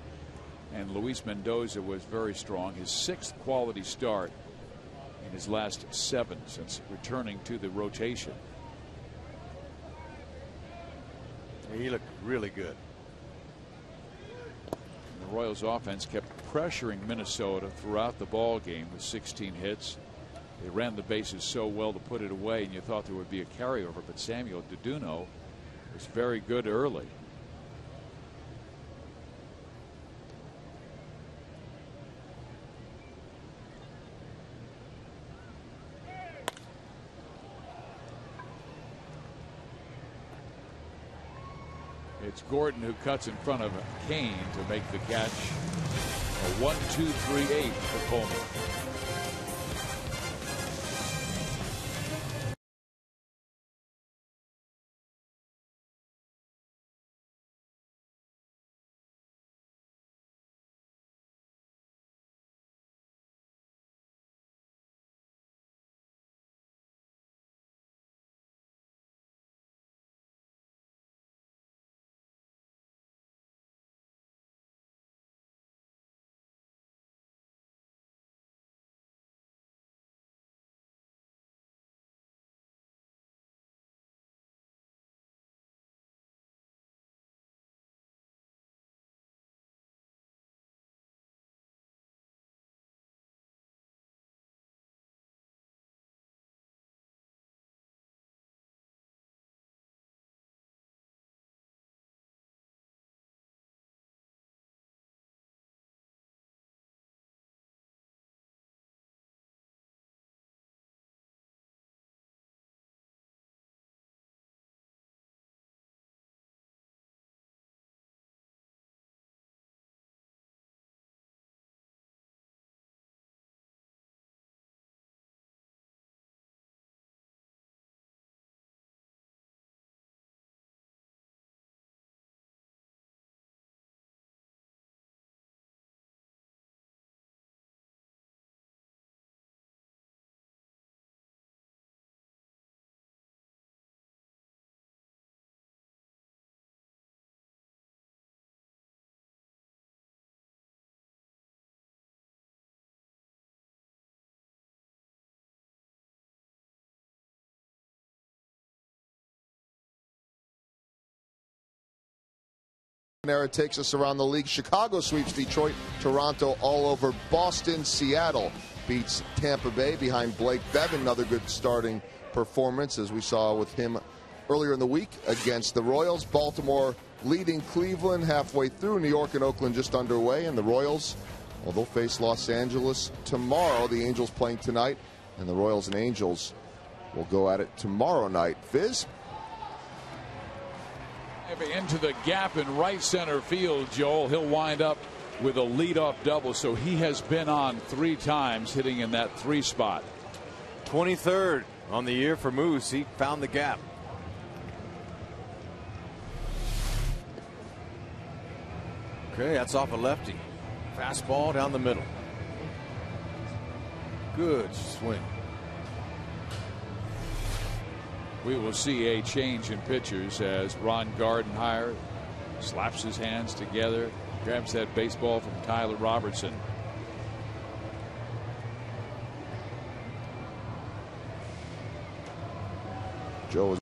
and Luis Mendoza was very strong. His 6th quality start in his last 7 since returning to the rotation. He looked really good. And the Royals offense kept pressuring Minnesota throughout the ball game with 16 hits. They ran the bases so well to put it away, and you thought there would be a carryover, but Samuel Duduno was very good early. It's Gordon who cuts in front of Kane to make the catch. A 1-2-3-8 for Coleman. Era takes us around the league. Chicago sweeps Detroit, Toronto all over Boston. Seattle beats Tampa Bay behind Blake Bevan. Another good starting performance, as we saw with him earlier in the week against the Royals. Baltimore leading Cleveland halfway through. New York and Oakland just underway, and the Royals, well, they'll face Los Angeles tomorrow. The Angels playing tonight, and the Royals and Angels will go at it tomorrow night. Fizz? Into the gap in right center field, Joel. He'll wind up with a leadoff double, so he has been on 3 times, hitting in that 3 spot. 23rd on the year for Moose. He found the gap. Okay, that's off a lefty. Fastball down the middle. Good swing. We will see a change in pitchers as Ron Gardenhire slaps his hands together, grabs that baseball from Tyler Robertson. Joe is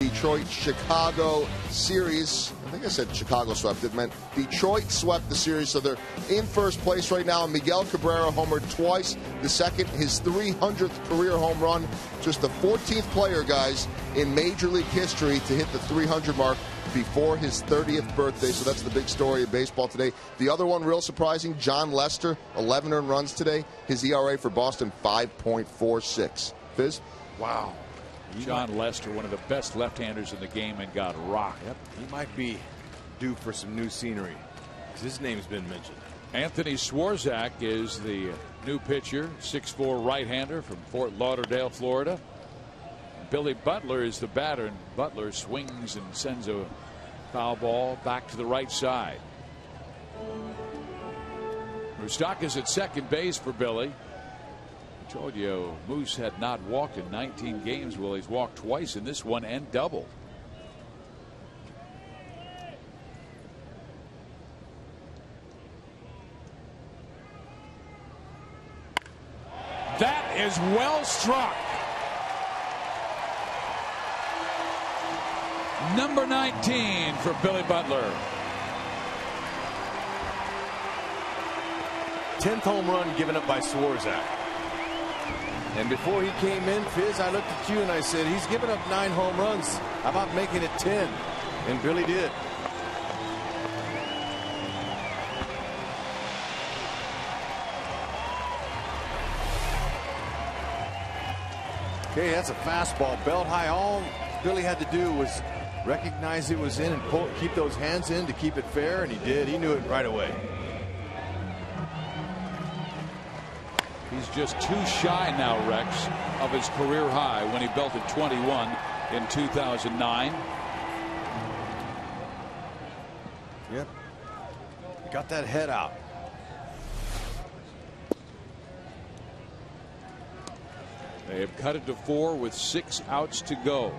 Detroit-Chicago series. I think I said Chicago swept. It meant Detroit swept the series, so they're in first place right now. Miguel Cabrera homered twice. The second, his 300th career home run. Just the 14th player, guys, in Major League history to hit the 300 mark before his 30th birthday. So that's the big story of baseball today. The other one, real surprising, John Lester, 11 earned runs today. His ERA for Boston, 5.46. Fizz? Wow. John Lester, one of the best left-handers in the game, and got rocked. Yep, he might be due for some new scenery, because his name's been mentioned. Anthony Swarzak is the new pitcher, 6'4" right-hander from Fort Lauderdale, Florida. Billy Butler is the batter, and Butler swings and sends a foul ball back to the right side. Moustakas at second base for Billy. I told you Moose had not walked in 19 games. Well, he's walked twice in this one and doubled. That is well struck. Number 19 for Billy Butler. 10th home run given up by Swarzak. And before he came in, Fizz, I looked at you and I said, he's given up 9 home runs. How about making it 10? And Billy did. Okay, that's a fastball, belt high. All Billy had to do was recognize it was in and keep those hands in to keep it fair, and he did. He knew it right away. He's just too shy now, Rex, of his career high when he belted 21 in 2009. Yep. Got that head out. They have cut it to 4 with 6 outs to go.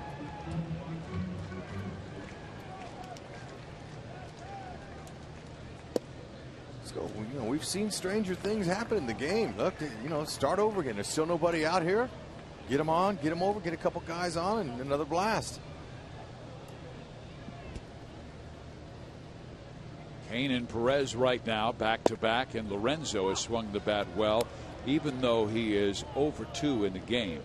So, you know, we've seen stranger things happen in the game. Look, you know, start over again. There's still nobody out here. Get them on, get them over, get a couple guys on, and another blast. Kane and Perez right now back to back, and Lorenzo has swung the bat well, even though he is 0-for-2 in the game.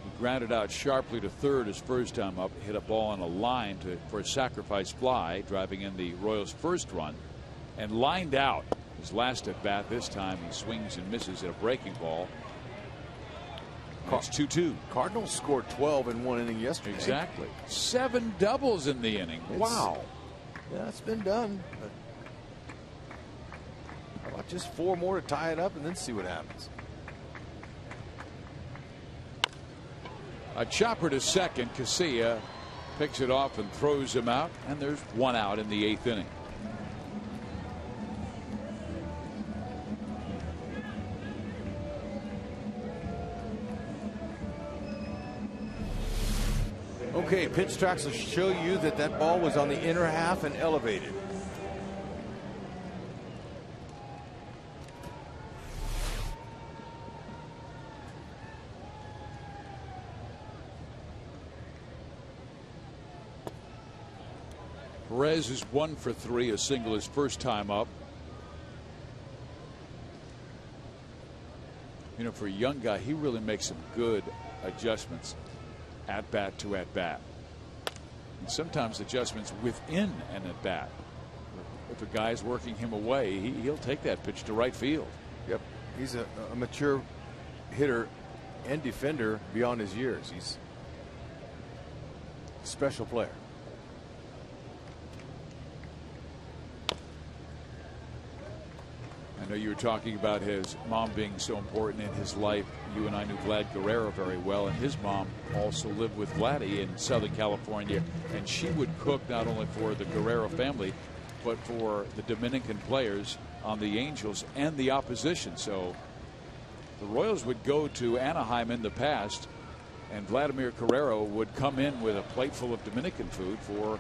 He grounded out sharply to third his first time up, hit a ball on a line for a sacrifice fly, driving in the Royals' first run, and lined out. His last at bat this time, he swings and misses at a breaking ball. It's 2-2. Cardinals scored 12 in one inning yesterday. Exactly. 7 doubles in the inning. Wow. Yeah, it's been done. But how about just 4 more to tie it up and then see what happens? A chopper to second. KCA picks it off and throws him out, and there's 1 out in the 8th inning. Okay, pitch tracks will show you that that ball was on the inner half and elevated. Perez is 1-for-3, a single his first time up. You know, for a young guy, he really makes some good adjustments at bat to at bat, and sometimes adjustments within an at bat. If a guy's working him away, he'll take that pitch to right field. Yep, he's a mature hitter and defender beyond his years. He's a special player. I know you were talking about his mom being so important in his life. You and I knew Vlad Guerrero very well, and his mom also lived with Vladdy in Southern California, and she would cook not only for the Guerrero family, but for the Dominican players on the Angels and the opposition. So the Royals would go to Anaheim in the past, and Vladimir Guerrero would come in with a plate full of Dominican food for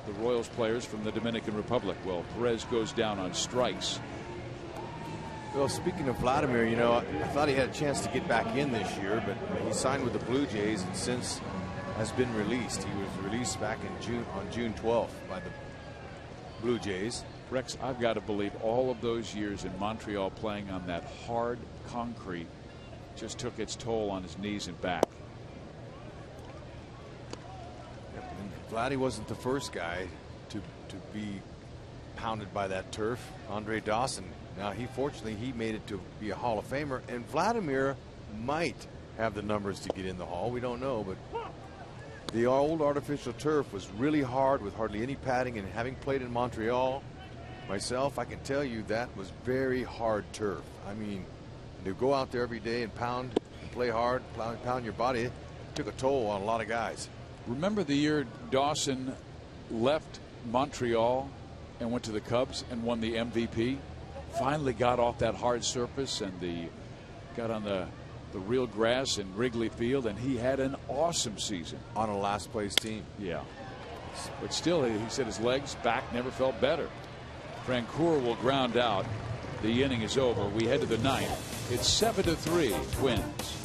the Royals players from the Dominican Republic. Well, Perez goes down on strikes. Well, speaking of Vladimir, you know, I thought he had a chance to get back in this year, but he signed with the Blue Jays, and since has been released. He was released back in on June 12th by the Blue Jays. Rex, I've got to believe all of those years in Montreal playing on that hard concrete just took its toll on his knees and back. Yep, and Vladdy wasn't the first guy to be pounded by that turf. Andre Dawson. Now fortunately he made it to be a Hall of Famer, and Vladimir might have the numbers to get in the Hall. We don't know, but the old artificial turf was really hard with hardly any padding, and having played in Montreal myself, I can tell you that was very hard turf. I mean, to go out there every day and pound and play hard, pound your body, it took a toll on a lot of guys. Remember the year Dawson left Montreal and went to the Cubs and won the MVP? Finally got off that hard surface and got on the real grass in Wrigley Field, and he had an awesome season on a last place team. Yeah, but still, he said his legs back never felt better. Francoeur will ground out. The inning is over. We head to the ninth. It's 7-3 Twins.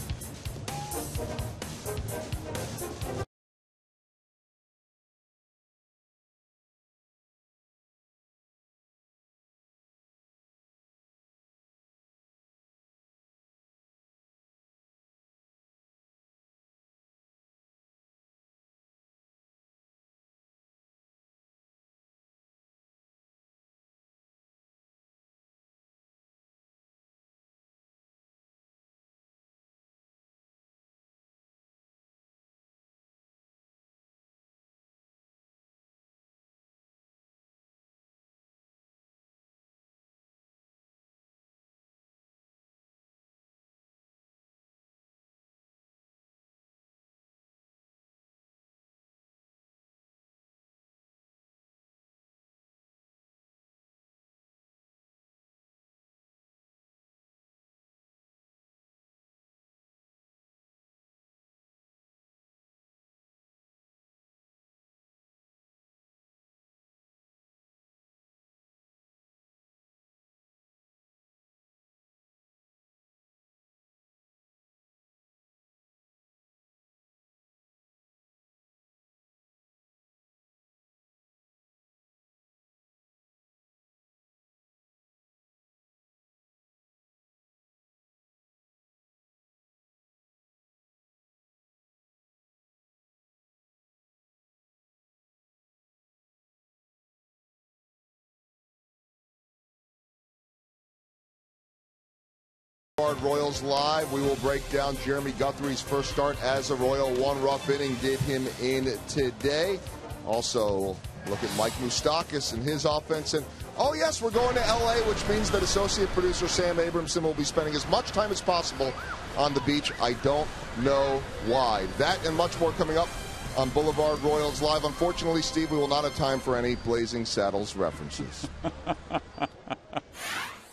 Royals Live. We will break down Jeremy Guthrie's first start as a Royal. One rough inning did him in today. Also, look at Mike Moustakas and his offense. And, oh, yes, we're going to L.A., which means that associate producer Sam Abramson will be spending as much time as possible on the beach. I don't know why. That and much more coming up on Boulevard Royals Live. Unfortunately, Steve, we will not have time for any Blazing Saddles references.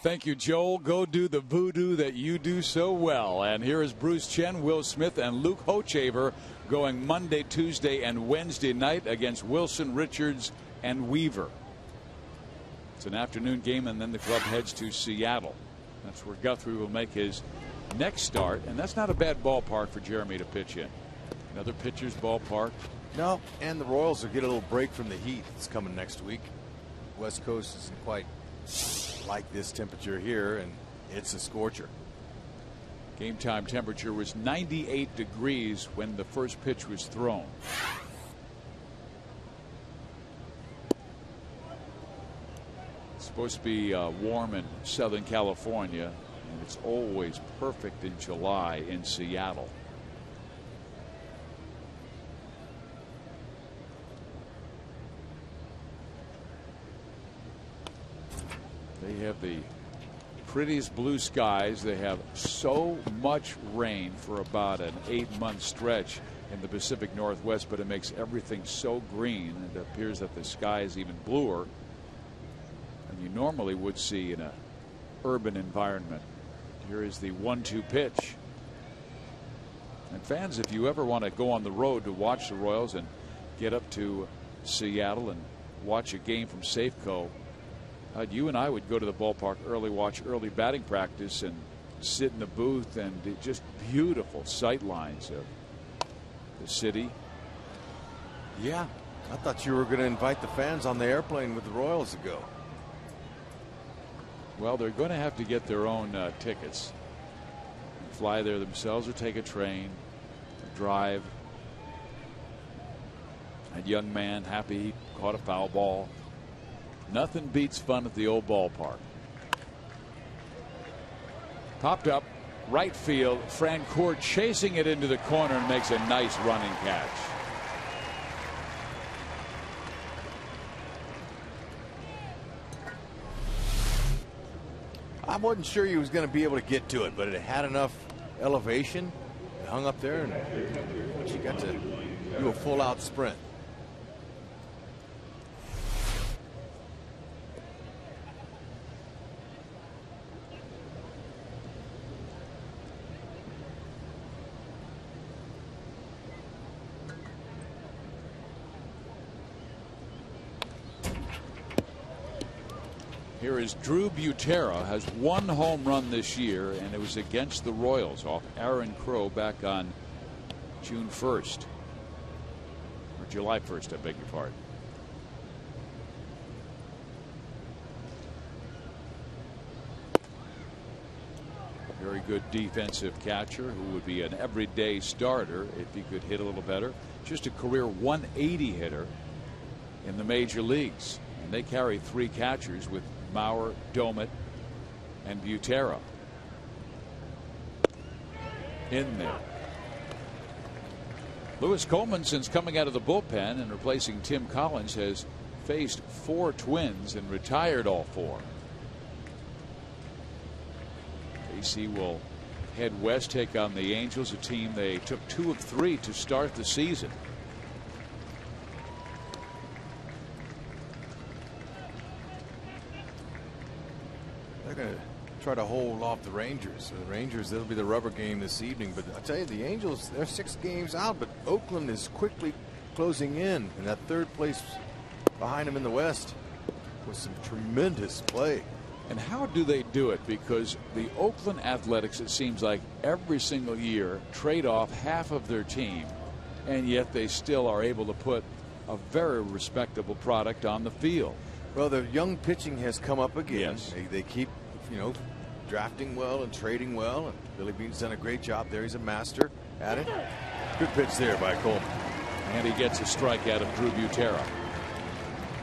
Thank you, Joel. Go do the voodoo that you do so well. And here is Bruce Chen, Will Smith, and Luke Hochaver going Monday, Tuesday, and Wednesday night against Wilson, Richards, and Weaver. It's an afternoon game, and then the club heads to Seattle. That's where Guthrie will make his next start, and that's not a bad ballpark for Jeremy to pitch in. Another pitcher's ballpark. No, and the Royals will get a little break from the heat that's coming next week. West Coast isn't quite like this temperature here, and it's a scorcher. Game time temperature was 98 degrees when the first pitch was thrown. It's supposed to be warm in Southern California, and it's always perfect in July in Seattle. They have the prettiest blue skies. They have so much rain for about an 8-month stretch in the Pacific Northwest, but it makes everything so green. It appears that the sky is even bluer than you normally would see in an urban environment. Here is the 1-2 pitch. And fans, if you ever want to go on the road to watch the Royals and get up to Seattle and watch a game from Safeco, you and I would go to the ballpark early, watch early batting practice, and sit in the booth, and just beautiful sight lines of the city. Yeah, I thought you were going to invite the fans on the airplane with the Royals to go. Well, they're going to have to get their own tickets. Fly there themselves or take a train, drive. That young man happy he caught a foul ball. Nothing beats fun at the old ballpark. Popped up right field. Francoeur chasing it into the corner and makes a nice running catch. I wasn't sure he was going to be able to get to it, but it had enough elevation. It hung up there, and she got to do a full-out sprint. Here is Drew Butera, has one home run this year, and it was against the Royals off Aaron Crow back on June 1st. Or July 1st, I beg your pardon. Very good defensive catcher who would be an everyday starter if he could hit a little better. Just a career 180 hitter in the major leagues. And they carry 3 catchers with Mauer, Domit, and Butera in there. Lewis Coleman, since coming out of the bullpen and replacing Tim Collins, has faced 4 Twins and retired all 4. KC will head west, take on the Angels, a team they took 2 of 3 to start the season. They're going to try to hold off the Rangers. So the Rangers, that'll be the rubber game this evening. But I tell you, the Angels, they're 6 games out, but Oakland is quickly closing in that 3rd place behind them in the West with some tremendous play. And how do they do it? Because the Oakland Athletics, it seems like every single year, trade off half of their team, and yet they still are able to put a very respectable product on the field. Well, their young pitching has come up again. Yes. They keep, drafting well and trading well. And Billy Bean's done a great job there. He's a master at it. Good pitch there by Coleman. And he gets a strikeout of Drew Butera.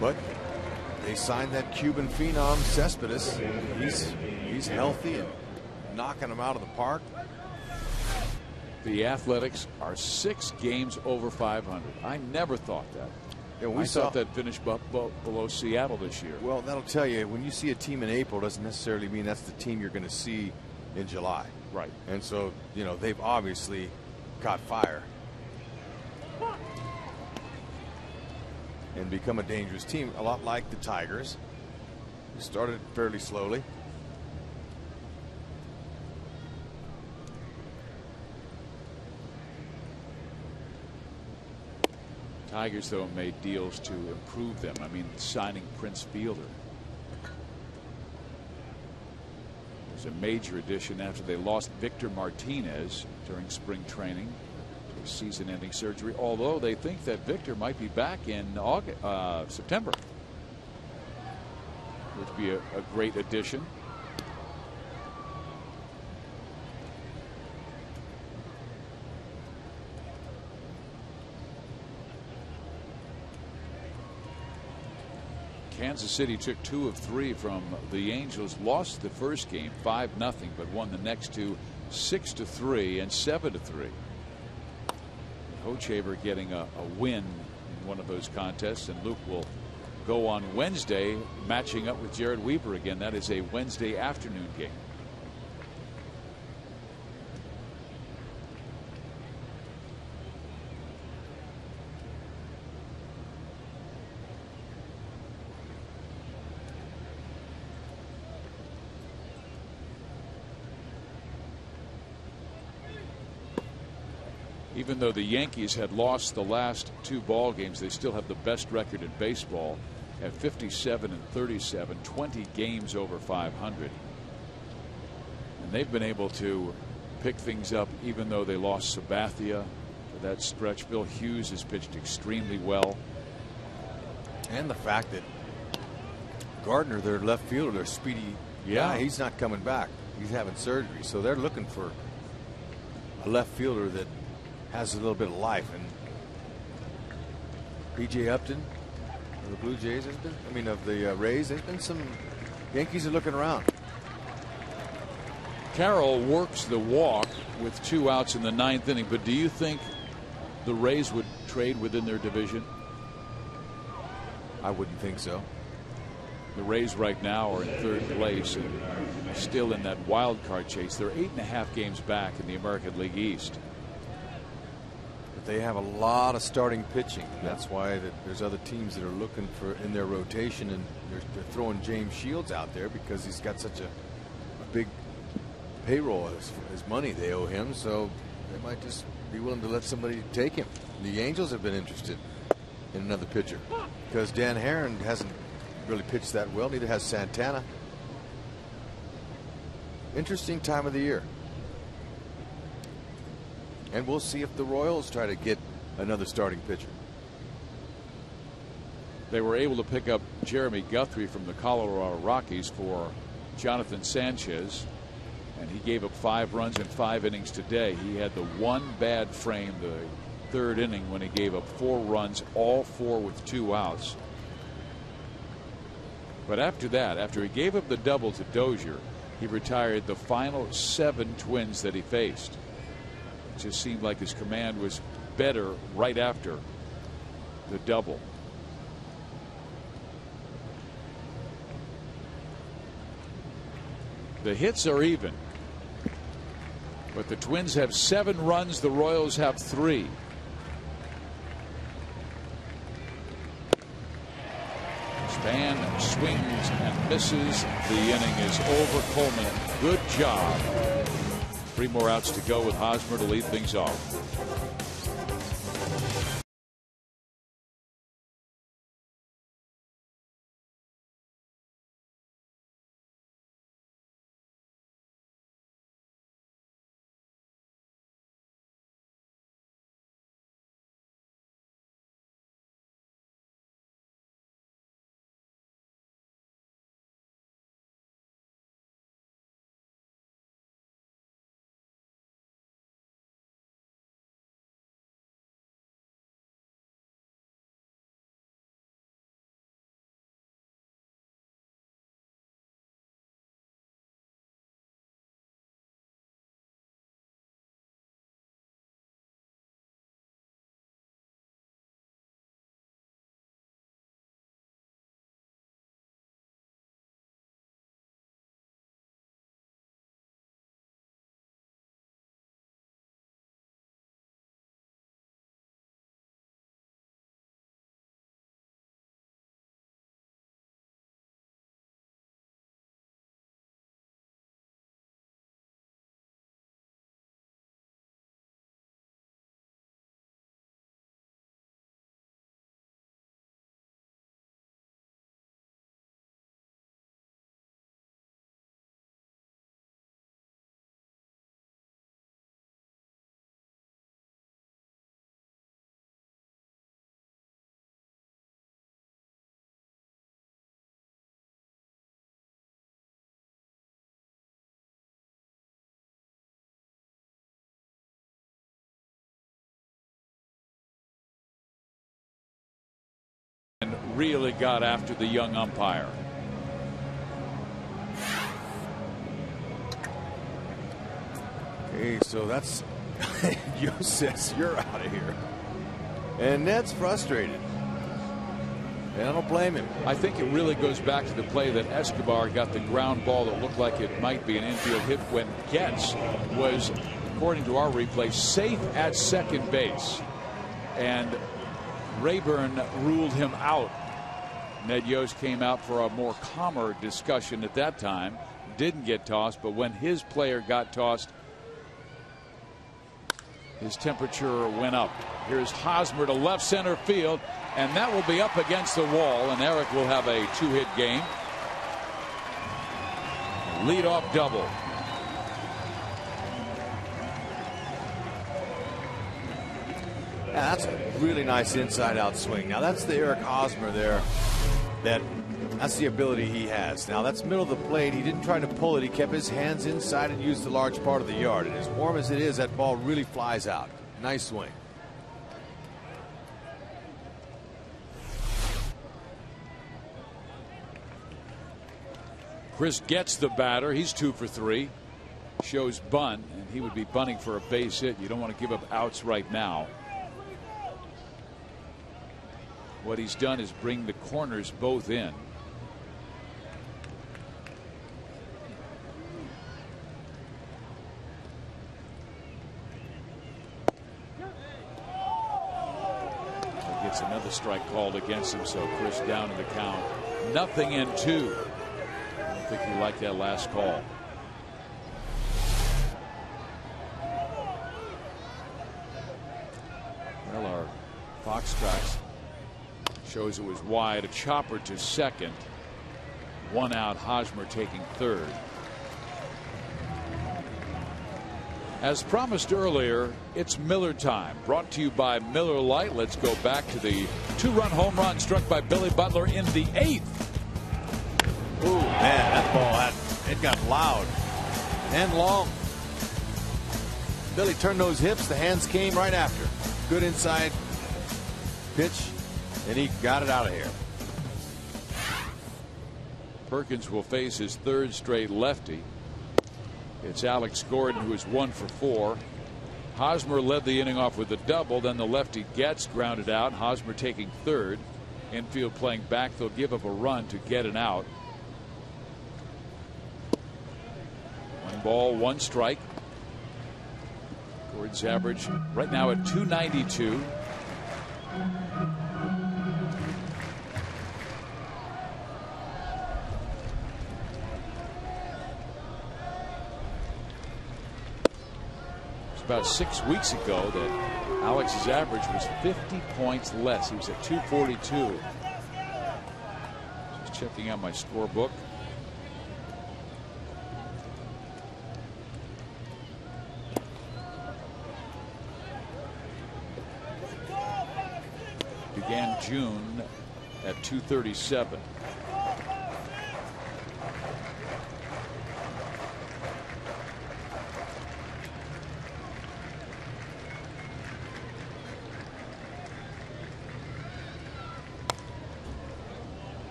But they signed that Cuban phenom Cespedes. He's healthy and knocking him out of the park. The Athletics are 6 games over 500. I never thought that. Yeah, I thought that finished below Seattle this year. Well, that'll tell you, when you see a team in April, doesn't necessarily mean that's the team you're going to see in July. Right. And so, they've obviously caught fire and become a dangerous team, a lot like the Tigers, who started fairly slowly. Tigers, though, made deals to improve them. I mean, signing Prince Fielder was a major addition after they lost Victor Martinez during spring training to season-ending surgery, although they think that Victor might be back in September, which would be a great addition. Kansas City took 2 of 3 from the Angels, lost the first game 5-0, but won the next 2 6-3 and 7-3. Hochevar getting a win in one of those contests, and Luke will go on Wednesday matching up with Jared Weaver again. That is a Wednesday afternoon game. Even though the Yankees had lost the last 2 ball games, they still have the best record in baseball at 57-37, 20 games over 500. And they've been able to pick things up even though they lost Sabathia, that stretch. Bill Hughes has pitched extremely well. And the fact that Gardner, their left fielder, their speedy guy, he's not coming back. He's having surgery. So they're looking for a left fielder that has a little bit of life. And P.J. Upton of the Blue Jays has been, of the Rays, there's been some Yankees are looking around. Carroll works the walk with 2 outs in the 9th inning, but do you think the Rays would trade within their division? I wouldn't think so. The Rays right now are in 3rd place and still in that wild card chase. They're 8.5 games back in the American League East. But they have a lot of starting pitching. That's why there's other teams that are looking for in their rotation, and they're throwing James Shields out there because he's got such a big payroll as money they owe him. So they might just be willing to let somebody take him. The Angels have been interested in another pitcher because Dan Herron hasn't really pitched that well. Neither has Santana. Interesting time of the year. And we'll see if the Royals try to get another starting pitcher. They were able to pick up Jeremy Guthrie from the Colorado Rockies for Jonathan Sanchez, and he gave up 5 runs in 5 innings today. He had the one bad frame, the 3rd inning, when he gave up 4 runs, all 4 with 2 outs. But after that, after he gave up the double to Dozier, he retired the final 7 Twins that he faced. It just seemed like his command was better right after the double. The hits are even, but the Twins have 7 runs. The Royals have 3. Span swings and misses. The inning is over. Coleman, good job. 3 more outs to go with Hosmer to lead things off. And really got after the young umpire. Okay, so that's Yo says you're out of here. And Ned's frustrated. And I don't blame him. I think it really goes back to the play that Escobar got the ground ball that looked like it might be an infield hit when Getz was, according to our replay, safe at second base. And Rayburn ruled him out. Ned Yost came out for a more calmer discussion at that time. Didn't get tossed, but when his player got tossed, his temperature went up. Here's Hosmer to left center field, and that will be up against the wall, and Eric will have a 2-hit game. Leadoff double. Yeah, that's a really nice inside-out swing. Now that's the Eric Hosmer there. That's the ability he has. Now that's middle of the plate. He didn't try to pull it. He kept his hands inside and used the large part of the yard. And as warm as it is, that ball really flies out. Nice swing. Chris gets the batter. He's 2 for 3. Shows bunt, and he would be bunting for a base hit. You don't want to give up outs right now. What he's done is bring the corners both in. He gets another strike called against him, so Chris down in the count. 0-2. I don't think he liked that last call. Well, our Fox tracks shows it was wide. A chopper to second. 1 out. Hosmer taking third. As promised earlier, it's Miller time. Brought to you by Miller Lite. Let's go back to the 2-run home run struck by Billy Butler in the 8th. Ooh, man, that ball it got loud and long. Billy turned those hips. The hands came right after. Good inside pitch, and he got it out of here. Perkins will face his 3rd straight lefty. It's Alex Gordon, who is 1 for 4. Hosmer led the inning off with a double. Then the lefty gets grounded out. Hosmer taking third. Infield playing back. They'll give up a run to get an out. 1 ball, 1 strike. Gordon's average right now at 292. About 6 weeks ago that Alex's average was 50 points less. He was at 242. Just checking out my scorebook. Began June at 237.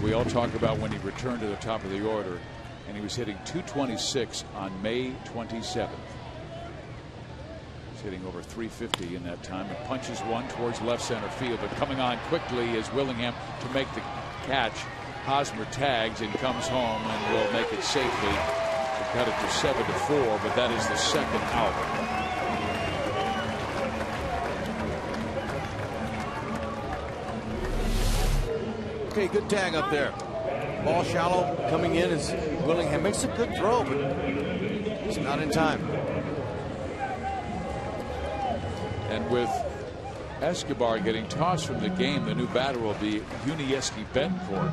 We all talk about when he returned to the top of the order, and he was hitting 226 on May 27th. He's hitting over 350 in that time, and punches one towards left center field. But coming on quickly is Willingham to make the catch. Hosmer tags and comes home and will make it safely to cut it to 7-4, but that is the second out. Okay, good tag up there. Ball shallow, coming in as Willingham makes a good throw, but it's not in time. And with Escobar getting tossed from the game, the new batter will be Unieski Betancourt.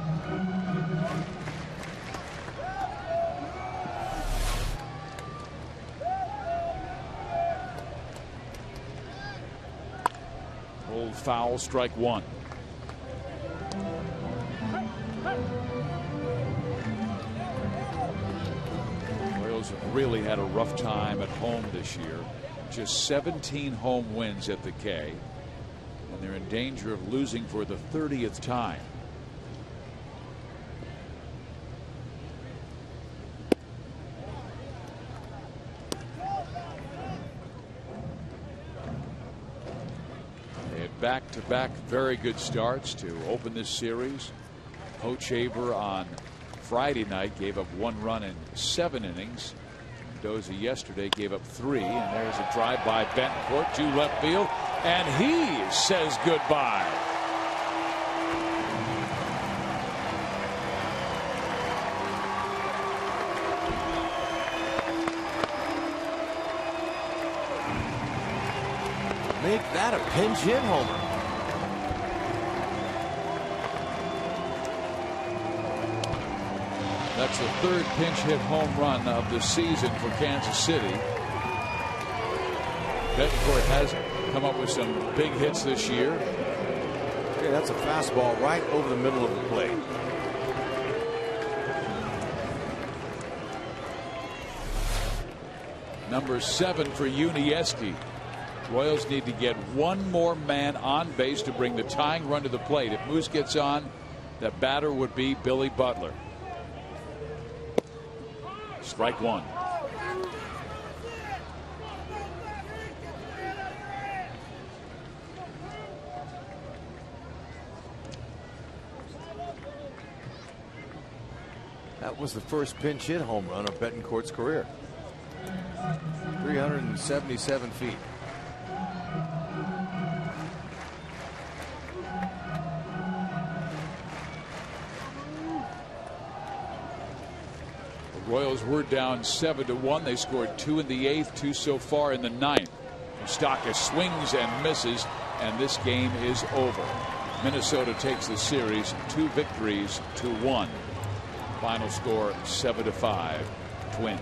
Rolled foul, strike 1. Royals have really had a rough time at home this year. Just 17 home wins at the K, and they're in danger of losing for the 30th time. They had back-to-back very good starts to open this series. Hochevar on Friday night gave up 1 run in 7 innings. Mendoza yesterday gave up 3, and there's a drive by Betancourt to left field, and he says goodbye. Make that a pinch hit homer. That's the third pinch hit home run of the season for Kansas City. Betancourt has come up with some big hits this year. Okay, that's a fastball right over the middle of the plate. Number 7 for Unieski. Royals need to get one more man on base to bring the tying run to the plate. If Moose gets on, the batter would be Billy Butler. Strike one. That was the first pinch hit home run of Betancourt's career. 377 feet. The Royals were down 7-1. They scored 2 in the 8th, 2 so far in the 9th. Moustakas swings and misses, and this game is over. Minnesota takes the series 2 victories to 1. Final score 7-5. Twins.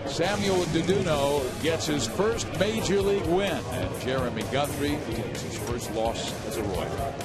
Samuel Duduno gets his first major league win, and Jeremy Guthrie gets his first loss as a Royal.